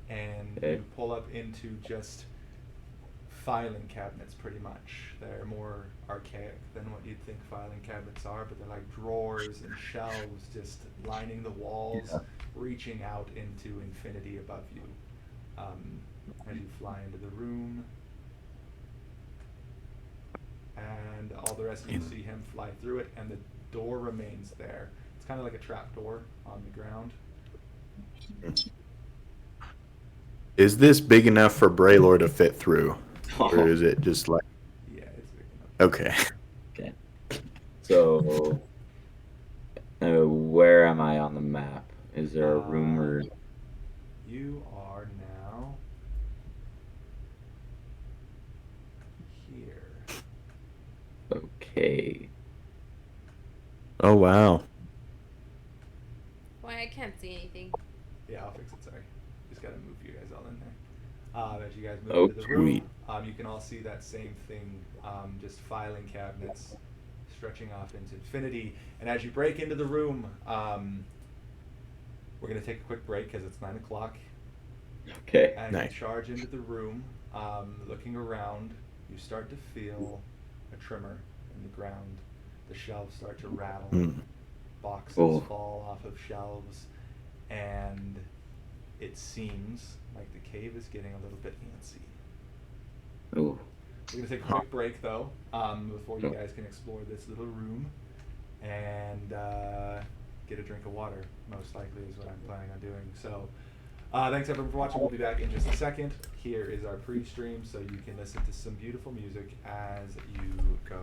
S3: and
S1: Okay.
S3: you pull up into just filing cabinets. Pretty much, they're more archaic than what you'd think filing cabinets are, but they're like drawers and shelves just lining the walls, reaching out into infinity above you. As you fly into the room, and all the rest of you see him fly through it, and the door remains there. It's kind of like a trap door on the ground.
S2: Is this big enough for Braylor to fit through? Or is it just like.
S3: Yeah, it's big enough.
S2: Okay.
S1: Okay. So, where am I on the map? Is there a room or?
S3: You are now here.
S1: Okay.
S2: Oh, wow.
S4: Why I can't see anything.
S3: Yeah, I'll fix it. Sorry, just gotta move you guys all in there. As you guys move into the
S2: sweet.
S3: room, you can all see that same thing. Just filing cabinets stretching off into infinity. And as you break into the room, we're gonna take a quick break because it's 9 o'clock.
S1: Okay.
S3: As
S2: Nice.
S3: you charge into the room, looking around, you start to feel a tremor in the ground. The shelves start to rattle.
S2: Hmm.
S3: Boxes
S1: Oh.
S3: fall off of shelves, and it seems like the cave is getting a little bit antsy.
S1: Ooh.
S3: We're gonna take a quick break though, before you guys can explore this little room and get a drink of water. Most likely is what I'm planning on doing. So, thanks everyone for watching. We'll be back in just a second. Here is our pre-stream, so you can listen to some beautiful music as you go.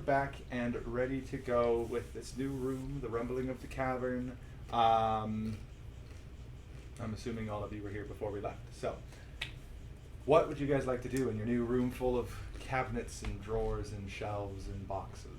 S3: back and ready to go with this new room, the rumbling of the cavern. I'm assuming all of you were here before we left. So, what would you guys like to do in your new room full of cabinets and drawers and shelves and boxes?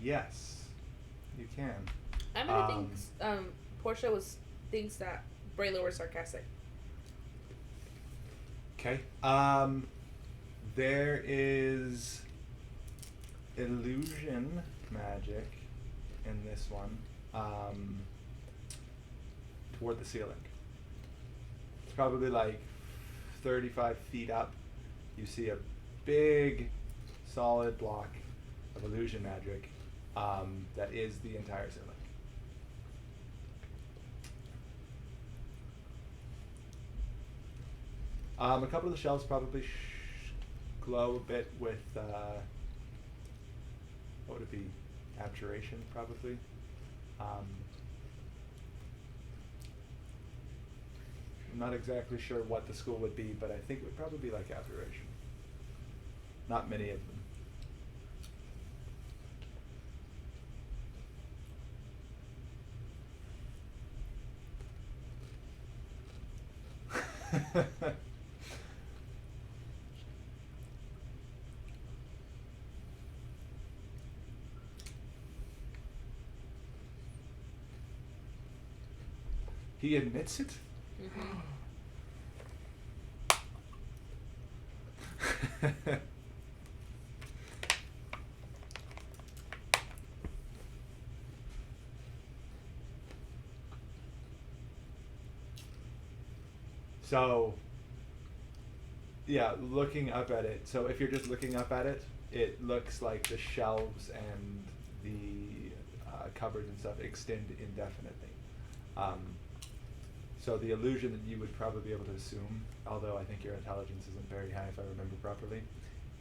S3: Yes, you can.
S4: I'm gonna think Portia thinks that Braylor was sarcastic.
S3: Okay. There is illusion magic in this one. Toward the ceiling. It's probably like 35 feet up. You see a big, solid block of illusion magic that is the entire ceiling. A couple of the shelves probably glow a bit with, what would it be? Abjuration, probably. I'm not exactly sure what the school would be, but I think it would probably be like Abjuration. Not many of them. He admits it? So, yeah, looking up at it. So if you're just looking up at it, it looks like the shelves and the cupboards and stuff extend indefinitely. So the illusion that you would probably be able to assume, although I think your intelligence isn't very high if I remember properly,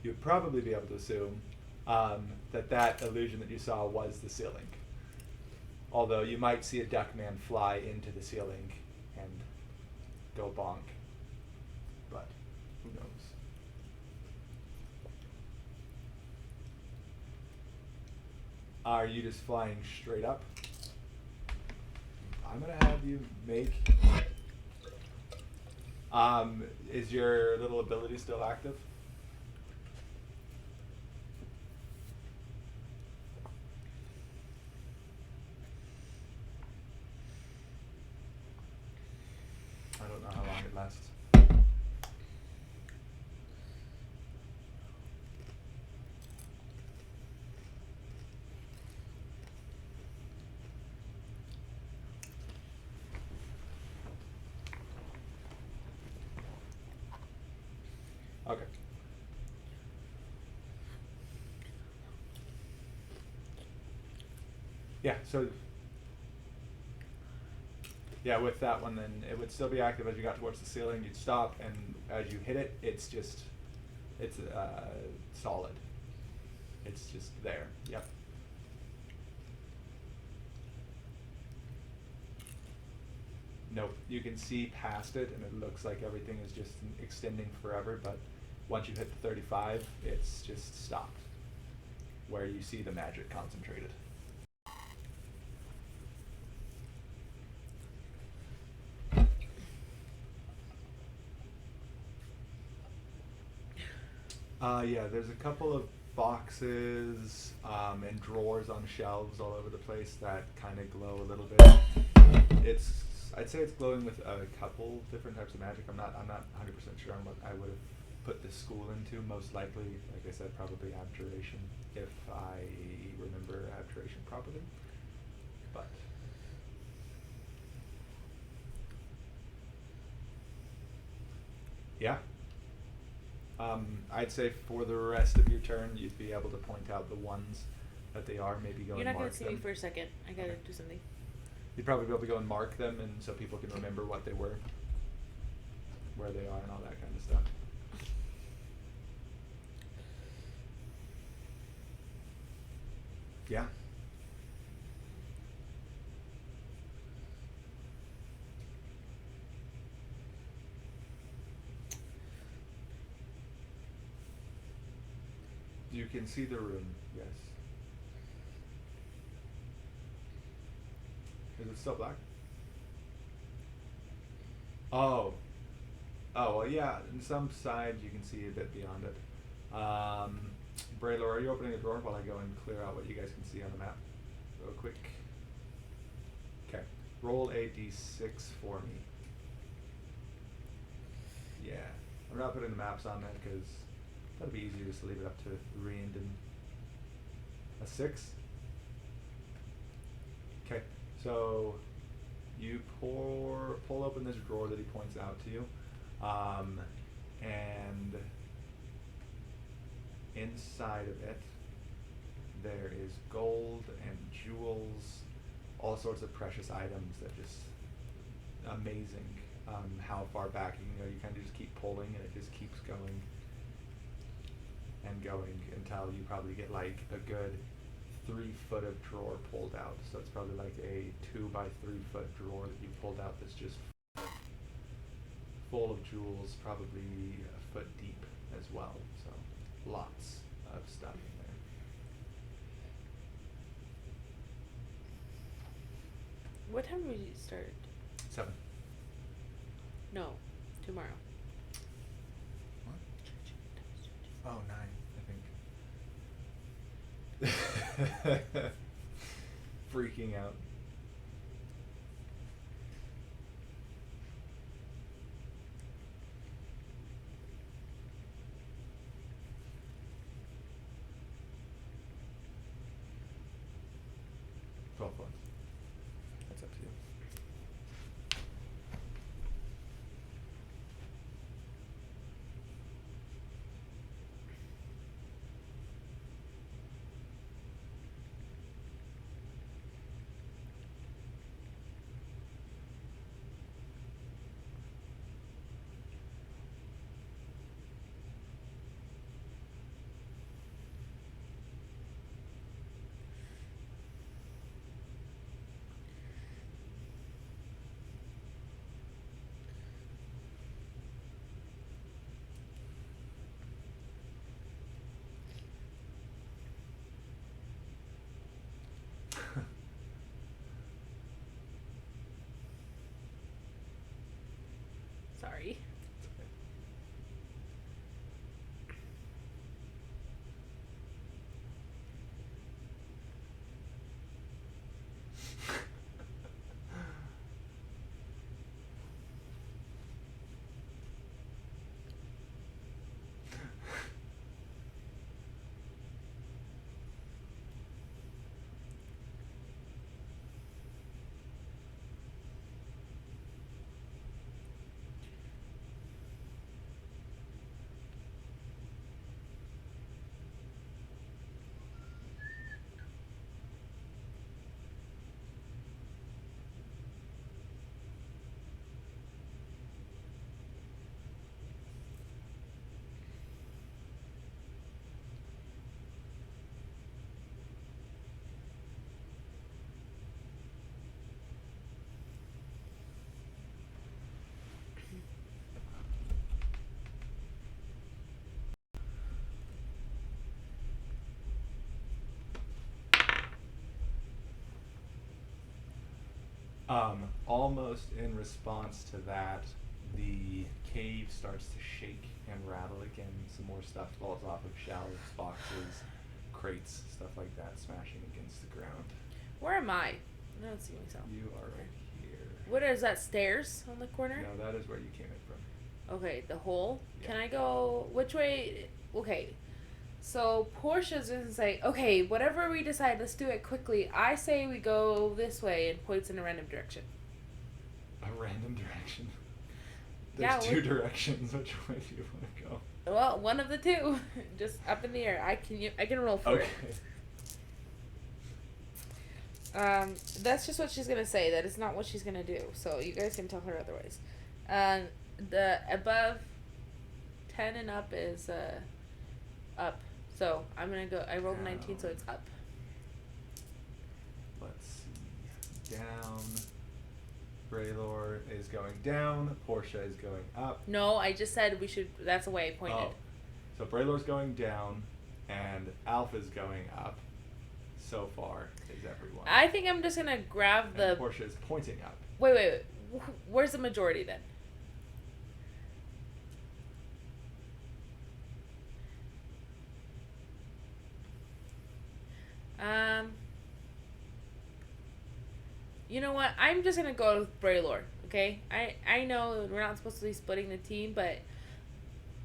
S3: you would probably be able to assume that illusion that you saw was the ceiling. Although you might see a duckman fly into the ceiling and go bonk. But who knows? Are you just flying straight up? I'm gonna have you make. Is your little ability still active? I don't know how long it lasts. Okay. Yeah, so yeah, with that one then it would still be active as you got towards the ceiling. You'd stop, and as you hit it, it's solid. It's just there. Yep. Nope. You can see past it, and it looks like everything is just extending forever, but once you hit the 35, it's just stopped, where you see the magic concentrated. Yeah, there's a couple of boxes and drawers on shelves all over the place that kind of glow a little bit. I'd say it's glowing with a couple different types of magic. I'm not 100% sure on what I would have put this school into. Most likely, like I said, probably Abjuration, if I remember Abjuration properly. But yeah. I'd say for the rest of your turn, you'd be able to point out the ones that they are. Maybe go
S4: You're
S3: and
S4: not
S3: mark
S4: gonna see
S3: them.
S4: me for a second. I gotta do something.
S3: You'd probably be able to go and mark them, and so people can remember what they were, where they are, and all that kind of stuff. Yeah. You can see the room, yes. Is it still black? Oh. Oh, well, yeah, in some side you can see a bit beyond it. Braylor, are you opening a drawer while I go and clear out what you guys can see on the map? Real quick. Okay. Roll a d6 for me. Yeah. I'm not putting the maps on there because that'd be easier just to leave it up to Reandon. A 6? Okay. So you pull open this drawer that he points out to you. And inside of it there is gold and jewels, all sorts of precious items that just amazing how far back you can go. You kind of just keep pulling and it just keeps going and going until you probably get like a good 3 foot of drawer pulled out. So it's probably like a 2 by 3 foot drawer that you pulled out that's just full of jewels, probably a foot deep as well. So lots of stuff in there.
S4: What time did we start?
S3: 7.
S4: No, tomorrow.
S3: What? Oh, 9, I think. Freaking out. Points. That's up to you.
S4: Sorry.
S3: Almost in response to that, the cave starts to shake and rattle again. Some more stuff falls off of shelves, boxes, crates, stuff like that, smashing against the ground.
S4: Where am I? I don't see myself.
S3: You are right here.
S4: What is that? Stairs on the corner?
S3: No, that is where you came in from.
S4: Okay, the hole.
S3: Yeah.
S4: Can I go? Which way? Okay. So Portia's gonna say, okay, whatever we decide, let's do it quickly. I say we go this way and points in a random direction.
S3: A random direction.
S4: Yeah,
S3: There's 2 directions. Which way do you want to go?
S4: Well, one of the 2, just up in the air. I can roll for
S3: Okay.
S4: it. That's just what she's gonna say. That is not what she's gonna do. So you guys can tell her otherwise. The above 10 and up is up. So I'm gonna go. I rolled a 19, so it's up.
S3: down. Braylor is going down. Portia is going up.
S4: No, I just said we should. That's the way I pointed.
S3: Oh. So Braylor's going down, and Alpha's going up. So far is everyone.
S4: I think I'm just gonna grab
S3: and
S4: the.
S3: Portia is pointing up.
S4: Wait. Where's the majority then? You know what? I'm just gonna go with Braylor. Okay. I know we're not supposed to be splitting the team, but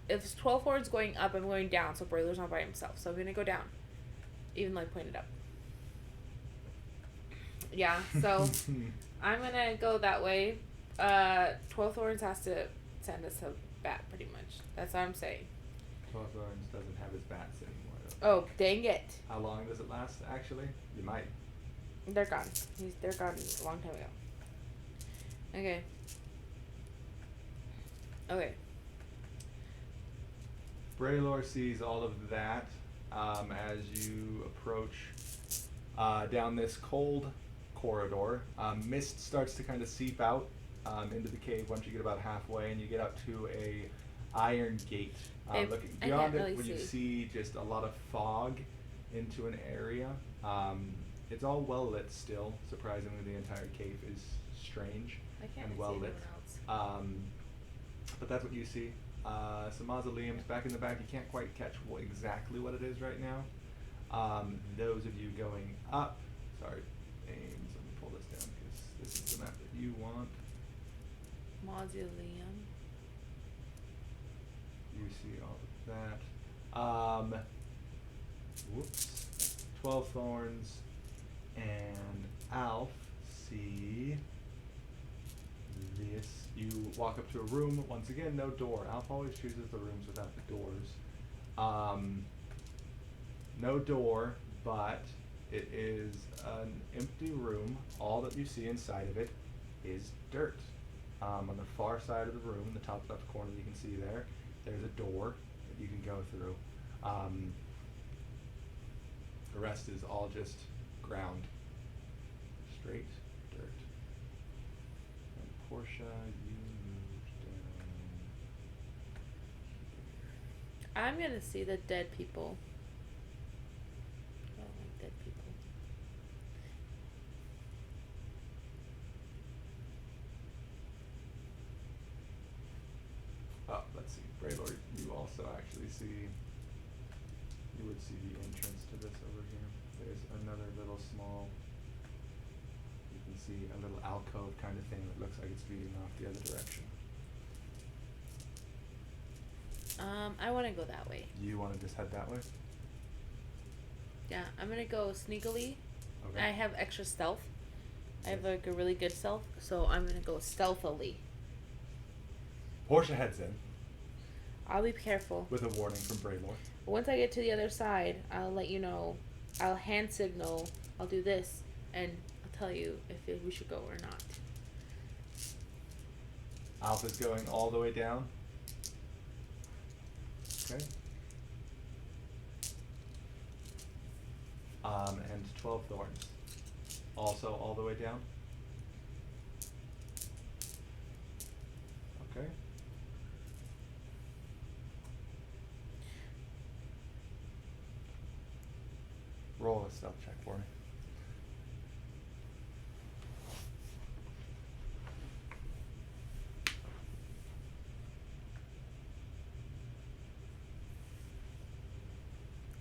S4: if 12 Horn's going up, I'm going down. So Braylor's not by himself. So I'm gonna go down, even though I pointed up. Yeah. So I'm gonna go that way. 12 Thorns has to send us a bat, pretty much. That's what I'm saying.
S3: 12 Thorns doesn't have his bats anymore.
S4: Oh, dang it.
S3: How long does it last, actually? You might.
S4: They're gone. They're gone a long time ago. Okay. Okay.
S3: Braylor sees all of that as you approach down this cold corridor. Mist starts to kind of seep out into the cave once you get about halfway, and you get up to a iron gate. Looking
S4: I
S3: beyond
S4: can't
S3: it,
S4: really
S3: when you see just a lot of fog into an area. It's all well lit still. Surprisingly, the entire cave is strange
S4: I can't
S3: and
S4: see
S3: well
S4: anyone
S3: lit.
S4: else.
S3: But that's what you see. Some mausoleums back in the back. You can't quite catch exactly what it is right now. Those of you going up, sorry, names. Let me pull this down because this is the map that you want.
S4: Mausoleum.
S3: You see all of that. Whoops. 12 Thorns and Alf see this. You walk up to a room. Once again, no door. Alf always chooses the rooms without the doors. No door, but it is an empty room. All that you see inside of it is dirt. On the far side of the room, in the top left corner, you can see there's a door that you can go through. The rest is all just ground. Straight dirt. And Portia, you moved down.
S4: I'm gonna see the dead people. I don't like dead people.
S3: Oh, let's see. Braylor, you also actually see. You would see the entrance to this over here. There's another little small. You can see a little alcove kind of thing that looks like it's leading off the other direction.
S4: I want to go that way.
S3: You want to just head that way?
S4: Yeah, I'm gonna go sneakily.
S3: Okay.
S4: I have extra stealth. I have like a really good stealth, so I'm gonna go stealthily.
S3: Portia heads in
S4: I'll be careful.
S3: with a warning from Braylor.
S4: Once I get to the other side, I'll let you know. I'll hand signal. I'll do this, and I'll tell you if we should go or not.
S3: Alpha's going all the way down. Okay. And 12 Thorns. Also all the way down. Okay. Roll a stealth check for me.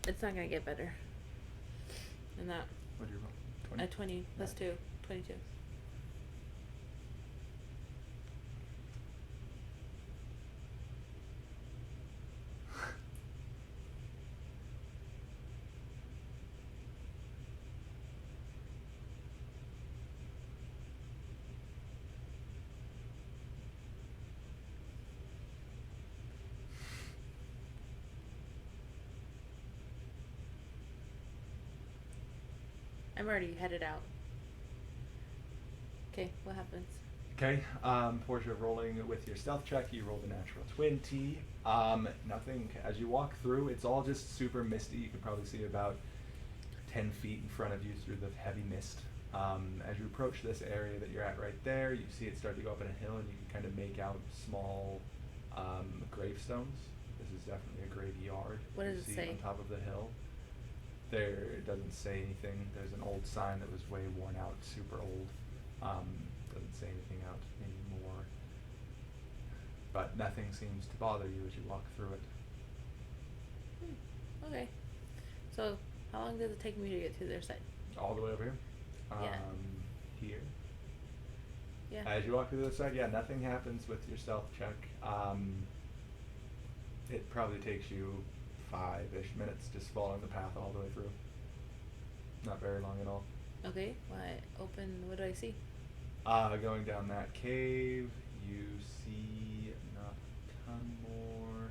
S4: It's not gonna get better than that.
S3: What do you roll? 20?
S4: A 20 plus 2, 22. I'm already headed out. Okay, what happens?
S3: Okay, Portia, rolling with your stealth check, you rolled a natural 20. Nothing, as you walk through, it's all just super misty. You can probably see about 10 feet in front of you through the heavy mist. As you approach this area that you're at right there, you see it start to go up in a hill, and you can kind of make out small gravestones. This is definitely a graveyard.
S4: What does
S3: you
S4: it
S3: see
S4: say?
S3: on top of the hill. There, it doesn't say anything. There's an old sign that was way worn out, super old. Doesn't say anything out anymore. But nothing seems to bother you as you walk through it.
S4: Okay. So, how long does it take me to get to their side?
S3: All the way over here.
S4: Yeah.
S3: Here.
S4: Yeah.
S3: As you walk to the other side, yeah, nothing happens with your stealth check. It probably takes you 5-ish minutes just following the path all the way through. Not very long at all.
S4: Okay. What do I see?
S3: Going down that cave, you see not a ton more.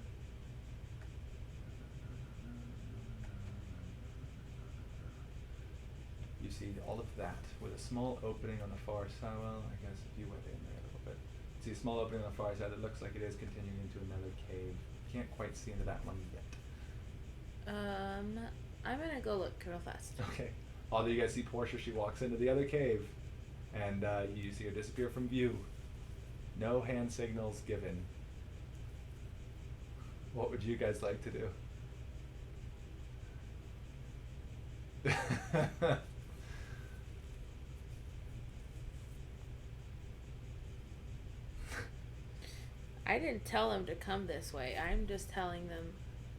S3: You see all of that with a small opening on the far side. Well, I guess if you went in there a little bit. See a small opening on the far side that looks like it is continuing into another cave. Can't quite see into that one yet.
S4: I'm gonna go look real fast.
S3: Okay. Although you guys see Portia, she walks into the other cave, and you see her disappear from view. No hand signals given. What would you guys like to do?
S4: I didn't tell them to come this way. I'm just telling them.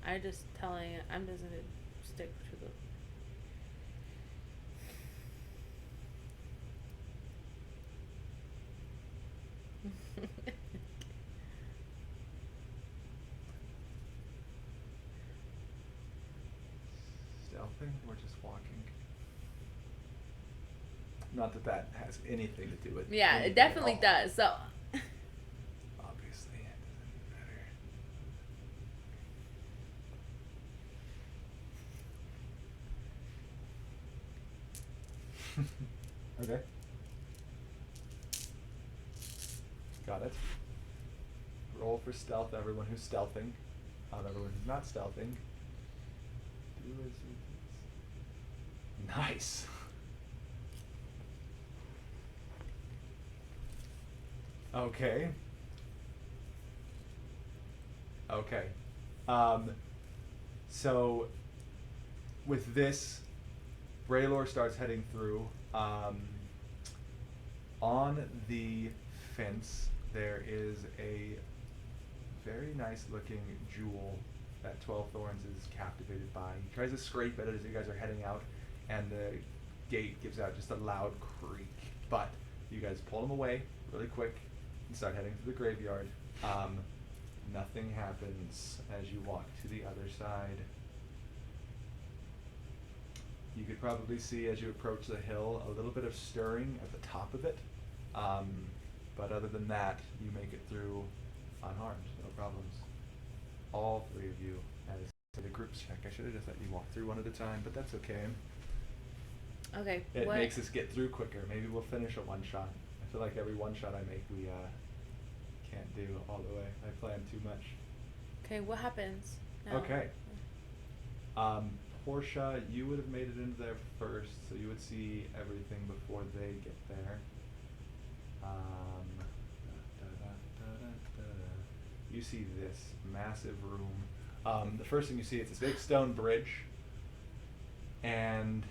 S4: I'm just gonna stick to the.
S3: Stealthing or just walking? Not that that has anything to do with.
S4: Yeah,
S3: anything
S4: it
S3: at
S4: definitely
S3: all.
S4: does. So.
S3: Obviously, it doesn't matter. Okay. Got it. Roll for stealth, everyone who's stealthing. Everyone who's not stealthing. Do as you please. Nice. Okay. Okay. So with this, Braylor starts heading through. On the fence, there is a very nice looking jewel that 12 Thorns is captivated by. He tries to scrape at it as you guys are heading out, and the gate gives out just a loud creak. But you guys pull him away really quick and start heading through the graveyard. Nothing happens as you walk to the other side. You could probably see as you approach the hill a little bit of stirring at the top of it. But other than that, you make it through unharmed, no problems. All three of you, as the groups check. I should have just let you walk through one at a time, but that's okay.
S4: Okay.
S3: It
S4: what?
S3: makes us get through quicker. Maybe we'll finish a one shot. I feel like every one shot I make, we can't do all the way. I plan too much.
S4: Okay. What happens? now?
S3: Okay. Portia, you would have made it into there first, so you would see everything before they get there. You see this massive room. The first thing you see is this big stone bridge, and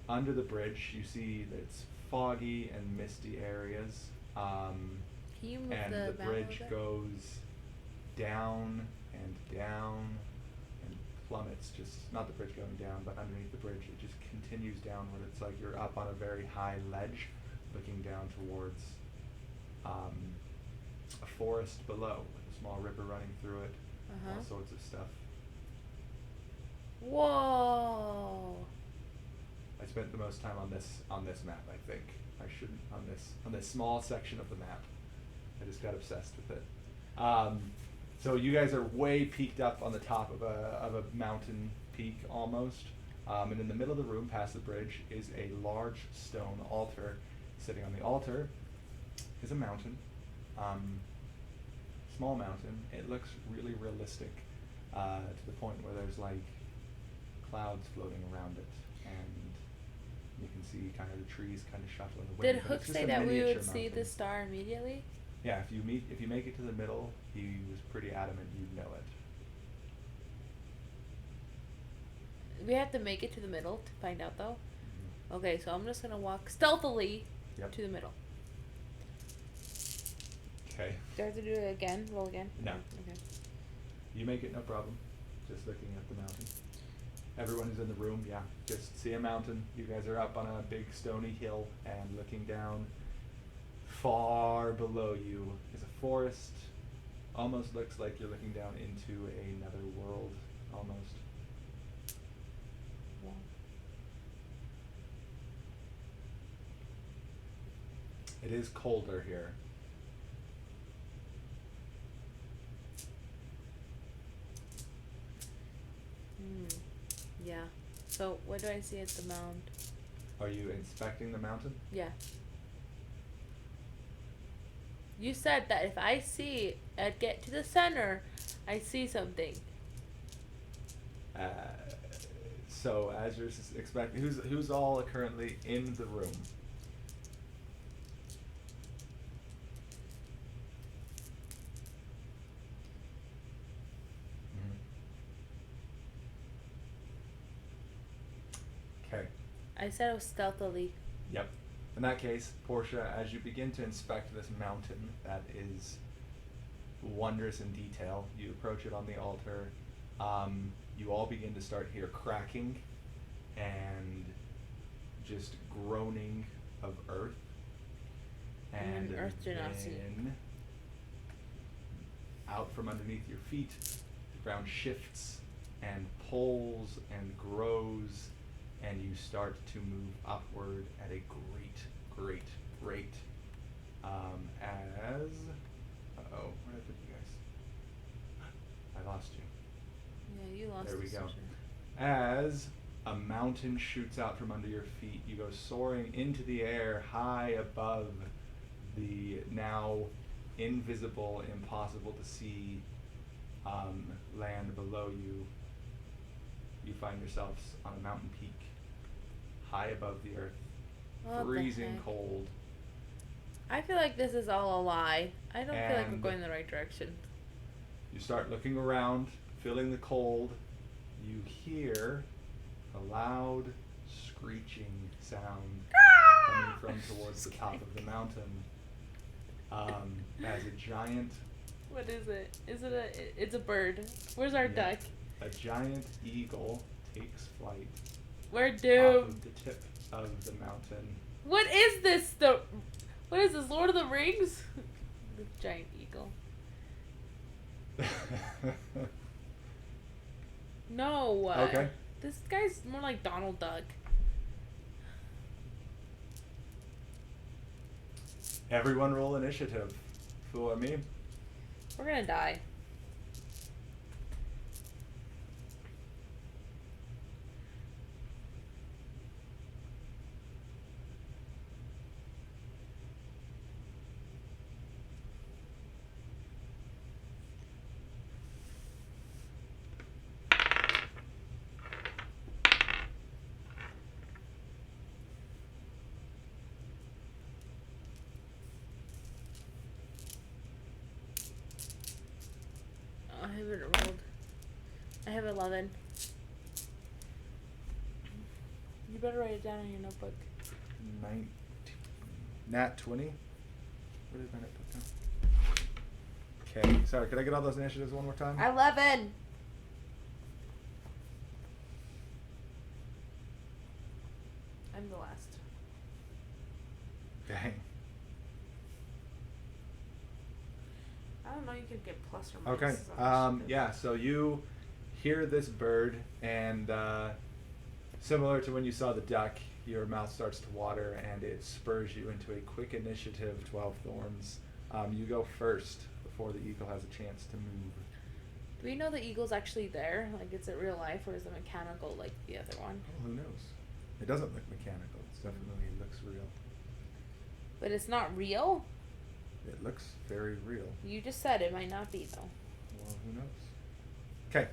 S3: under the bridge you see that it's foggy and misty areas.
S4: Can you move
S3: And
S4: the
S3: the
S4: map a
S3: bridge
S4: little bit?
S3: goes down and down and plummets. Just not the bridge going down, but underneath the bridge it just continues downward. It's like you're up on a very high ledge looking down towards a forest below with a small river running through it.
S4: Uh-huh.
S3: All sorts of stuff.
S4: Whoa.
S3: I spent the most time on this map, I think. I shouldn't on this small section of the map. I just got obsessed with it. So you guys are way peaked up on the top of a mountain peak almost. And in the middle of the room, past the bridge, is a large stone altar. Sitting on the altar is a mountain. Small mountain. It looks really realistic to the point where there's like clouds floating around it, and You can see kind of the trees kind of shuffle in the
S4: Did
S3: wind. but
S4: Hook
S3: it's just
S4: say
S3: a
S4: that we
S3: miniature
S4: would see
S3: mountain.
S4: the star immediately?
S3: Yeah, if you make it to the middle, he was pretty adamant you'd know it.
S4: We have to make it to the middle to find out, though. Okay, so I'm just gonna walk stealthily
S3: Yep.
S4: to the middle.
S3: Okay.
S4: Do I have to do it again? Roll again?
S3: No.
S4: Okay.
S3: You make it, no problem. Just looking at the mountain. Everyone who's in the room, yeah, just see a mountain. You guys are up on a big stony hill and looking down. Far below you is a forest. Almost looks like you're looking down into another world, almost.
S4: Yeah.
S3: It is colder here.
S4: Yeah. So, what do I see at the mound?
S3: Are you inspecting the mountain?
S4: Yeah. You said that if I see and get to the center, I see something.
S3: So as you're expecting, who's all currently in the room? Okay.
S4: I said it was stealthily.
S3: Yep. In that case, Portia, as you begin to inspect this mountain that is wondrous in detail, you approach it on the altar. You all begin to start hear cracking and just groaning of earth. And
S4: Earth genasi.
S3: then out from underneath your feet, the ground shifts and pulls and grows, and you start to move upward at a great rate. As uh-oh, where did I put you guys? I lost you.
S4: Yeah, you lost
S3: There we
S4: us,
S3: go.
S4: Sasha.
S3: As a mountain shoots out from under your feet, you go soaring into the air high above the now invisible, impossible to see land below you. You find yourselves on a mountain peak, high above the earth,
S4: What the
S3: freezing
S4: heck?
S3: cold.
S4: I feel like this is all a lie. I don't feel like we're
S3: And-
S4: going in the right direction.
S3: You start looking around, feeling the cold. You hear a loud screeching sound coming from towards the top of the mountain. As a giant
S4: What is it? Is it a? It's a bird. Where's our
S3: Yeah.
S4: duck?
S3: A giant eagle takes flight
S4: We're
S3: off
S4: doomed.
S3: of the tip of the mountain.
S4: What is this? What is this? Lord of the Rings? The giant eagle. No.
S3: Okay.
S4: This guy's more like Donald Duck.
S3: Everyone roll initiative for me.
S4: We're gonna die. I haven't rolled. I have 11. You better write it down in your notebook.
S3: 19. Nat 20. Where did my notebook go? Okay, sorry, could I get all those initiatives one more time?
S4: 11. I'm the last.
S3: Dang.
S4: I don't know. You could get plus or minus.
S3: Okay. Yeah. So you hear this bird, and similar to when you saw the duck, your mouth starts to water, and it spurs you into a quick initiative. 12 thorns. You go first before the eagle has a chance to move.
S4: Do we know the eagle's actually there? Like, is it real life or is it mechanical like the other one?
S3: Oh, who knows? It doesn't look mechanical. It's definitely looks real.
S4: But it's not real?
S3: It looks very real.
S4: You just said it might not be, though.
S3: Well, who knows? Okay.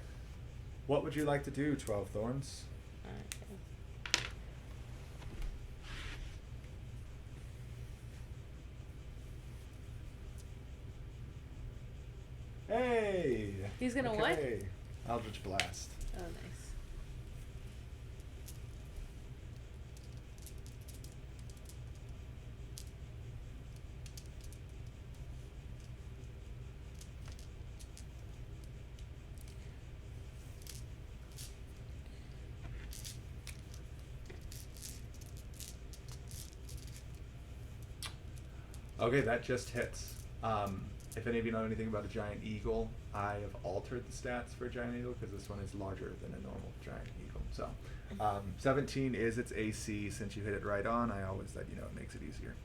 S3: What would you like to do, 12 thorns?
S4: Okay.
S3: Eldritch Blast.
S4: Oh, nice.
S3: Okay, that just hits. If any of you know anything about a giant eagle, I have altered the stats for a giant eagle because this one is larger than a normal giant eagle. So, 17 is its AC. Since you hit it right on, I always let you know it makes it easier.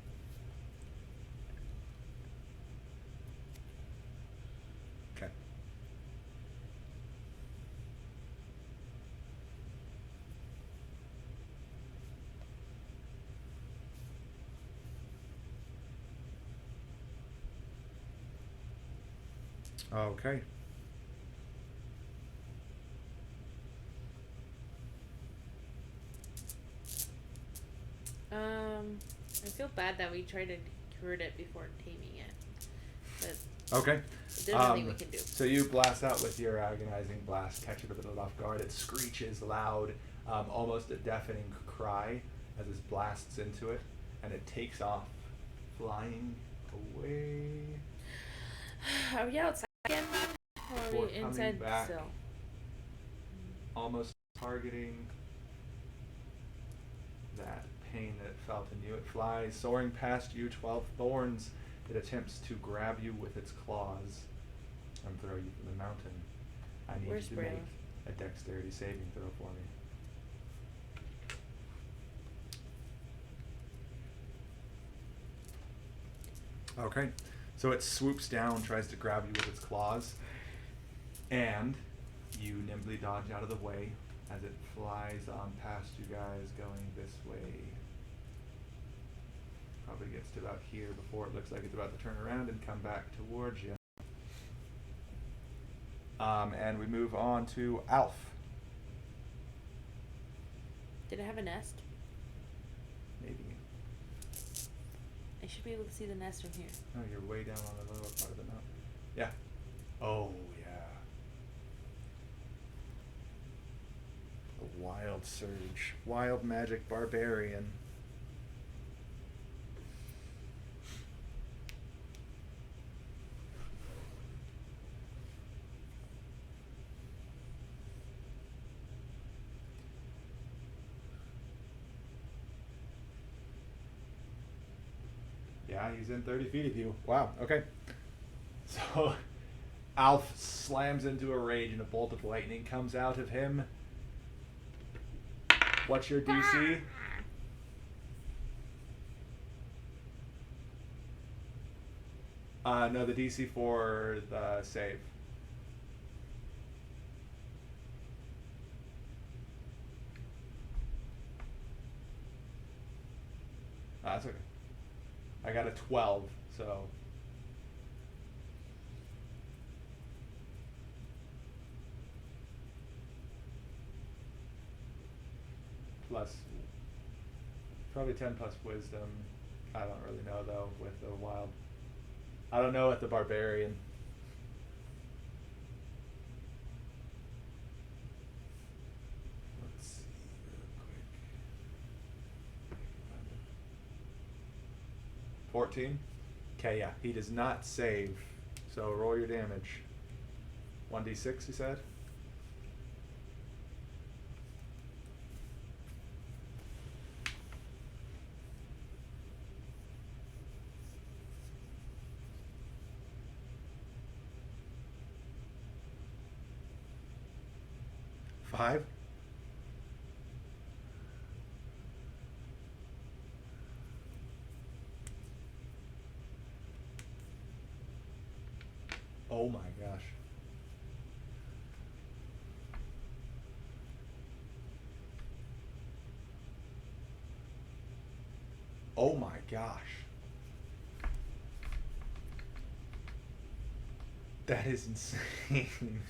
S3: Okay. Okay.
S4: I feel bad that we tried to cure it before taming it, but
S3: Okay.
S4: there's nothing we can do.
S3: So you blast out with your agonizing blast, catch it a little off guard. It screeches loud, almost a deafening cry as this blasts into it, and it takes off, flying away.
S4: Are we outside again? Or are
S3: Before
S4: we
S3: coming
S4: inside
S3: back.
S4: still?
S3: Almost targeting that pain that it felt in you. It flies, soaring past you, 12 thorns. It attempts to grab you with its claws and throw you from the mountain. I need
S4: Where's
S3: you to
S4: Braille?
S3: make a dexterity saving throw for me. Okay, so it swoops down, tries to grab you with its claws, and you nimbly dodge out of the way as it flies on past you guys going this way. Probably gets to about here before it looks like it's about to turn around and come back towards you. And we move on to Alf.
S4: Did it have a nest?
S3: Maybe.
S4: I should be able to see the nest from here.
S3: Oh, you're way down on the lower part of the mountain. Yeah. Oh, yeah. The Wild Surge. Wild Magic Barbarian. Yeah, he's in 30 feet of you. Wow, okay. So, Alf slams into a rage and a bolt of lightning comes out of him. What's your DC? No, the DC for the save. That's okay. I got a 12, so. Plus, probably 10 plus wisdom. I don't really know though with the wild. I don't know with the barbarian. Let's see real quick. 14? Okay, yeah, he does not save. So roll your damage. 1d6, you said? Five? Oh my gosh. Oh my gosh. That is insane.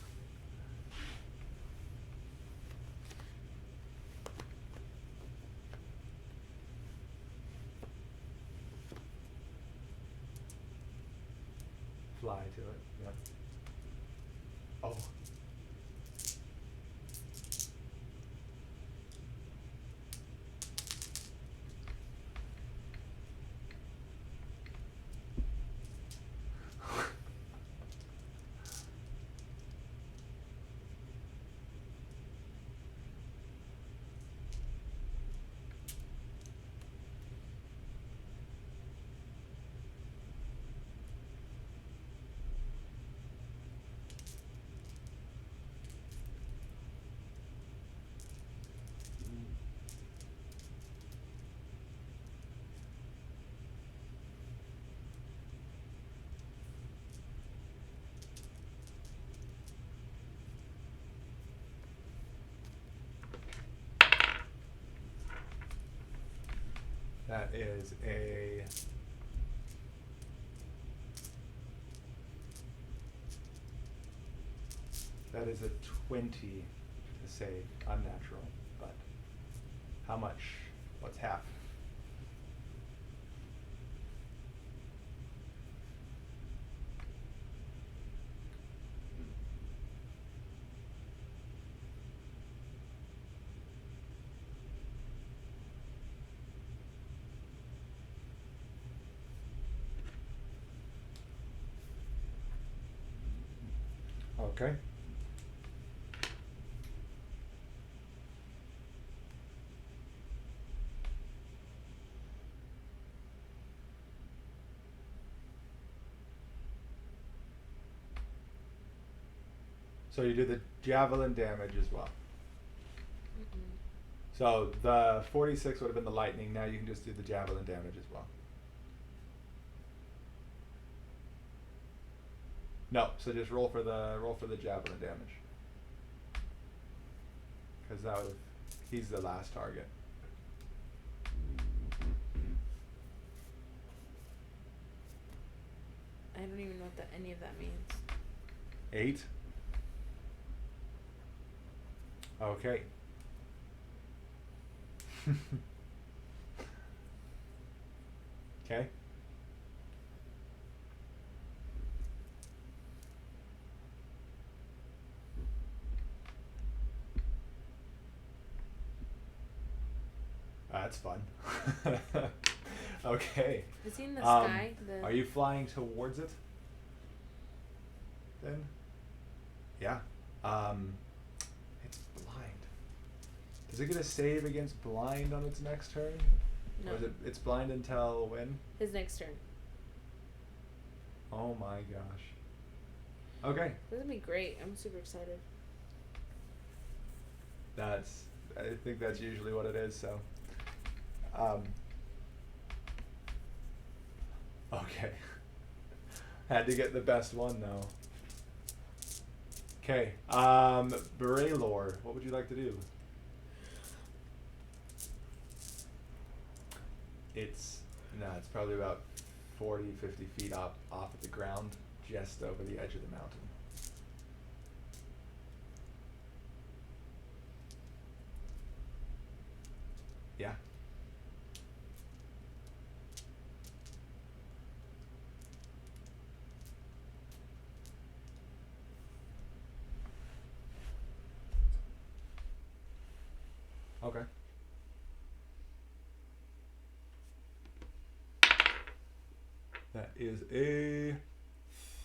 S3: Fly to it. Yep. Oh. That is a That is a 20 to save. Unnatural, but how much? What's half? Okay. So you do the javelin damage as well. So the 46 would have been the lightning. Now you can just do the javelin damage as well. No, so just roll for the javelin damage. Because that would he's the last target.
S4: I don't even know what any of that means.
S3: 8. Okay. Okay. That's fun. Okay.
S4: Is he in the sky?
S3: Are you flying towards it? Then? Yeah. It's blind. Does it get a save against blind on its next turn?
S4: No.
S3: Or is it's blind until when?
S4: His next turn.
S3: Oh my gosh. Okay.
S4: This would be great. I'm super excited.
S3: I think that's usually what it is, so. Okay. Had to get the best one though. Okay. Braylor, what would you like to do? It's probably about 40, 50 feet off of the ground, just over the edge of the mountain. Yeah. Okay. That is a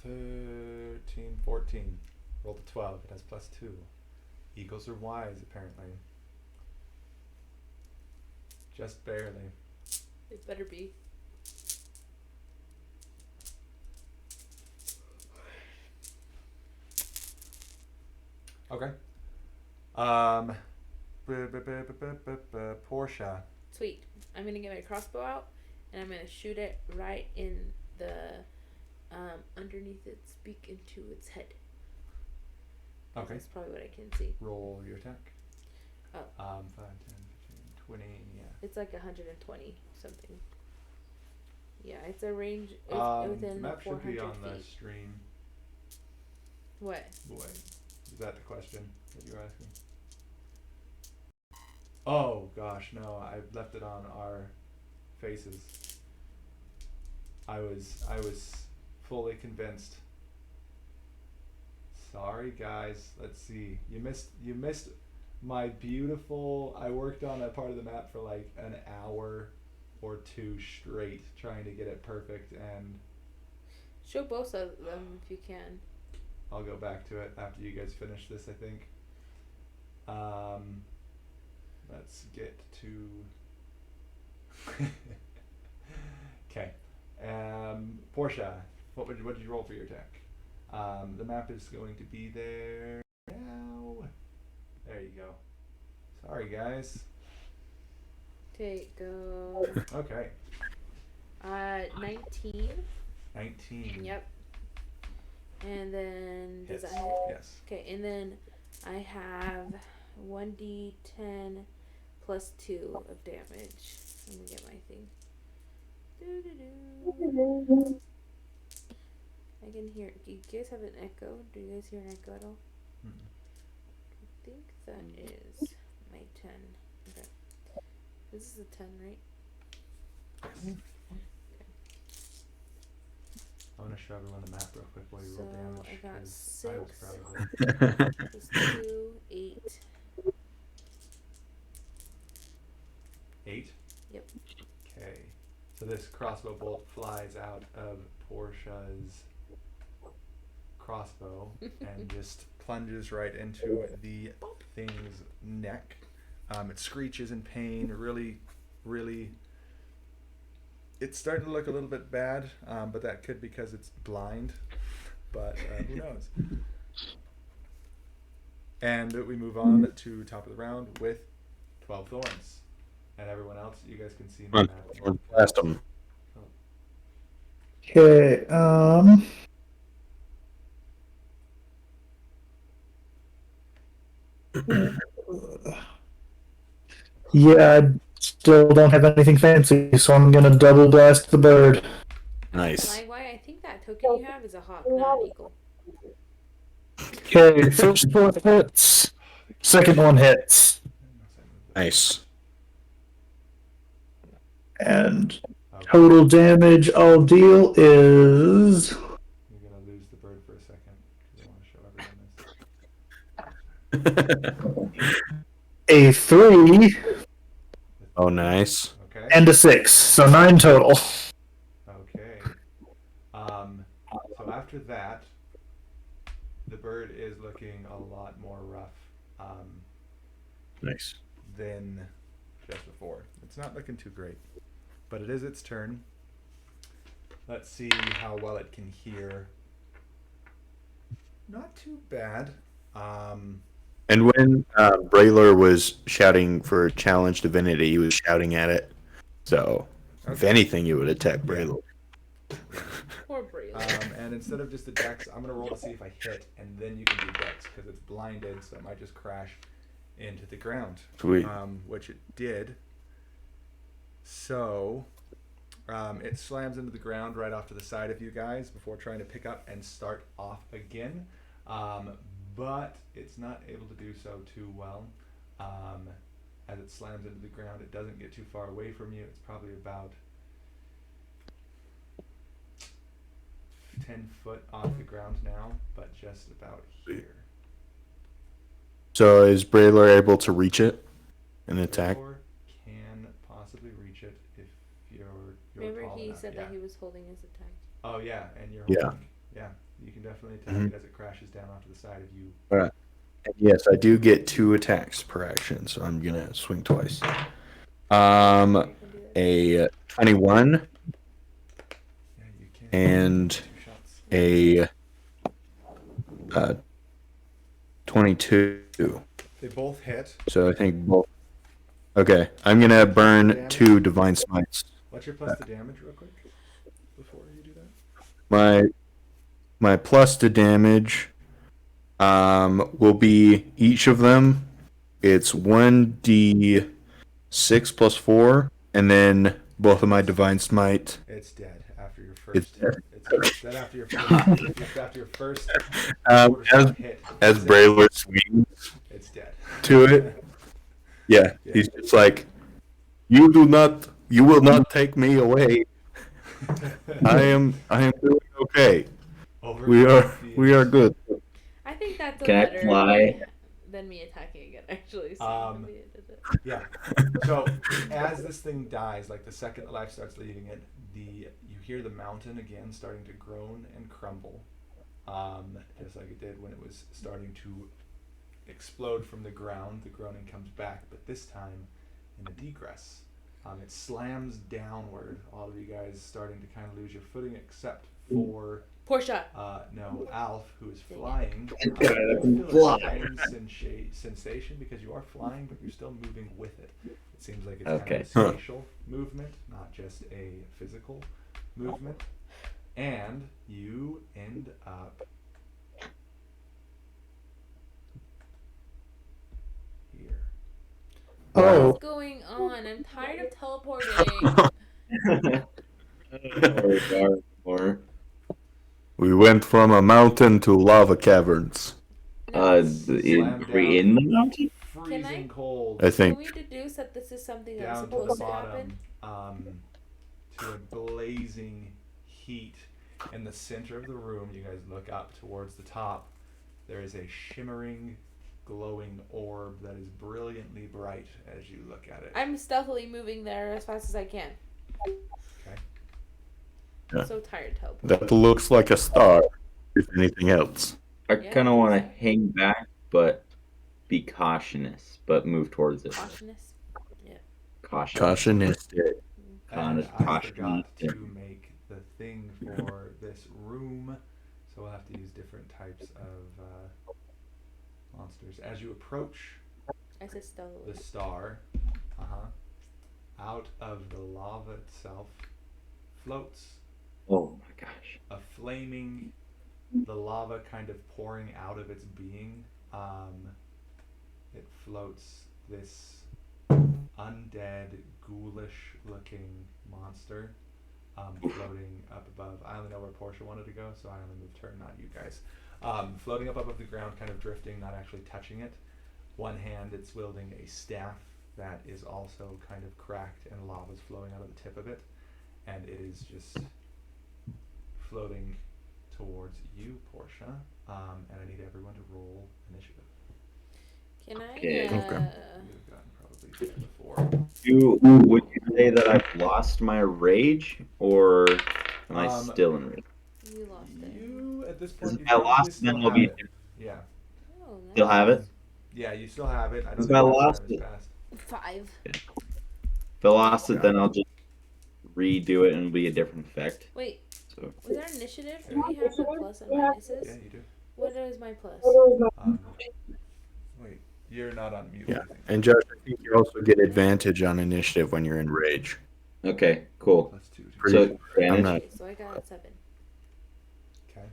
S3: 13, 14. Roll to 12. It has +2. Eagles are wise, apparently. Just barely.
S4: It better be.
S3: Okay. Portia.
S4: Sweet. I'm gonna get my crossbow out, and I'm gonna shoot it right in the underneath its beak into its head.
S3: Okay.
S4: That's probably what I can see.
S3: Roll your attack.
S4: Oh.
S3: 5, 10, 15, 20, yeah.
S4: It's like 120 something. Yeah, it's a range. It's
S3: The
S4: within
S3: map should
S4: 400
S3: be on
S4: feet.
S3: the stream.
S4: What?
S3: Boy, is that the question that you're asking? Oh gosh, no! I left it on our faces. I was fully convinced. Sorry, guys. Let's see. You missed my beautiful. I worked on a part of the map for like an hour or two straight, trying to get it perfect, and
S4: Show both of them if you can.
S3: I'll go back to it after you guys finish this, I think. Let's get to. Okay. Portia, what did you roll for your attack? The map is going to be there now. There you go. Sorry, guys.
S4: Okay, go.
S3: Okay.
S4: 19.
S3: 19.
S4: Yep. And then does
S3: Hits.
S4: that hit?
S3: Yes.
S4: Okay, and then I have 1d10 plus 2 of damage. Let me get my thing. Doo-doo-doo. I can hear. Do you guys have an echo? Do you guys hear an echo at all?
S3: Mm-mm.
S4: I think that is my 10. Okay. This is a 10, right?
S3: I'm gonna show everyone the map real quick while you roll
S4: So,
S3: damage.
S4: I got
S3: 'cause I was
S4: 6.
S3: proud of it.
S4: Plus 2, 8.
S3: 8?
S4: Yep.
S3: Okay. So this crossbow bolt flies out of Portia's crossbow and just plunges right into the thing's neck. It screeches in pain. Really. It's starting to look a little bit bad, but that could be because it's blind. But who knows? And we move on to top of the round with 12 thorns. And everyone else, you guys can see my
S2: Come
S3: map.
S2: on, blast 'em.
S5: Okay. Yeah, I still don't have anything fancy, so I'm gonna double blast the bird.
S2: Nice.
S4: Why I think that token you have is a hawk, not an eagle.
S5: Okay, first one hits. Second one hits.
S2: Nice.
S5: And
S3: Okay.
S5: total damage I'll deal is
S3: You're gonna lose the bird for a second because I want to show everyone this.
S5: a 3
S2: Oh, nice.
S3: Okay.
S5: and a 6, so 9 total.
S3: Okay. So after that, the bird is looking a lot more rough
S2: Nice.
S3: than just before. It's not looking too great, but it is its turn. Let's see how well it can hear. Not too bad.
S2: And when Braylor was shouting for challenge divinity, he was shouting at it. So, if
S3: Okay.
S2: anything, you would attack Braylor.
S4: Poor Braille.
S3: And instead of just the dex, I'm gonna roll to see if I hit, and then you can do dex because it's blinded, so it might just crash into the ground.
S2: Sweet.
S3: Which it did. So, it slams into the ground right off to the side of you guys before trying to pick up and start off again. But it's not able to do so too well. As it slams into the ground, it doesn't get too far away from you. It's probably about 10 foot off the ground now, but just about here.
S2: So, is Braylor able to reach it and attack?
S3: Or can possibly reach it if you're
S4: Remember
S3: tall
S4: he
S3: enough,
S4: said
S3: yeah.
S4: that he was holding his attack.
S3: Oh yeah, and you're
S2: Yeah.
S3: holding. Yeah, you can definitely attack
S2: Mhm.
S3: it as it crashes down onto the side of you.
S2: And yes, I do get 2 attacks per action, so I'm gonna swing twice.
S4: You can do that.
S2: A 21
S3: Yeah, you can.
S2: and
S3: 2 shots.
S2: a 22.
S3: They both hit.
S2: So I think both. Okay, I'm gonna burn 2 divine smites.
S3: What's your plus to damage, real quick, before you do that?
S2: My plus to damage will be each of them. It's 1d6 plus 4, and then both of my divine smite.
S3: It's dead after your
S2: It's
S3: first.
S2: dead.
S3: It's dead after your first. After your first quarter
S2: As
S3: shot hit.
S2: as
S3: it's
S2: Braylor swings
S3: It's dead.
S2: to it, yeah,
S3: Yeah.
S2: he's just like, you will not take me away. I am doing okay.
S3: Over
S2: We are
S3: 50
S2: good.
S4: I think that's
S1: Can I
S4: better
S1: fly?
S4: than me attacking again, actually. So
S3: Um,
S4: maybe I did it.
S3: Yeah. So as this thing dies, like the second the life starts leaving it, you hear the mountain again starting to groan and crumble, just like it did when it was starting to explode from the ground. The groaning comes back, but this time in a degress. It slams downward. All of you guys starting to kind of lose your footing, except for
S4: Portia.
S3: no, Alf, who is
S4: Dang it.
S3: flying.
S1: Yeah, I
S3: You
S1: can
S3: feel a
S1: fly.
S3: strange sensation because you are flying, but you're still moving with it. It seems like it's
S1: Okay.
S3: kind of a spatial movement, not just a physical movement. And you end up here.
S5: Oh.
S4: What's going on. I'm tired of teleporting.
S1: Or
S2: We went from a mountain to lava caverns.
S4: No.
S1: in
S3: Slam
S1: in the
S3: down,
S1: mountain.
S3: freezing cold,
S2: I
S4: Can
S2: think.
S4: we deduce that this is something that was
S3: down to the
S4: supposed to happen?
S3: bottom, to a blazing heat in the center of the room. You guys look up towards the top. There is a shimmering, glowing orb that is brilliantly bright as you look at it.
S4: I'm stealthily moving there as fast as I can.
S3: Okay.
S4: I'm
S2: Yeah.
S4: so tired teleporting.
S2: That looks like a star, if anything else.
S1: I
S4: Yeah,
S1: kind of
S4: I
S1: want to
S4: think so.
S1: hang back, but be cautious, but move towards it.
S4: Cautious.
S1: Cautious.
S2: Cautionistic.
S3: And I
S1: Caution.
S3: forgot to make the thing for this room, so we'll have to use different types of monsters. As you approach
S4: I said stealthily.
S3: the star, out of the lava itself floats
S1: Oh my gosh.
S3: a flaming, the lava kind of pouring out of its being. It floats this undead, ghoulish-looking monster, floating up above. I only know where Portia wanted to go, so I only moved her, not you guys. Floating up above the ground, kind of drifting, not actually touching it. One hand, it's wielding a staff that is also kind of cracked, and lava's flowing out of the tip of it, and it is just floating towards you, Portia. And I need everyone to roll initiative.
S4: Can I?
S1: Okay.
S2: Okay.
S3: You've gotten probably 10 before.
S1: Would you say that I've lost my rage, or am I still in rage?
S4: You lost it.
S3: You, at this
S1: Because
S3: point,
S1: if
S3: you
S1: I
S3: probably
S1: lost,
S3: still
S1: then I'll
S3: have
S1: be
S3: it. Yeah.
S4: Oh, nice.
S1: still have it.
S3: Yeah, you still have it. I don't
S1: If
S3: think
S1: I
S3: that
S1: lost
S3: time has
S1: it.
S3: passed.
S4: 5.
S1: If I lost it, then I'll just redo it and it'll be a different effect.
S4: Wait,
S1: So
S4: was there initiative? Do we have the plus and minuses?
S3: Yeah, you do.
S4: What is my plus?
S3: Wait, you're not on mute.
S2: Yeah.
S3: I think.
S2: And Josh, I think you also get advantage on initiative when you're in rage.
S1: okay, cool.
S3: Plus 2.
S1: So
S2: I'm
S1: advantage.
S2: not.
S4: Okay, so I got a 7.
S3: Okay.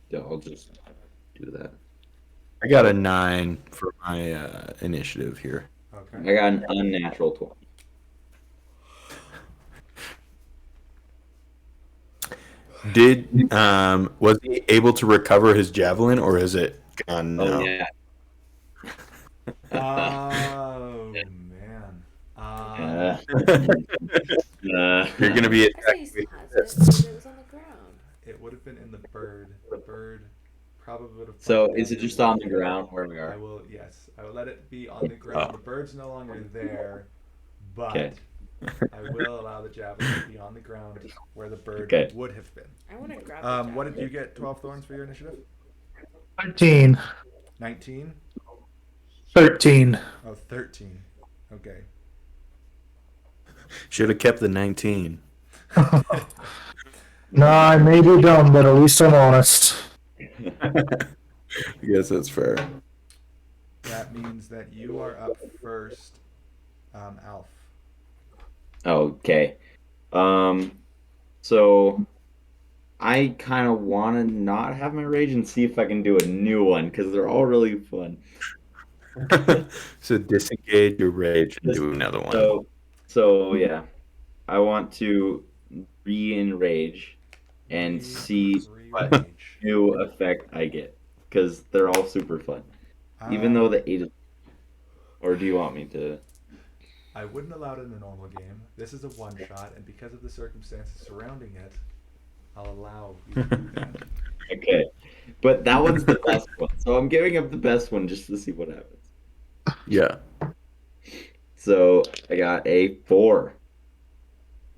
S1: Yeah, I'll just do that.
S2: I got a 9 for my initiative here.
S3: Okay.
S1: I got an unnatural 20.
S2: Did was he able to recover his javelin, or is it gone now?
S1: Oh yeah.
S3: Oh man.
S2: You're gonna be
S4: I say he
S2: attacked
S4: still
S2: with
S4: has it
S2: fists.
S4: because it was on the ground.
S3: It would have been in the bird. The bird probably would have.
S1: So
S3: pointed
S1: is it
S3: at
S1: just
S3: you.
S1: on the ground where we
S3: I
S1: are?
S3: will. Yes, I will let it be on the ground.
S2: Oh.
S3: The bird's no longer there, but
S1: Okay.
S3: I will allow the javelin to be on the ground where the bird
S1: Okay.
S3: would have been.
S4: I want to grab the
S3: What did you
S4: javelin.
S3: get? 12 thorns for your initiative.
S5: 13.
S3: 19.
S5: 13.
S3: Oh, 13. Okay.
S2: Should have kept the 19.
S5: No, I may be dumb, but at least I'm honest.
S2: I guess that's fair.
S3: That means that you are up first, Alf.
S1: Okay. So I kind of want to not have my rage and see if I can do a new one because they're all really fun.
S2: So disengage your rage and do another one.
S1: So yeah, I want to re-enrage and see what
S3: Re-rage.
S1: new effect I get because they're all super fun. Even though the 8 is... Or do you want me to...
S3: I wouldn't allow it in a normal game. This is a one shot, and because of the circumstances surrounding it, I'll allow you to do that.
S1: Okay. But that one's the best one. So I'm giving up the best one just to see what happens.
S2: Yeah.
S1: So I got a 4.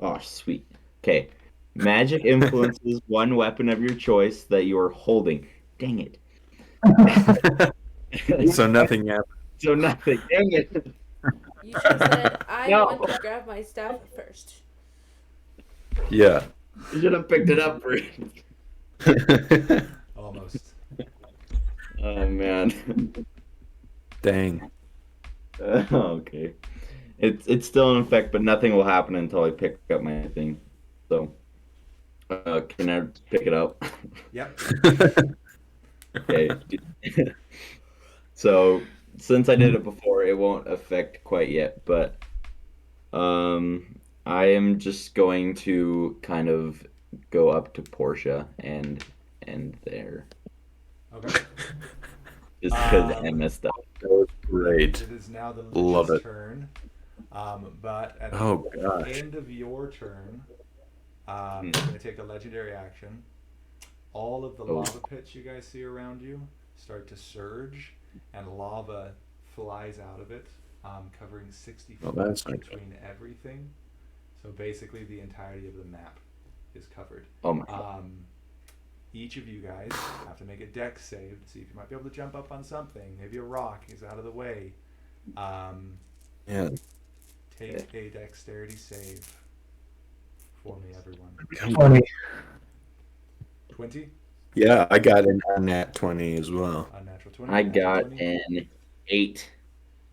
S1: Oh, sweet. Okay. Magic influences one weapon of your choice that you are holding. Dang it.
S2: So nothing happened.
S1: So nothing. Dang it.
S4: You should have said, I
S1: No.
S4: want to grab my staff first.
S2: Yeah.
S1: You should have picked it up first.
S3: Almost.
S1: Oh, man.
S2: Dang.
S1: Okay. It's still in effect, but nothing will happen until I pick up my thing. So, can I pick it up?
S3: Yep.
S1: Okay. So, since I did it before, therefore it won't affect quite yet. But I am just going to kind of go up to Portia and end there,
S3: Okay.
S1: just because I messed up.
S2: That was great.
S3: It is now the
S2: Love
S3: Lich's
S2: it.
S3: turn. But at
S2: Oh
S3: the
S2: gosh.
S3: end of your turn, you're going to take a legendary action. All of the
S1: Oh.
S3: lava pits you guys see around you start to surge, and lava flies out of it, covering 60
S2: Oh,
S3: feet
S2: that's not
S3: between everything. So basically, the entirety of the map is covered.
S1: Oh my god.
S3: Each of you guys have to make a dex save to see if you might be able to jump up on something. Maybe a rock is out of the way.
S2: Yeah.
S3: Take a dexterity save for me, everyone.
S5: 20.
S3: 20?
S2: Yeah, I got an nat 20 as well.
S3: Unnatural 20.
S1: I
S3: natural
S1: got
S3: 20.
S1: an 8.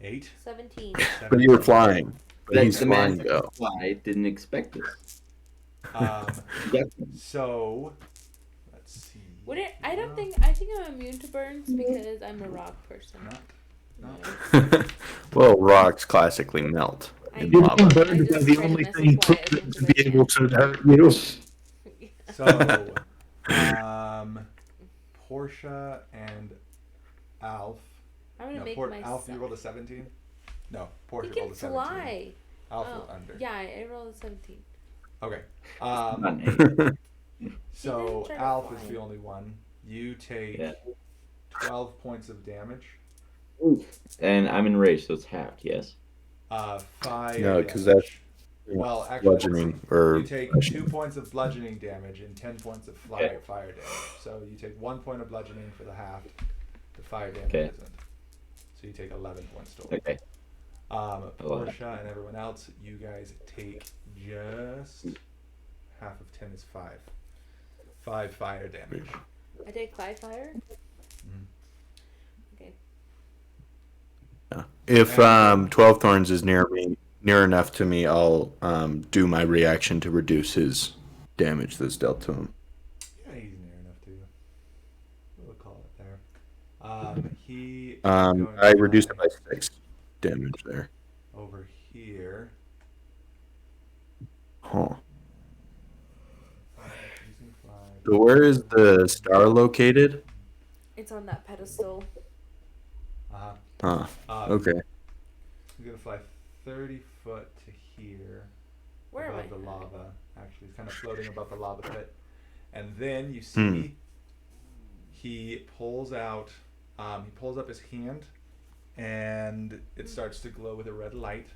S3: 8.
S4: 17.
S2: But you were flying. But
S1: That
S2: he's
S1: the man
S2: flying though.
S1: I didn't expect this.
S3: Um, so, let's see.
S4: I think I'm immune to burns because I'm a rock person.
S3: Not.
S2: Well, rocks classically melt
S4: I
S2: in
S4: know.
S5: Being
S2: lava.
S5: burned
S4: I
S5: is
S4: just
S5: the
S4: try to
S5: only
S4: mess
S5: thing
S4: with why as
S5: proven
S4: much
S5: to
S4: as I
S5: be able
S4: can.
S5: to hurt you.
S3: So, Portia and Alf.
S4: I'm gonna
S3: No,
S4: make
S3: Alf,
S4: myself.
S3: you rolled a 17? No,
S4: He
S3: Portia
S4: can
S3: rolled a 17.
S4: fly.
S3: Alf
S4: Oh,
S3: was under.
S4: yeah, I rolled a 17.
S3: Okay.
S1: Not an 8.
S3: So
S4: didn't try to
S3: Alf
S4: fly.
S3: is the only one. You take
S1: Yeah.
S3: 12 points of damage.
S1: And I'm enraged, so it's halved, yes?
S3: Fire
S2: No,
S3: damage.
S2: because that's
S3: Well, actually,
S2: bludgeoning or
S3: you take 2 points of bludgeoning damage and 10 points of fire damage. So you take 1 point of bludgeoning for the half. The fire damage
S1: Okay.
S3: isn't. So you take 11 points total.
S1: Okay.
S3: Portia and everyone else, you guys take just half of 10 is 5. 5 fire damage.
S4: I take 5 fire.
S3: Mhm.
S4: Okay.
S2: if 12 thorns is near enough to me, I'll do my reaction to reduce his damage that's dealt to him.
S3: Yeah, he's near enough to. We'll call it there. He. is going
S2: I
S3: to
S2: reduced it
S3: fly
S2: by 6 damage there.
S3: over here.
S2: Huh.
S3: He's gonna fly.
S2: So where is the star located?
S4: It's on that pedestal.
S3: Uh-huh.
S2: Huh.
S3: He's
S2: Okay.
S3: gonna fly 30 foot to here.
S4: Where am
S3: above
S4: I?
S3: the lava. Actually, he's kind of floating above the lava pit. And then you see he pulls out, he pulls up his hand, and it starts to glow with a red light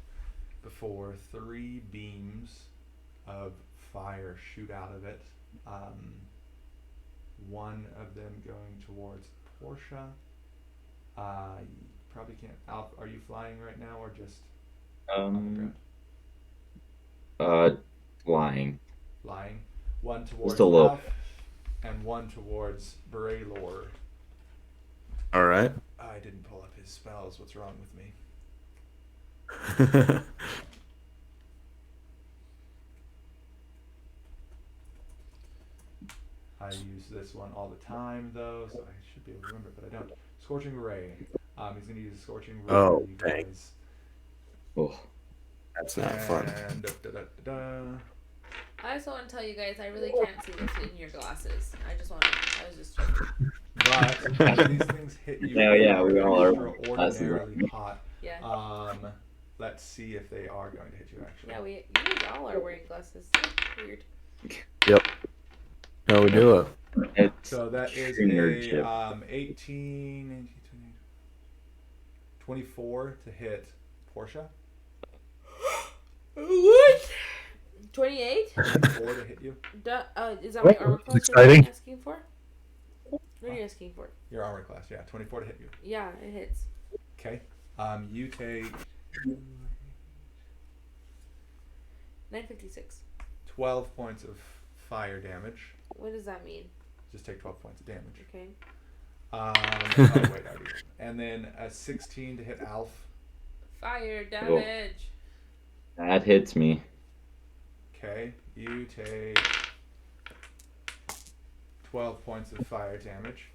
S3: before 3 beams of fire shoot out of it. One of them going towards Portia. You probably can't. Alf, are you flying right now or just on the ground?
S1: Flying.
S3: Flying. One towards
S1: Just a little.
S3: Alf, and one towards Braylor.
S2: All right.
S3: I didn't pull up his spells. What's wrong with me? I use this one all the time, though, so I should be able to remember, but I don't. Scorching Ray. He's going to use Scorching Ray.
S2: Oh,
S3: on you
S2: dang.
S3: guys.
S1: Oh,
S2: That's not fun.
S3: And da-da-da-da.
S4: I just want to tell you guys, I really can't see this in your glasses. I was just joking.
S3: But when these things hit you,
S1: Yeah, we all are
S3: extraordinarily hot.
S4: Yeah.
S3: Let's see if they are going to hit you. Actually,
S4: Yeah, you all are wearing glasses. Weird.
S2: Yep. No, we do it.
S1: it's
S3: So that is
S1: nerd
S3: a
S1: chip.
S3: 18, 19, 24 to hit Portia.
S4: What? 28?
S3: 24 to hit you.
S4: Is that my
S5: Oh,
S4: armor
S5: that's
S4: class
S5: exciting.
S4: you're asking for? What are you asking for?
S3: Your armor class, yeah, 24 to hit you.
S4: Yeah, it hits.
S3: Okay. You take
S4: 956.
S3: 12 points of fire damage.
S4: What does that mean?
S3: Just take 12 points of damage.
S4: Okay.
S3: Oh wait, I do. And then a 16 to hit Alf.
S4: Fire damage.
S1: That hits me.
S3: Okay, you take 12 points of fire damage.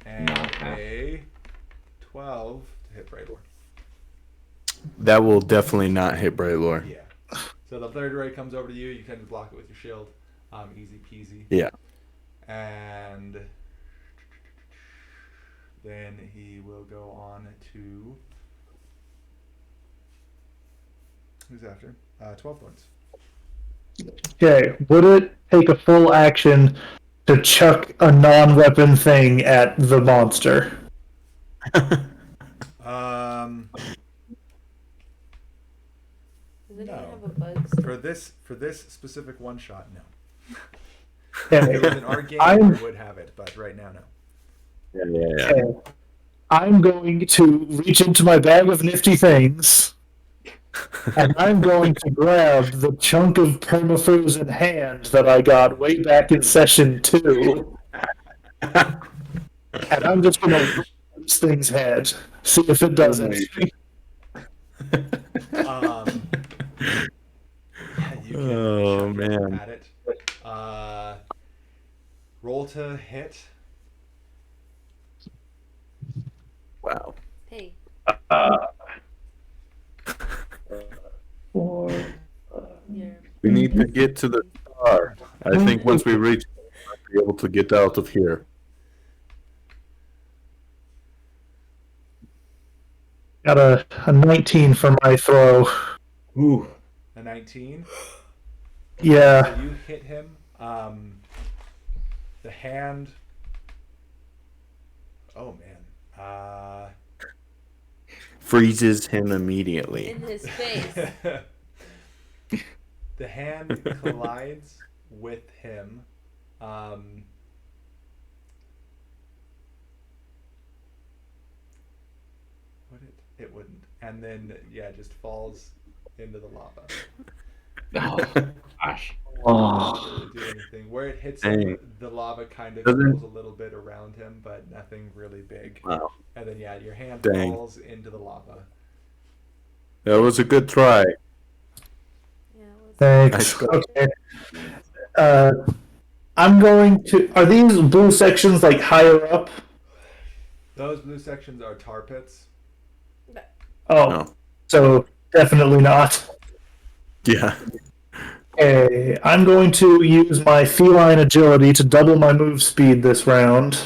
S3: And
S1: Not half.
S3: a 12 to hit Braylor.
S2: That will definitely not hit Braylor.
S3: Yeah. So the third ray comes over to you. You tend to block it with your shield. Easy peasy.
S2: Yeah.
S3: And then he will go on to... Who's after? 12 thorns.
S5: Okay, would it take a full action to chuck a non-weapon thing at the monster?
S4: Does anyone
S3: No.
S4: have a bug still?
S3: For this specific one shot, no.
S5: Okay,
S3: If it was in our game,
S5: I'm-
S3: we would have it, but right now, no.
S2: Yeah.
S5: okay. I'm going to reach into my bag of nifty things, and I'm going to grab the chunk of permafrozen hand that I got way back in session 2, and I'm just going to this thing's head, see if it does anything.
S3: Yeah, you can
S2: Oh,
S3: chuck it
S2: man.
S3: at it. Roll to hit.
S2: Wow.
S4: Hey,
S5: Or,
S4: you're
S2: We need to get to the star. I think once we reach, we'll be able to get out of here.
S5: got a 19 for my throw.
S1: Ooh.
S3: A 19.
S5: Yeah.
S3: So you hit him. The hand. Oh man.
S2: Freezes him immediately.
S4: in his face.
S3: The hand collides with him. Would it? It wouldn't. And then just falls into the lava.
S1: Oh, gosh.
S5: Oh.
S3: Doesn't really do anything. Where it hits
S2: Dang.
S3: him, the lava kind of
S2: Doesn't-
S3: goes a little bit around him, but nothing really big.
S2: Wow.
S3: And then your hand
S2: Dang.
S3: falls into the lava.
S2: That was a good try.
S4: Yeah, it was-
S5: Thanks.
S2: Nice.
S5: Okay. I'm going to. Are these blue sections like higher up?
S3: Those blue sections are tar pits.
S5: Oh,
S2: No.
S5: so definitely not.
S2: Yeah.
S5: Okay, I'm going to use my feline agility to double my move speed this round.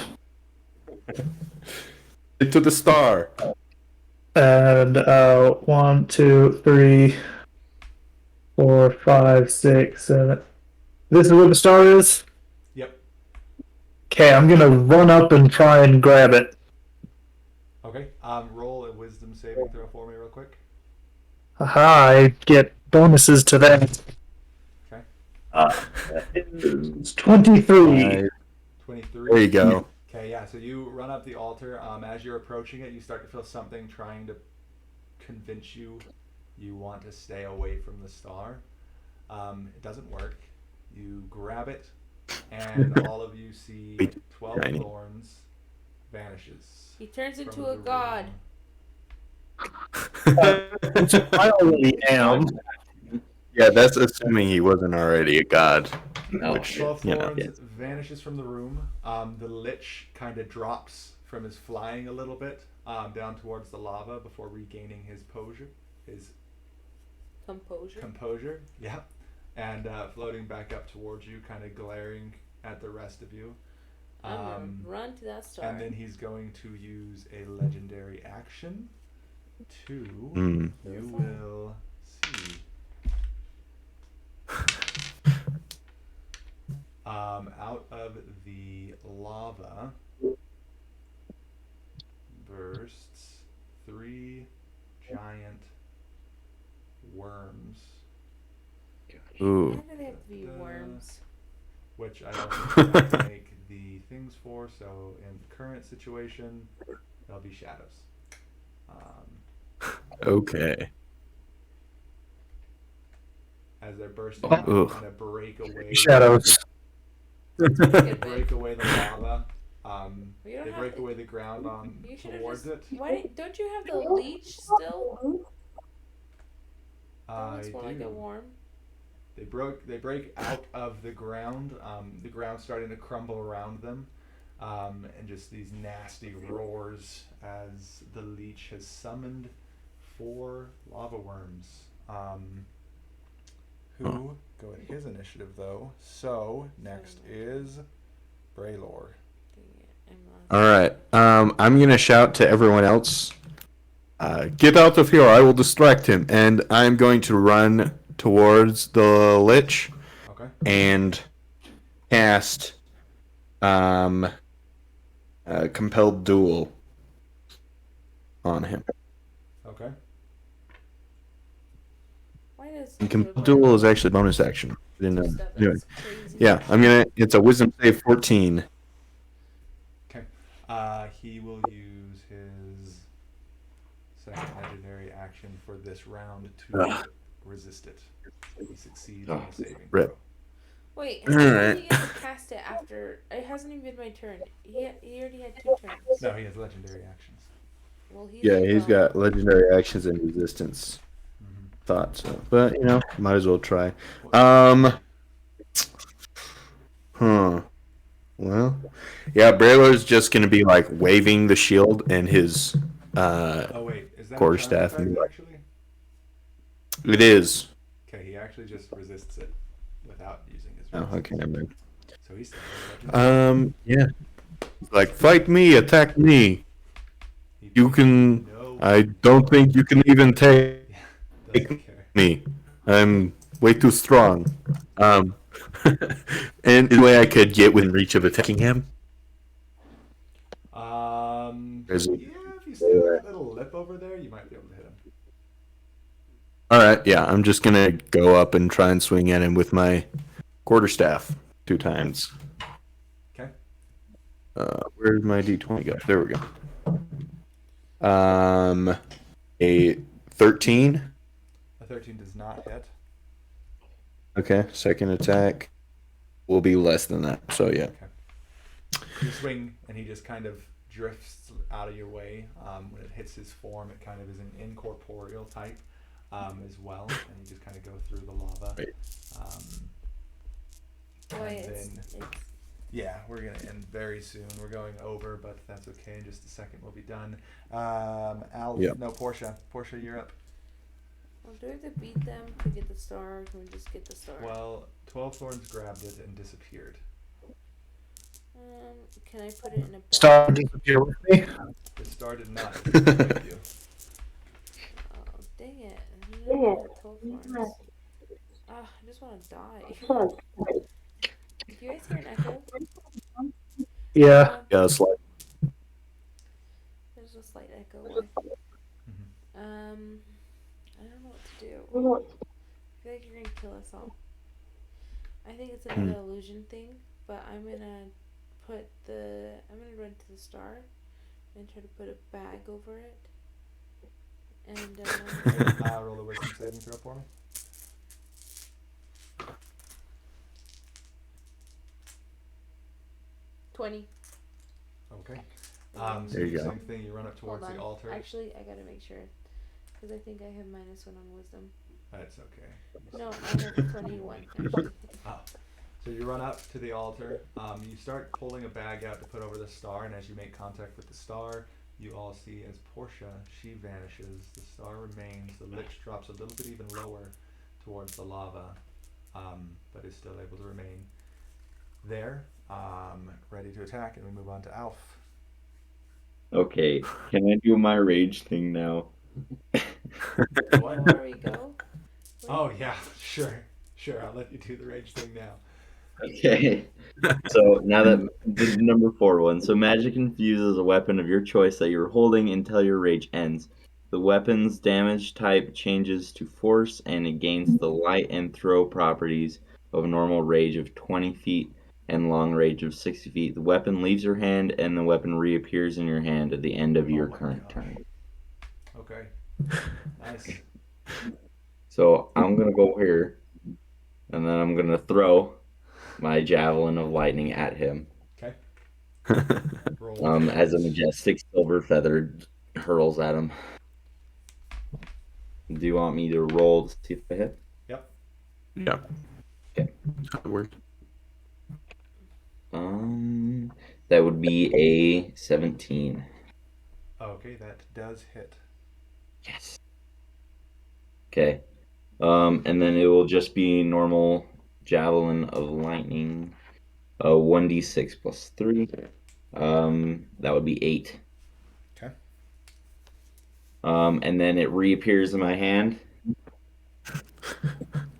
S2: Get to the star.
S5: And 1, 2, 3, 4, 5, 6, 7. This is where the star is?
S3: Yep.
S5: Okay, I'm gonna run up and try and grab it.
S3: Okay. Roll a wisdom saving throw for me real quick.
S5: Haha, I get bonuses to that.
S3: Okay.
S5: It's 23.
S3: 23.
S2: There you go.
S3: Okay, yeah, so you run up the altar. As you're approaching it, you start to feel something trying to convince you want to stay away from the star. It doesn't work. You grab it, and all of you see
S2: Wait,
S3: 12
S2: tiny.
S3: thorns vanishes.
S4: He turns
S3: from
S4: into
S3: the
S4: a god.
S3: room.
S5: I already am.
S2: Yeah, that's assuming he wasn't already a god.
S1: No.
S2: Which,
S3: 12
S2: you know,
S3: thorns vanishes from the room. The lich kind of drops from his flying a little bit down towards the lava before regaining his composure. Yeah, and floating back up towards you, kind of glaring at the rest of you.
S4: I'm gonna run to that star.
S3: And then he's going to use a legendary action to.
S2: Mm.
S3: You will see. Out of the lava bursts 3 giant worms,
S2: Ooh.
S4: Why do they have to be worms?
S3: which I don't have to make the things for, so in the current situation, they'll be shadows.
S2: Okay.
S3: As they're bursting
S5: Oh.
S3: out,
S2: Ugh.
S3: kind of break away.
S5: Shadows.
S3: They break away the lava.
S4: You don't
S3: They
S4: have
S3: break
S4: to-
S3: away the ground on
S4: You should have
S3: towards
S4: just.
S3: it.
S4: Why don't you have the leech still? That
S3: I
S4: looks more like
S3: do.
S4: a worm.
S3: They break out of the ground. The ground's starting to crumble around them. and just these nasty roars as the leech has summoned 4 lava worms. Who go at his initiative though? So next is Braylor.
S2: All right. I'm gonna shout to everyone else. Get out of here! I will distract him, and I'm going to run towards the lich
S3: Okay.
S2: and cast compelled duel on him.
S3: Okay.
S4: Why does
S2: And compelled duel is actually a bonus action. I didn't know.
S4: stuff
S2: Anyway,
S4: that's crazy?
S2: yeah, it's a wisdom save 14.
S3: Okay. He will use his second legendary action for this round to resist it. He succeeds on the saving throw.
S2: Rip.
S4: Wait,
S2: All
S4: how did
S2: right.
S4: he get to cast it after? It hasn't even been my turn. He already had 2 turns.
S3: No, he has legendary actions.
S4: Well, he's
S2: Yeah, he's
S4: well,
S2: got legendary actions and resistance.
S3: Mm-hmm.
S2: Thought so, but might as well try. Well, yeah, Braylor's just gonna be like waving the shield and his
S3: Oh wait, is that
S2: quarterstaff
S3: a
S2: and
S3: charm
S2: like-
S3: effect, actually?
S2: it is.
S3: Okay, he actually just resists it without using his
S2: Oh,
S3: resistance.
S2: okay, never mind.
S3: So he's still legendary.
S2: Yeah. Like, fight me, attack me.
S3: He
S2: You can.
S3: no,
S2: I don't think you can even take
S3: doesn't care.
S2: me. I'm way too strong. And the way I could get within reach of attacking him. Is it-
S3: Yeah, if you see that little lip over there, you might be able to hit him.
S2: All right, yeah, I'm just gonna go up and try and swing at him with my quarterstaff 2 times.
S3: Okay.
S2: Where'd my d20 go? There we go. A 13.
S3: A 13 does not hit.
S2: Okay, second attack will be less than that. So yeah.
S3: You swing, and he just kind of drifts out of your way. When it hits his form, it kind of is an incorporeal type as well, and you just kind of go through the lava.
S2: Right.
S4: Boy,
S3: And
S4: it's
S3: then, yeah, we're going to end very soon. We're going over, but that's okay. In just a second, we'll be done. Al,
S2: Yep.
S3: no, Portia. Portia, you're up.
S4: well, do we have to beat them to get the star, or can we just get the star?
S3: Well, 12 Thorns grabbed it and disappeared.
S4: Can I put it in a bag?
S5: Star disappear with me.
S3: The star did not disappear with you.
S4: Oh, dang it. I didn't know I had 12 thorns. Ah, I just want to die. Do you guys hear an echo?
S5: Yeah.
S2: Yeah, it's like
S4: There's a slight echo.
S3: Mhm.
S4: I don't know what to do. I feel like you're gonna kill us all. I think it's another illusion thing, but I'm gonna run to the star and try to put a bag over it. And
S3: Roll a wisdom saving throw for me.
S4: $20.
S3: Okay. So
S2: There you
S3: do the
S2: go.
S3: same thing. You run up towards
S4: Hold
S3: the
S4: on.
S3: altar.
S4: Actually, I gotta make sure, because I think I have -1 on wisdom.
S3: That's okay.
S4: No, I have 21. Actually.
S3: Oh. So you run up to the altar. You start pulling a bag out to put over the star, and as you make contact with the star, you all see as Portia, she vanishes. The star remains. The lich drops a little bit even lower towards the lava, but is still able to remain there, ready to attack. And we move on to Alf.
S1: Okay, can I do my rage thing now?
S3: What?
S4: Where we go?
S3: Oh yeah, sure. I'll let you do the rage thing now.
S1: Okay. So now that the number 4 one. So magic infuses a weapon of your choice that you're holding until your rage ends. The weapon's damage type changes to force and it gains the light and throw properties of a normal range of 20 feet and long range of 60 feet. The weapon leaves your hand and the weapon reappears in your hand at the end of your
S3: my
S1: current
S3: gosh.
S1: turn.
S3: Okay. Nice.
S1: So I'm gonna go here and then I'm gonna throw my javelin of lightning at him.
S3: Okay. Roll.
S1: As a majestic silver feather hurls at him. Do you want me to roll to see if I hit?
S3: Yep.
S2: yeah.
S1: Okay.
S2: That worked.
S1: That would be a 17.
S3: Okay, that does hit.
S1: Yes. Okay. And then it will just be normal javelin of lightning. 1d6 plus 3. That would be 8.
S3: Okay.
S1: And then it reappears in my hand,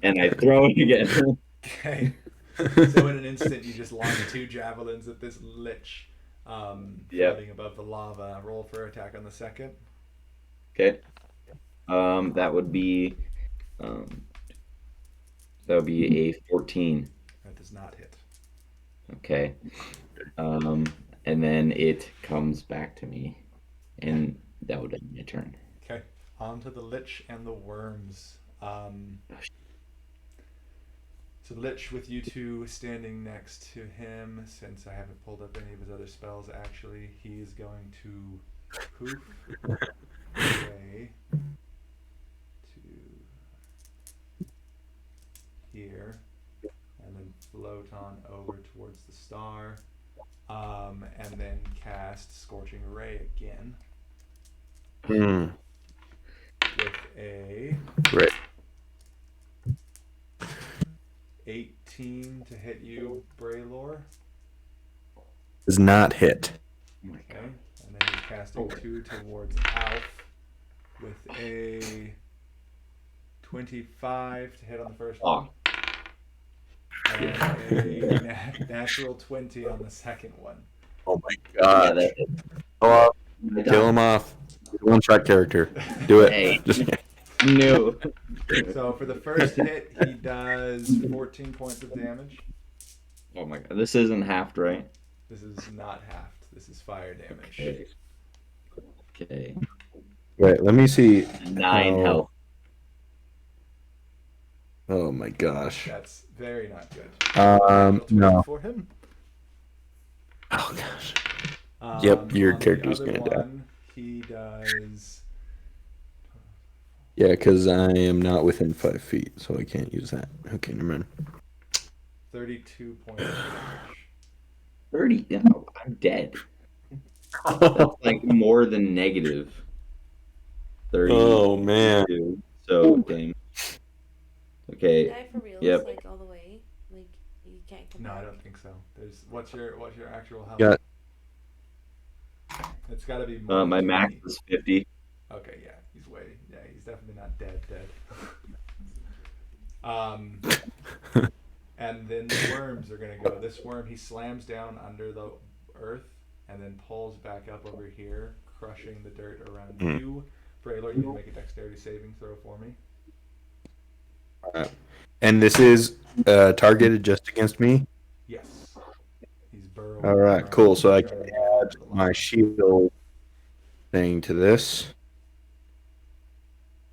S1: and I throw it again.
S3: Okay. So in an instant, you just launch 2 javelins at this lich
S1: Yep.
S3: floating above the lava. Roll for attack on the second.
S1: Okay. That would be a 14.
S3: That does not hit.
S1: Okay. And then it comes back to me, and that would end my turn.
S3: Okay. On to the lich and the worms. So the lich with you two standing next to him, since I haven't pulled up any of his other spells, actually, he is going to poof away to here, and then float on over towards the star, and then cast Scorching Ray again with a
S2: Great.
S3: 18 to hit you, Braylor.
S2: Does not hit.
S1: Oh my
S3: Okay,
S1: god.
S3: and then he's casting 2 towards Alf with a 25 to hit on the first one, and a natural 20 on the second one.
S2: Oh my
S1: Yeah,
S2: god.
S1: that
S2: Kill him off. One-shot character. Do it.
S1: Hey.
S2: Just
S1: No.
S3: So for the first hit, he does 14 points of damage.
S1: Oh my god. This isn't halved, right?
S3: This is not halved. This is fire damage.
S1: Okay. Okay.
S2: wait. Let me see.
S1: 9
S2: Oh.
S1: health.
S2: Oh my gosh.
S3: That's very not good.
S2: No.
S3: For him.
S2: Oh gosh. Yep, your
S3: on the
S2: character's
S3: other
S2: gonna die.
S3: one, he does.
S2: Yeah, because I am not within 5 feet, so I can't use that. Okay, never mind.
S3: 32 points of damage.
S1: 30. No, I'm dead. That's like more than negative 30.
S2: Oh man.
S1: So, dang. Okay.
S4: Die for real,
S1: Yep.
S4: like all the way. Like you can't come
S3: No, I
S4: back.
S3: don't think so. There's what's your actual health?
S2: Got-
S3: It's got to be more.
S1: My
S3: than
S1: max
S3: 20.
S1: is 50.
S3: Okay, yeah, he's definitely not dead. And then the worms are gonna go. This worm, he slams down under the earth and then pulls back up over here, crushing the dirt around you. Braylor, you can make a dexterity saving throw for me.
S2: And this is targeted just against me.
S3: Yes. He's burrowing.
S2: All right,
S3: around,
S2: cool. So I
S3: trying
S2: can
S3: to get out
S2: add
S3: of the
S2: my
S3: lava.
S2: shield thing to this.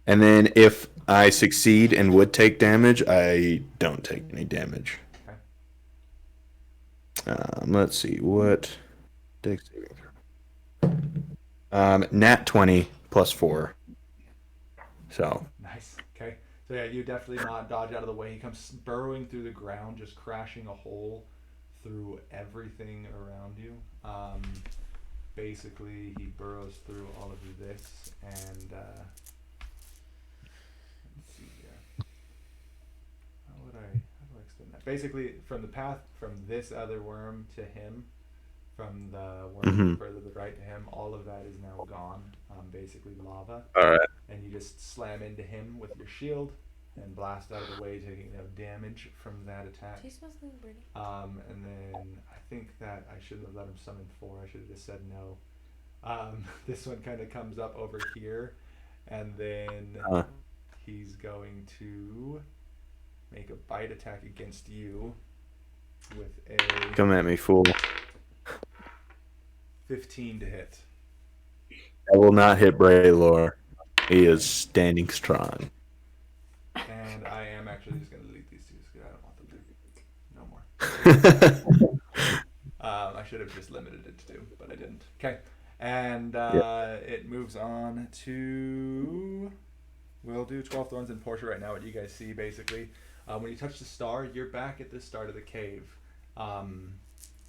S2: And then if I succeed and would take damage, I don't take any damage.
S3: Okay.
S2: Let's see what dex saving throw. Nat 20 plus 4. So
S3: Nice. Okay. So yeah, you definitely not dodge out of the way. He comes burrowing through the ground, just crashing a hole through everything around you. Basically, he burrows through all of this, and let's see here. How do I extend that? Basically, from the path from this other worm to him, from the worm further to the right to him, all of that is now gone. Basically lava.
S2: all right.
S3: And you just slam into him with your shield and blast out of the way, taking damage from that attack.
S4: Do you smell something burning?
S3: And then I think that I shouldn't have let him summon 4. I should have just said no. This one kind of comes up over here, and then he's going to make a bite attack against you with a
S2: Come at me, fool.
S3: 15 to hit.
S2: I will not hit Braylor. He is standing strong.
S3: And I am actually just going to delete these two because I don't want them to. No more. I should have just limited it to 2, but I didn't. Okay. And it moves on to. We'll do 12 Thorns and Portia right now. What you guys see, basically. When you touch the star, you're back at the start of the cave.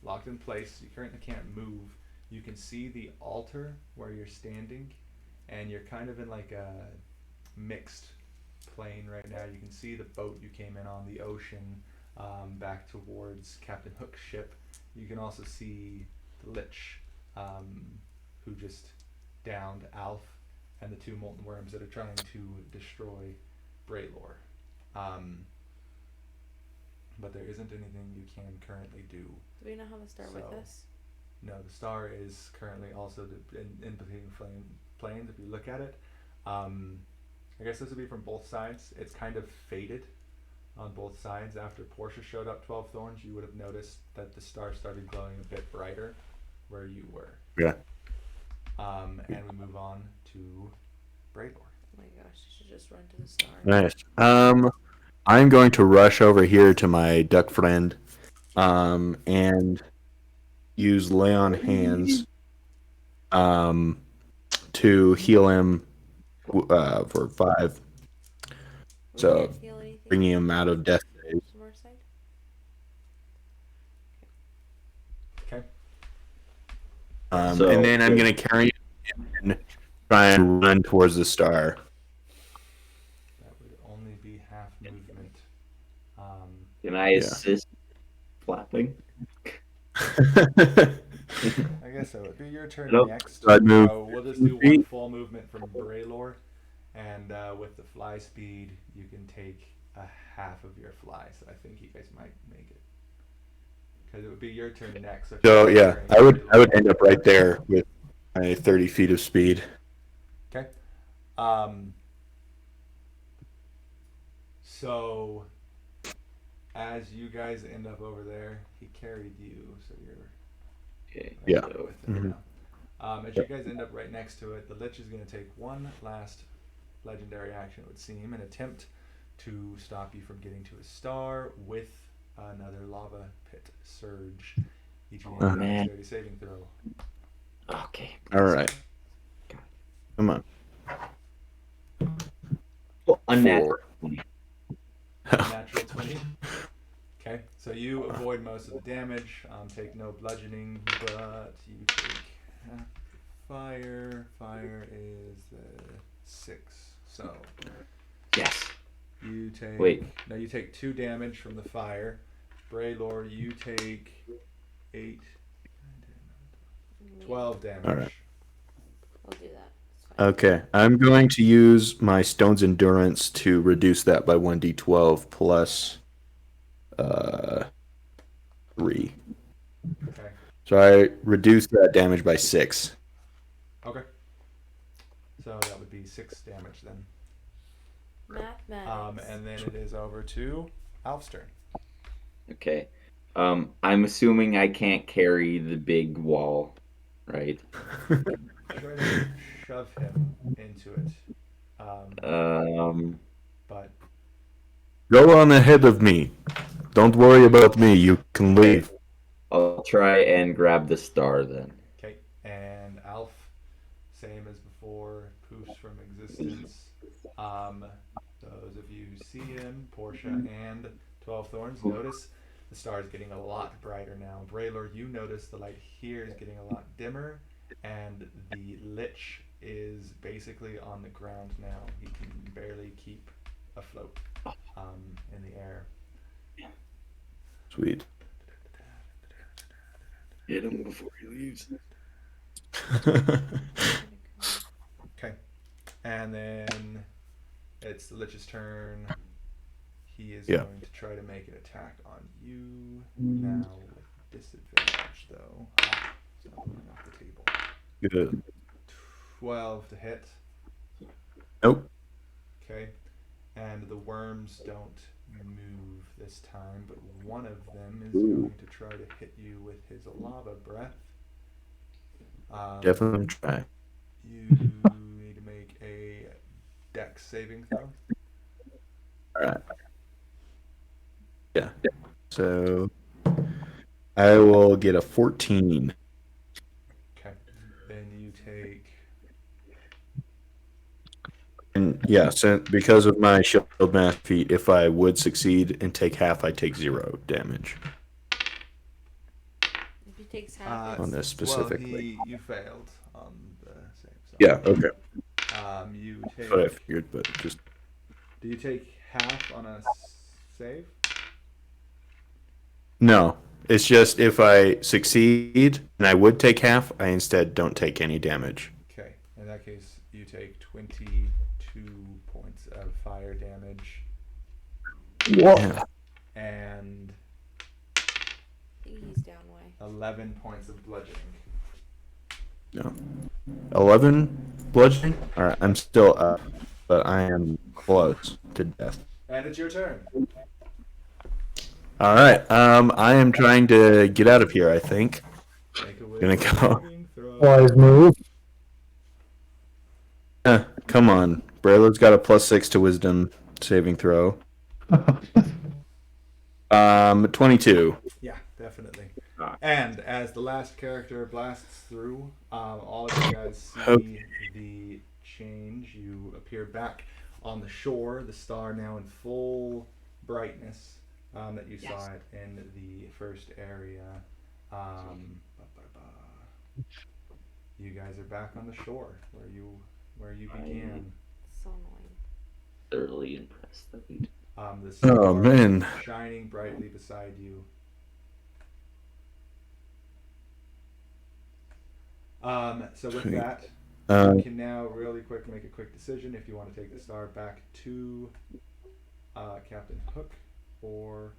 S3: locked in place. You currently can't move. You can see the altar where you're standing, and you're kind of in like a mixed plane right now. You can see the boat you came in on, the ocean, back towards Captain Hook's ship. You can also see the Lich, who just downed Alf, and the two molten worms that are trying to destroy Braylor. But there isn't anything you can currently do.
S4: Do we know how to start with
S3: So-
S4: this?
S3: No, the star is currently also in between planes. If you look at it, I guess this would be from both sides. It's kind of faded on both sides. After Portia showed up 12 Thorns, you would have noticed that the star started glowing a bit brighter where you were.
S2: Yeah.
S3: And we move on to Braylor.
S4: Oh my gosh, I should just run to the star.
S2: Nice. I'm going to rush over here to my duck friend, and use lay on hands, to heal him, for 5,
S4: We
S2: So,
S4: can't feel anything
S2: bringing him out of death phase.
S4: from our side?
S3: Okay.
S1: So-
S2: And then I'm gonna carry him and try and run towards the star.
S3: That would only be half movement.
S1: Can I assist flapping?
S3: I guess so. It'd be your turn
S1: Nope.
S3: next.
S2: So I'd move
S3: So we'll just do 1
S2: feet.
S3: full movement from Braylor, and with the fly speed, you can take a half of your fly. So I think you guys might make it, because it would be your turn next. If
S2: So
S3: you're
S2: yeah,
S3: carrying
S2: I would
S3: Braylor.
S2: end up right there with my 30 feet of speed.
S3: Okay. So as you guys end up over there, he carried you, so you're
S1: Okay.
S3: right
S2: Yeah.
S3: there with him
S2: Mhm.
S3: now. As you guys end up right next to it, the Lich is going to take one last legendary action, it would seem, and attempt to stop you from getting to a star with another lava pit surge. Each of you
S1: Oh,
S3: make a
S1: man.
S3: dexterity saving throw.
S1: Okay.
S2: All right. Come on.
S1: Oh, unnatural.
S3: Natural 20. Okay, so you avoid most of the damage, take no bludgeoning, but you take half fire. Fire is 6. So
S1: Yes.
S3: you take.
S1: Wait.
S3: No, you take 2 damage from the fire. Braylor, you take 8, 12 damage.
S2: All right.
S4: I'll do that. It's fine.
S2: Okay, I'm going to use my Stone's Endurance to reduce that by 1d12 plus 3.
S3: Okay.
S2: So I reduce that damage by 6.
S3: Okay. So that would be 6 damage then.
S4: Mathematics.
S3: And then it is over to Alf's turn.
S1: Okay. I'm assuming I can't carry the big wall, right?
S3: Try to shove him into it. But
S2: Go on ahead of me. Don't worry about me. You can leave.
S1: I'll try and grab the star then.
S3: okay, and Alf, same as before, poofs from existence. Those of you who see him, Portia and 12 Thorns, notice the star is getting a lot brighter now. Braylor, you notice the light here is getting a lot dimmer, and the Lich is basically on the ground now. He can barely keep afloat in the air.
S2: Sweet.
S1: Hit him before he leaves.
S3: Okay. And then it's the Lich's turn. He is
S2: Yeah.
S3: going to try to make an attack on you now with disadvantage, though. So I'm going off the table.
S2: Good.
S3: 12 to hit.
S2: Nope.
S3: Okay. And the worms don't move this time, but one of them is going to try to hit you with his lava breath.
S2: Definitely try.
S3: You need to make a dex saving throw.
S2: All right. Yeah. So I will get a 14.
S3: Okay. Then you take.
S2: And yeah, so because of my shield math feat, if I would succeed and take half, I take 0 damage.
S4: takes half.
S2: on this specifically.
S3: Well, you failed on the save. So.
S2: Yeah, okay.
S3: You
S2: That's what I
S3: take.
S2: figured, but just
S3: Do you take half on a save?
S2: no. It's just if I succeed and I would take half, I instead don't take any damage.
S3: Okay. In that case, you take 22 points of fire damage
S2: Yeah.
S3: and
S4: He's down way.
S3: 11 points of bludgeoning.
S2: No. 11 bludgeoning? Alright, I'm still up, but I am close to death.
S3: And it's your turn.
S2: Alright, I am trying to get out of here, I think.
S3: Make a
S2: Gonna go.
S3: saving throw.
S5: Wise move.
S2: Come on. Brayler's got a +6 to wisdom saving throw. 22.
S3: Yeah, definitely.
S1: Ah.
S3: And as the last character blasts through, all of you guys see
S2: Okay.
S3: the change. You appear back on the shore, the star now in full brightness that you saw it in the first area. You guys are back on the shore where you began.
S4: So annoying.
S1: Thoroughly impressed that we.
S3: The star
S2: Oh, man.
S3: shining brightly beside you. So with
S2: Sweet.
S3: that,
S2: Uh,
S3: you can now really quick make a quick decision if you want to take the star back to Captain Hook or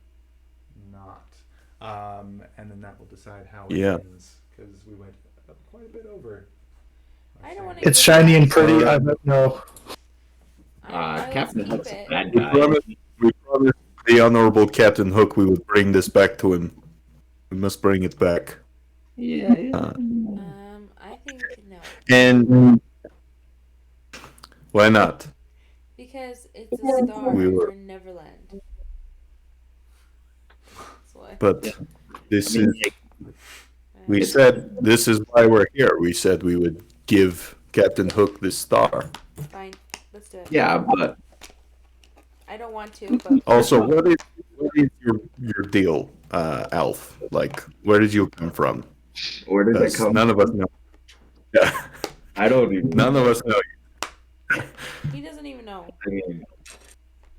S3: not. And then that will decide how it
S2: Yeah.
S3: ends, because we went quite a bit over. our
S4: I don't wanna
S3: saving.
S5: It's shiny and pretty. I don't know.
S4: I will
S1: Captain
S4: keep
S1: Hook's a
S4: it.
S1: bad
S2: we,
S1: guy.
S2: promised the honorable Captain Hook we would bring this back to him. We must bring it back.
S1: Yeah.
S4: I think no.
S2: And why not?
S4: Because it's a star
S2: We were-
S4: for Neverland. That's why.
S2: But this
S1: I mean,
S2: is. We said this is why we're here. We said we would give Captain Hook this star.
S4: Fine. Let's do it.
S1: yeah, but
S4: I don't want to, but
S2: Also, what is your deal, Alf? Like, where did you come from?
S1: where did that
S2: 'Cause
S1: come?
S2: none of us know. Yeah,
S1: I don't even.
S2: none of us know.
S4: he doesn't even know.
S1: I mean,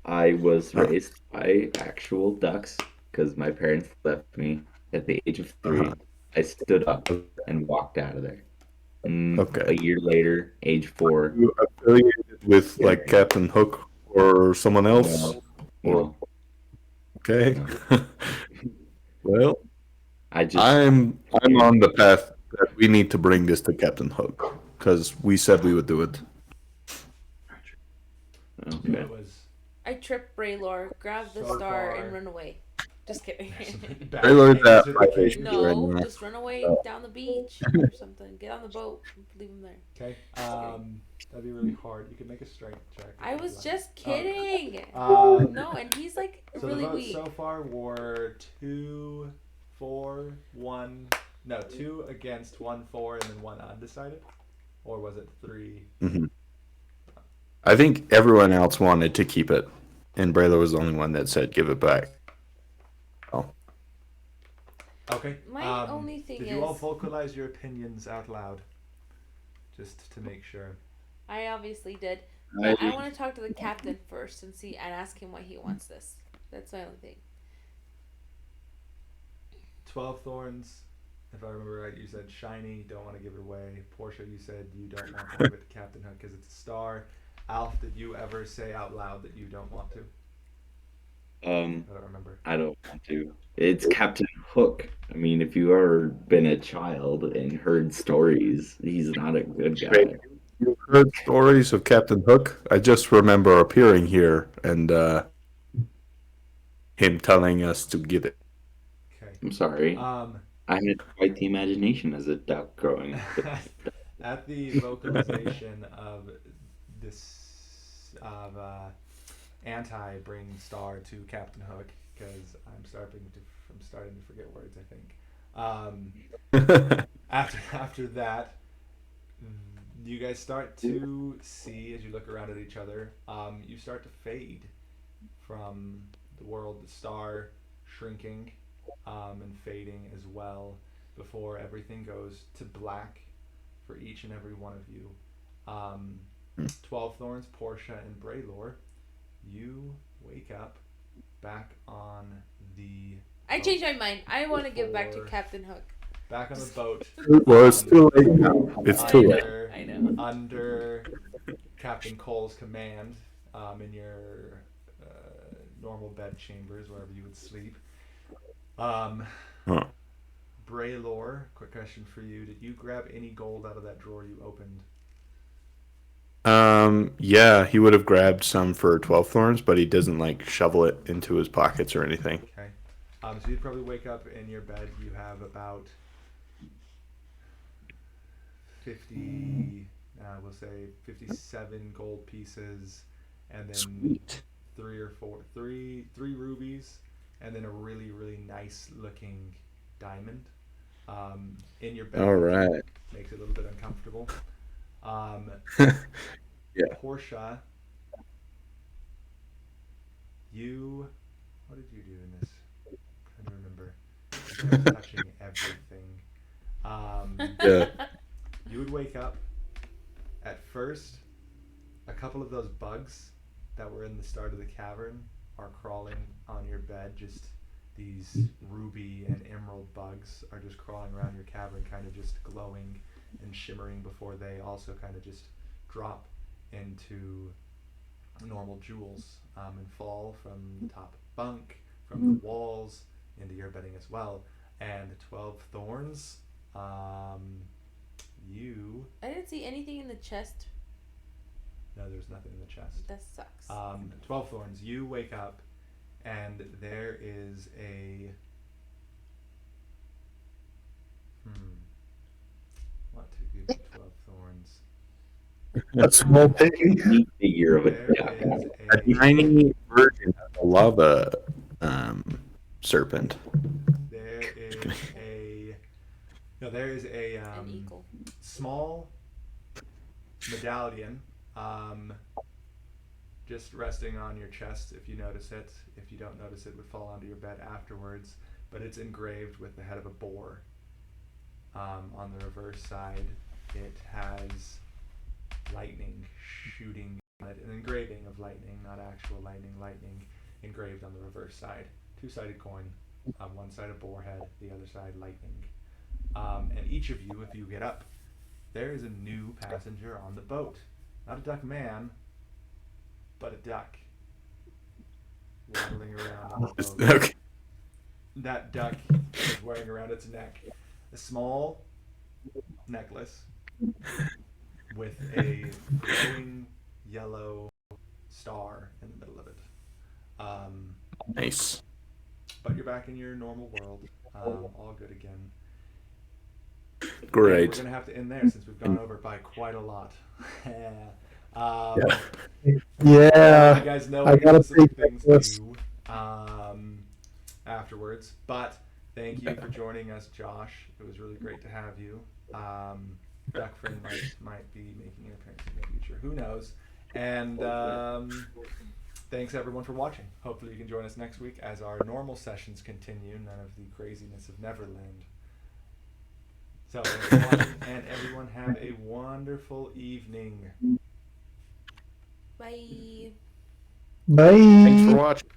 S1: I was raised by actual ducks because my parents left me at the age of 3.
S2: Uh-huh.
S1: I stood up and walked out of there. And
S2: Okay.
S1: a year later, age 4.
S2: You affiliated with like Captain Hook or someone else?
S1: Well,
S2: Okay. Well,
S1: I just
S2: I'm on the path that we need to bring this to Captain Hook because we said we would do it.
S1: okay.
S3: It was
S4: I trip Braylor, grab the
S3: So
S4: star,
S3: far.
S4: and run away. Just kidding.
S3: back
S2: Taylor's
S3: into
S2: at
S3: the
S2: my
S3: cave.
S2: age.
S4: no,
S2: Right now.
S4: just run away down the beach or something. Get on the boat. Leave him there.
S3: Okay. That'd be really hard. You could make a strength check. if
S4: I
S3: you'd
S4: was
S3: like.
S4: just kidding.
S3: Um,
S4: No, and he's like
S3: So
S4: really
S3: the votes
S4: weak.
S3: so far were 2, 4, 1. No, 2 against, 1 for, and then 1 undecided. Or was it 3?
S2: I think everyone else wanted to keep it, and Brayler was the only one that said give it back.
S3: Okay.
S4: My only thing
S3: Did you all
S4: is-
S3: vocalize your opinions out loud? Just to make sure.
S4: I obviously did. But I want to talk to the captain first and see and ask him why he wants this. That's my only thing.
S3: 12 thorns. If I remember right, you said shiny, don't want to give it away. Portia, you said you don't want to give it to Captain Hook because it's a star. Alf, did you ever say out loud that you don't want to? I don't remember.
S1: I don't want to. It's Captain Hook. I mean, if you've ever been a child and heard stories, he's not a good guy.
S2: You've heard stories of Captain Hook? I just remember appearing here and him telling us to get it.
S3: Okay.
S1: I'm sorry. I had quite the imagination as a duck growing up.
S3: At the vocalization of this anti-bring star to Captain Hook, because I'm starting to forget words. I think. After that, you guys start to see as you look around at each other. You start to fade from the world. The star shrinking and fading as well. before everything goes to black for each and every one of you. 12 Thorns, Portia, and Braylor, you wake up back on the
S4: I changed my mind. I want to give back to
S3: Before-
S4: Captain Hook.
S3: back on the boat.
S2: Well, it's too late now. It's too late.
S4: I know.
S3: Under Captain Cole's command, in your normal bed chambers, wherever you would sleep.
S2: Huh.
S3: Braylor, quick question for you: did you grab any gold out of that drawer you opened?
S2: Yeah, he would have grabbed some for 12 thorns, but he doesn't like shovel it into his pockets or anything.
S3: Okay. So you'd probably wake up in your bed. You have about 50, we'll say 57 gold pieces, and then
S2: Sweet.
S3: three rubies, and then a really, really nice looking diamond. In your bed.
S2: All right.
S3: Makes it a little bit uncomfortable.
S2: Yeah.
S3: Portia, what did you do in this? I'm trying to remember. I was touching everything.
S2: Yeah.
S3: You would wake up. At first, a couple of those bugs that were in the start of the cavern are crawling on your bed. Just these ruby and emerald bugs are just crawling around your cavern, kind of just glowing and shimmering before they also kind of just drop into normal jewels and fall from the top of the bunk, from the walls, into your bedding as well. And 12 thorns, you...
S4: I didn't see anything in the chest.
S3: No, there's nothing in the chest.
S4: That sucks.
S3: 12 thorns, you wake up and there is a... What to give you 12 thorns?
S5: A small piggy.
S1: Neat figure of a
S3: There
S1: duck.
S3: is
S2: A tiny version of the lava serpent.
S3: There is a... No, there is a
S4: An eagle.
S3: small medallion just resting on your chest if you notice it. If you don't notice it, it would fall onto your bed afterwards. But it's engraved with the head of a boar. On the reverse side, it has lightning shooting on it, an engraving of lightning, not actual lightning engraved on the reverse side. Two-sided coin, one side a boar head, the other side lightning. And each of you, if you get up, there is a new passenger on the boat. Not a duck man, but a duck waddling around on the boat.
S2: Okay.
S3: That duck is wearing around its neck a small necklace with a glowing yellow star in the middle of it.
S2: Nice.
S3: But you're back in your normal world, all good again.
S2: Great.
S3: We're going to have to end there since we've gone over by quite a lot.
S5: Yeah.
S3: You guys know
S5: I
S3: what
S5: gotta
S3: specific
S5: take
S3: things
S5: this.
S3: to do afterwards. But thank you for joining us, Josh. It was really great to have you. Duckfriend might be making an appearance in the future. Who knows? And thanks everyone for watching. Hopefully you can join us next week as our normal sessions continue. None of the craziness of Neverland. So thanks for watching, and everyone have a wonderful evening.
S4: Bye.
S5: Bye.
S2: Thanks for watching.